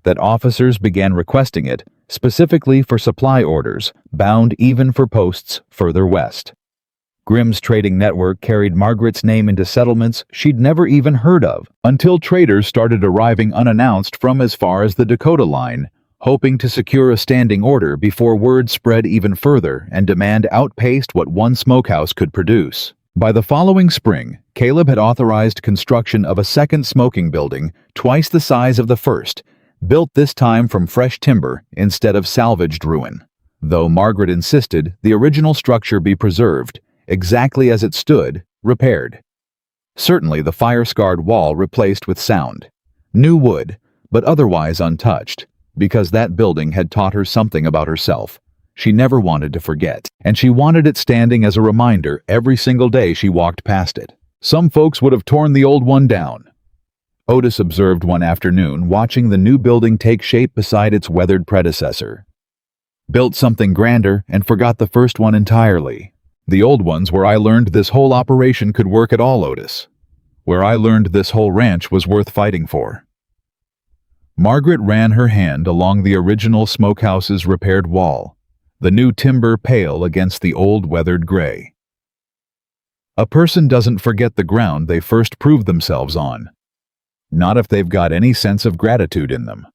that officers began requesting it specifically for supply orders, bound even for posts further west. Grimm's trading network carried Margaret's name into settlements she'd never even heard of, until traders started arriving unannounced from as far as the Dakota line, hoping to secure a standing order before word spread even further and demand outpaced what one smokehouse could produce. By the following spring, Caleb had authorized construction of a second smoking building twice the size of the first, built this time from fresh timber instead of salvaged ruin. Though Margaret insisted the original structure be preserved, exactly as it stood, repaired. Certainly the fire-scarred wall replaced with sound. New wood, but otherwise untouched, because that building had taught her something about herself she never wanted to forget, and she wanted it standing as a reminder every single day she walked past it. Some folks would have torn the old one down, Otis observed one afternoon, watching the new building take shape beside its weathered predecessor. "Built something grander and forgot the first one entirely. The old one's where I learned this whole operation could work at all, Otis. Where I learned this whole ranch was worth fighting for." Margaret ran her hand along the original smokehouse's repaired wall, the new timber pale against the old weathered gray. A person doesn't forget the ground they first proved themselves on. Not if they've got any sense of gratitude in them.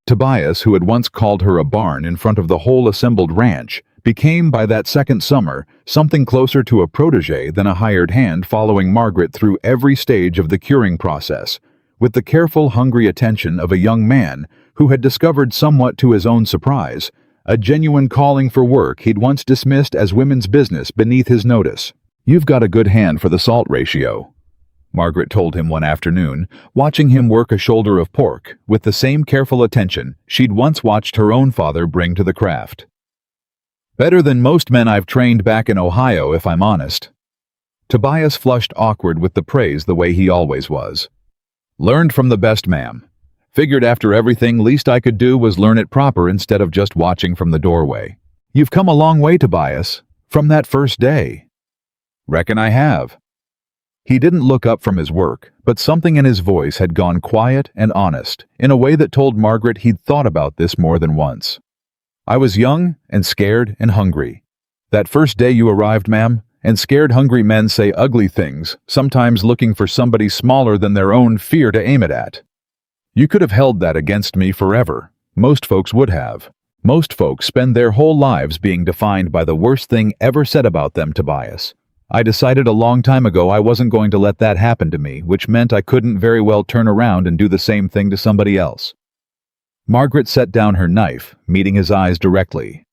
Tobias, who had once called her a barn in front of the whole assembled ranch, became by that second summer something closer to a protege than a hired hand, following Margaret through every stage of the curing process, with the careful, hungry attention of a young man who had discovered, somewhat to his own surprise, a genuine calling for work he'd once dismissed as women's business beneath his notice. "You've got a good hand for the salt ratio," Margaret told him one afternoon, watching him work a shoulder of pork with the same careful attention she'd once watched her own father bring to the craft. "Better than most men I've trained back in Ohio, if I'm honest." Tobias flushed awkward with the praise the way he always was. "Learned from the best, ma'am. Figured after everything, least I could do was learn it proper instead of just watching from the doorway." "You've come a long way, Tobias, from that first day." "Reckon I have." He didn't look up from his work, but something in his voice had gone quiet and honest, in a way that told Margaret he'd thought about this more than once. "I was young and scared and hungry. That first day you arrived, ma'am, and scared, hungry men say ugly things, sometimes looking for somebody smaller than their own fear to aim it at. You could have held that against me forever. Most folks would have. Most folks spend their whole lives being defined by the worst thing ever said about them, Tobias. I decided a long time ago I wasn't going to let that happen to me, which meant I couldn't very well turn around and do the same thing to somebody else." Margaret set down her knife, meeting his eyes directly.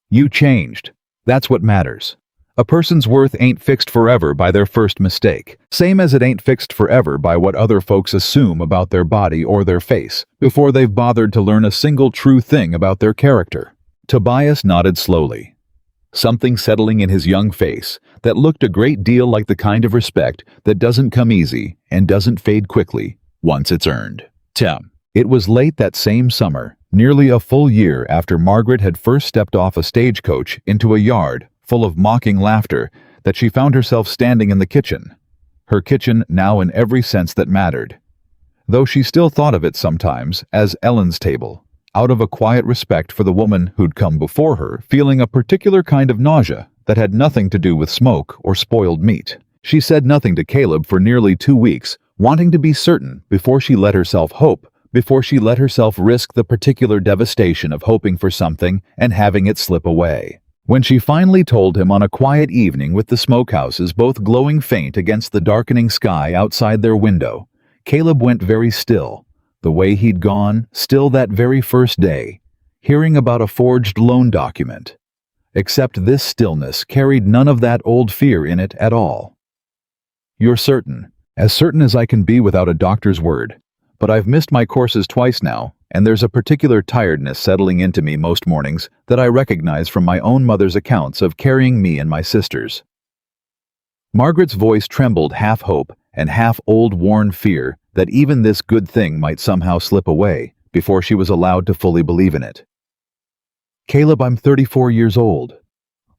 "You changed. That's what matters. A person's worth ain't fixed forever by their first mistake, same as it ain't fixed forever by what other folks assume about their body or their face, before they've bothered to learn a single true thing about their character." Tobias nodded slowly. something settling in his young face that looked a great deal like the kind of respect that doesn't come easy and doesn't fade quickly once it's earned. Tim. It was late that same summer, nearly a full year after Margaret had first stepped off a stagecoach into a yard full of mocking laughter, that she found herself standing in the kitchen. Her kitchen now in every sense that mattered, though she still thought of it sometimes as Ellen's table, out of a quiet respect for the woman who'd come before her, feeling a particular kind of nausea that had nothing to do with smoke or spoiled meat. She said nothing to Caleb for nearly 2 weeks, wanting to be certain before she let herself hope, before she let herself risk the particular devastation of hoping for something and having it slip away. When she finally told him on a quiet evening with the smokehouses both glowing faint against the darkening sky outside their window, Caleb went very still, the way he'd gone still that very first day, hearing about a forged loan document. Except this stillness carried none of that old fear in it at all. "You're certain, as certain as I can be without a doctor's word. But I've missed my courses twice now, and there's a particular tiredness settling into me most mornings that I recognize from my own mother's accounts of carrying me and my sisters." Margaret's voice trembled half hope and half old worn fear that even this good thing might somehow slip away before she was allowed to fully believe in it. "Caleb, I'm 34 years old.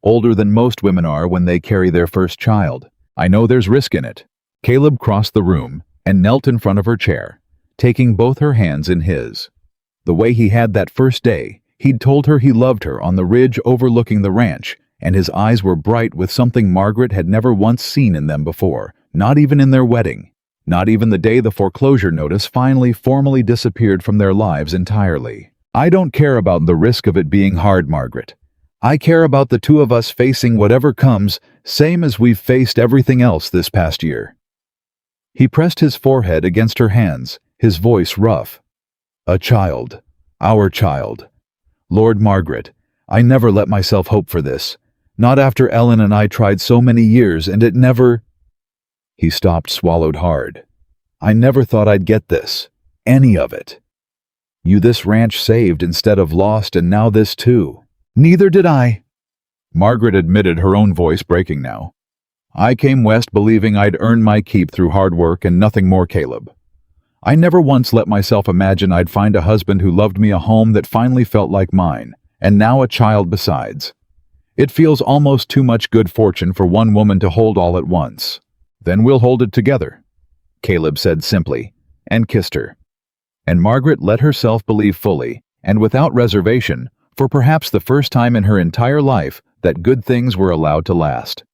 Older than most women are when they carry their first child. I know there's risk in it." Caleb crossed the room and knelt in front of her chair, taking both her hands in his. The way he had that first day, he'd told her he loved her on the ridge overlooking the ranch, and his eyes were bright with something Margaret had never once seen in them before, not even in their wedding, not even the day the foreclosure notice finally formally disappeared from their lives entirely. "I don't care about the risk of it being hard, Margaret. I care about the two of us facing whatever comes, same as we've faced everything else this past year." He pressed his forehead against her hands, his voice rough. "A child. Our child. Lord, Margaret, I never let myself hope for this. Not after Ellen and I tried so many years, and it never—" He stopped, swallowed hard. "I never thought I'd get this. Any of it. You this ranch saved instead of lost, and now this too." "Neither did I," Margaret admitted, her own voice breaking now. "I came west believing I'd earn my keep through hard work and nothing more, Caleb. I never once let myself imagine I'd find a husband who loved me, a home that finally felt like mine, and now a child besides. It feels almost too much good fortune for one woman to hold all at once." "Then we'll hold it together," Caleb said simply, and kissed her. And Margaret let herself believe fully, and without reservation, for perhaps the first time in her entire life, that good things were allowed to last.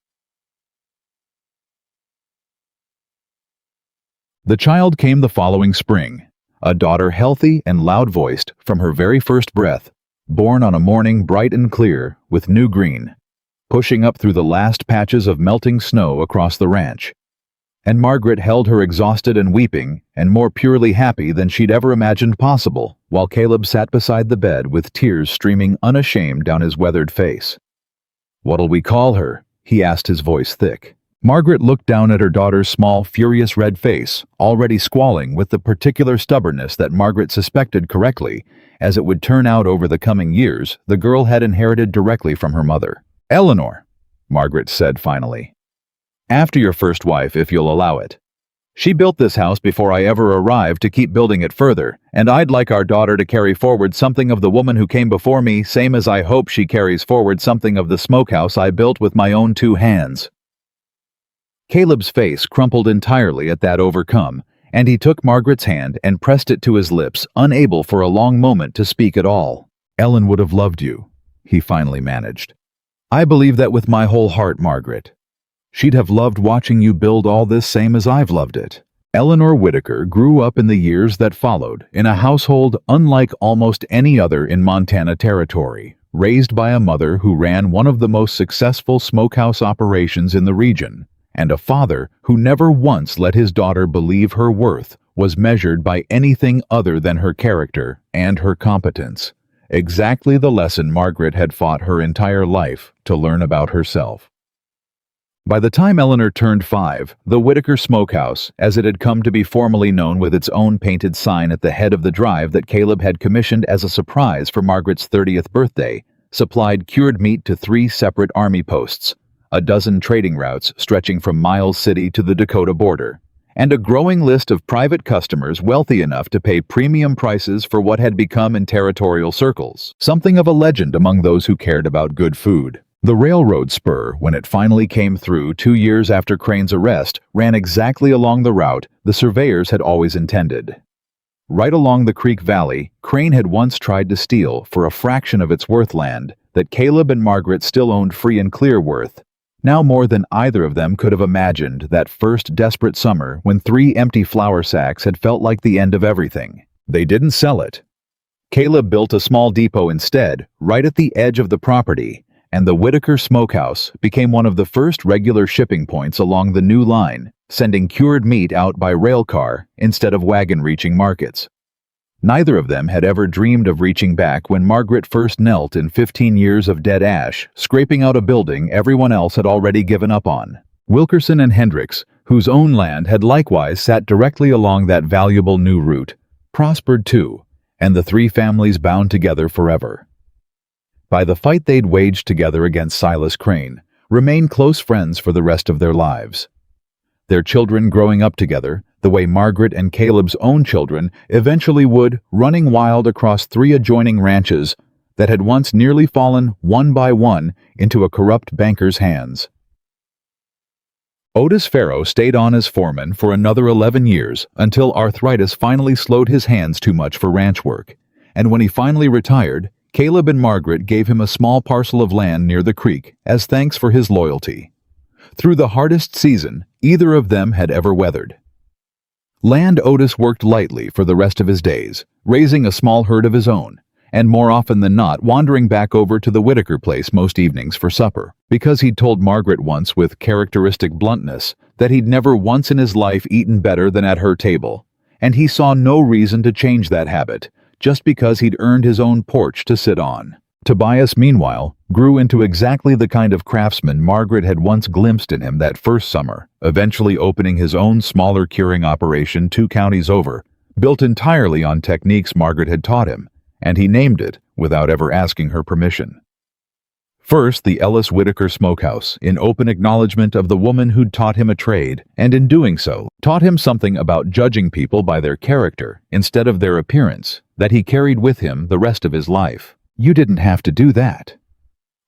The child came the following spring, a daughter healthy and loud-voiced from her very first breath, born on a morning bright and clear with new green, pushing up through the last patches of melting snow across the ranch. And Margaret held her exhausted and weeping and more purely happy than she'd ever imagined possible, while Caleb sat beside the bed with tears streaming unashamed down his weathered face. "What'll we call her?" he asked, his voice thick. Margaret looked down at her daughter's small, furious red face, already squalling with the particular stubbornness that Margaret suspected correctly, as it would turn out over the coming years, the girl had inherited directly from her mother. "Eleanor," Margaret said finally. "After your first wife, if you'll allow it. She built this house before I ever arrived to keep building it further, and I'd like our daughter to carry forward something of the woman who came before me, same as I hope she carries forward something of the smokehouse I built with my own 2 hands." Caleb's face crumpled entirely at that overcome, and he took Margaret's hand and pressed it to his lips, unable for a long moment to speak at all. "Ellen would have loved you," he finally managed. "I believe that with my whole heart, Margaret. She'd have loved watching you build all this same as I've loved it." Eleanor Whitaker grew up in the years that followed in a household unlike almost any other in Montana Territory, raised by a mother who ran one of the most successful smokehouse operations in the region, and a father who never once let his daughter believe her worth was measured by anything other than her character and her competence. Exactly the lesson Margaret had fought her entire life to learn about herself. By the time Eleanor turned 5, the Whitaker Smokehouse, as it had come to be formally known with its own painted sign at the head of the drive that Caleb had commissioned as a surprise for Margaret's 30th birthday, supplied cured meat to 3 separate army posts, a dozen trading routes stretching from Miles City to the Dakota border, and a growing list of private customers wealthy enough to pay premium prices for what had become in territorial circles, something of a legend among those who cared about good food. The railroad spur, when it finally came through 2 years after Crane's arrest, ran exactly along the route the surveyors had always intended. Right along the Creek Valley, Crane had once tried to steal, for a fraction of its worth, land that Caleb and Margaret still owned free and clear worth. Now more than either of them could have imagined that first desperate summer when 3 empty flour sacks had felt like the end of everything. They didn't sell it. Caleb built a small depot instead, right at the edge of the property, and the Whitaker Smokehouse became one of the first regular shipping points along the new line, sending cured meat out by rail car instead of wagon-reaching markets. Neither of them had ever dreamed of reaching back when Margaret first knelt in 15 years of dead ash, scraping out a building everyone else had already given up on. Wilkerson and Hendricks, whose own land had likewise sat directly along that valuable new route, prospered too, and the 3 families bound together forever. By the fight they'd waged together against Silas Crane, remained close friends for the rest of their lives. Their children growing up together, the way Margaret and Caleb's own children eventually would, running wild across 3 adjoining ranches that had once nearly fallen one by one into a corrupt banker's hands. Otis Farrow stayed on as foreman for another 11 years until arthritis finally slowed his hands too much for ranch work, and when he finally retired, Caleb and Margaret gave him a small parcel of land near the creek as thanks for his loyalty. Through the hardest season either of them had ever weathered. Land Otis worked lightly for the rest of his days, raising a small herd of his own, and more often than not wandering back over to the Whitaker place most evenings for supper, because he'd told Margaret once with characteristic bluntness that he'd never once in his life eaten better than at her table, and he saw no reason to change that habit, just because he'd earned his own porch to sit on. Tobias, meanwhile, grew into exactly the kind of craftsman Margaret had once glimpsed in him that first summer, eventually opening his own smaller curing operation 2 counties over, built entirely on techniques Margaret had taught him, and he named it without ever asking her permission. First, the Ellis Whitaker Smokehouse, in open acknowledgement of the woman who'd taught him a trade, and in doing so, taught him something about judging people by their character instead of their appearance, that he carried with him the rest of his life. You didn't have to do that.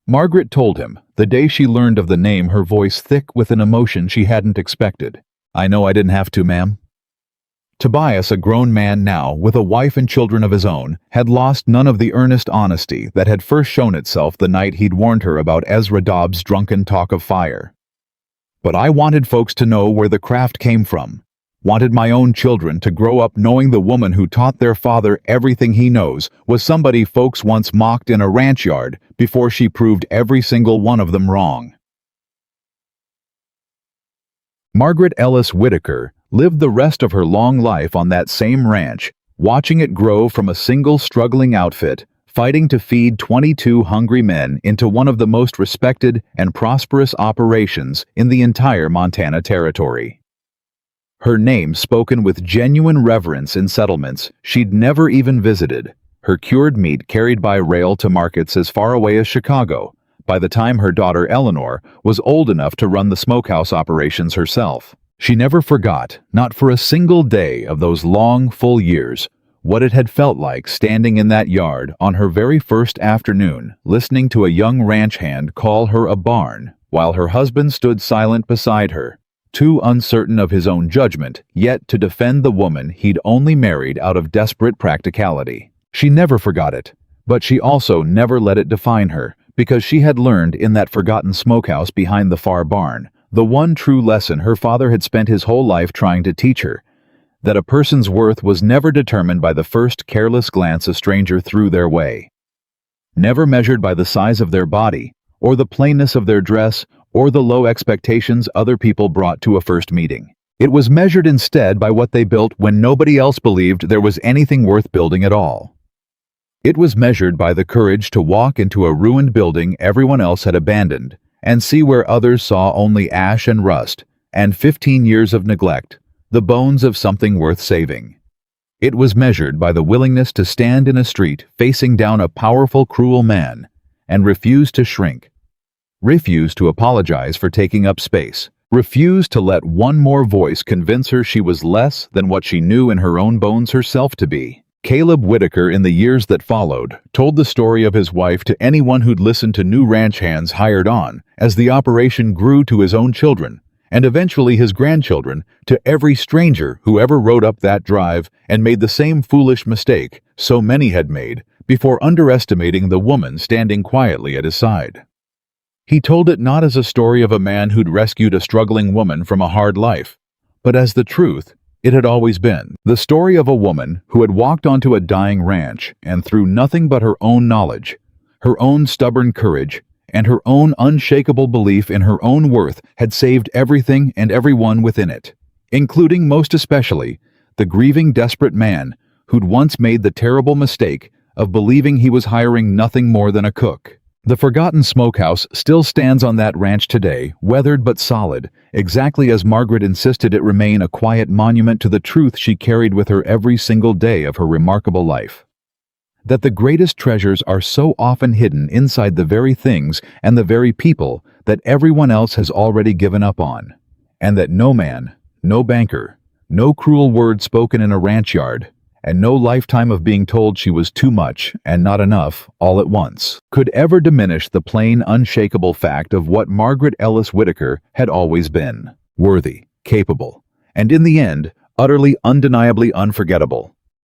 Margaret told him, the day she learned of the name, her voice thick with an emotion she hadn't expected. I know I didn't have to, ma'am. Tobias, a grown man now, with a wife and children of his own, had lost none of the earnest honesty that had first shown itself the night he'd warned her about Ezra Dobbs' drunken talk of fire. But I wanted folks to know where the craft came from. Wanted my own children to grow up knowing the woman who taught their father everything he knows was somebody folks once mocked in a ranch yard before she proved every single one of them wrong. Margaret Ellis Whitaker lived the rest of her long life on that same ranch, watching it grow from a single struggling outfit, fighting to feed 22 hungry men into one of the most respected and prosperous operations in the entire Montana Territory. Her name spoken with genuine reverence in settlements she'd never even visited, her cured meat carried by rail to markets as far away as Chicago, by the time her daughter Eleanor was old enough to run the smokehouse operations herself. She never forgot, not for a single day of those long, full years, what it had felt like standing in that yard on her very first afternoon, listening to a young ranch hand call her a barn, while her husband stood silent beside her, too uncertain of his own judgment, yet to defend the woman he'd only married out of desperate practicality. She never forgot it, but she also never let it define her, because she had learned in that forgotten smokehouse behind the far barn, the one true lesson her father had spent his whole life trying to teach her, that a person's worth was never determined by the first careless glance a stranger threw their way. Never measured by the size of their body, or the plainness of their dress, or the low expectations other people brought to a first meeting. It was measured instead by what they built when nobody else believed there was anything worth building at all. It was measured by the courage to walk into a ruined building everyone else had abandoned, and see where others saw only ash and rust, and 15 years of neglect, the bones of something worth saving. It was measured by the willingness to stand in a street facing down a powerful, cruel man, and refused to shrink. Refused to apologize for taking up space. Refused to let one more voice convince her she was less than what she knew in her own bones herself to be. Caleb Whitaker, in the years that followed, told the story of his wife to anyone who'd listened to new ranch hands hired on, as the operation grew to his own children, and eventually his grandchildren, to every stranger who ever rode up that drive and made the same foolish mistake so many had made before underestimating the woman standing quietly at his side. He told it not as a story of a man who'd rescued a struggling woman from a hard life, but as the truth it had always been. The story of a woman who had walked onto a dying ranch and through nothing but her own knowledge, her own stubborn courage, and her own unshakable belief in her own worth had saved everything and everyone within it, including most especially the grieving, desperate man who'd once made the terrible mistake of believing he was hiring nothing more than a cook. The forgotten smokehouse still stands on that ranch today, weathered but solid, exactly as Margaret insisted it remain a quiet monument to the truth she carried with her every single day of her remarkable life. That the greatest treasures are so often hidden inside the very things and the very people that everyone else has already given up on, and that no man, no banker, no cruel word spoken in a ranch yard, and no lifetime of being told she was too much and not enough all at once could ever diminish the plain, unshakable fact of what Margaret Ellis Whitaker had always been: worthy, capable, and in the end, utterly, undeniably unforgettable.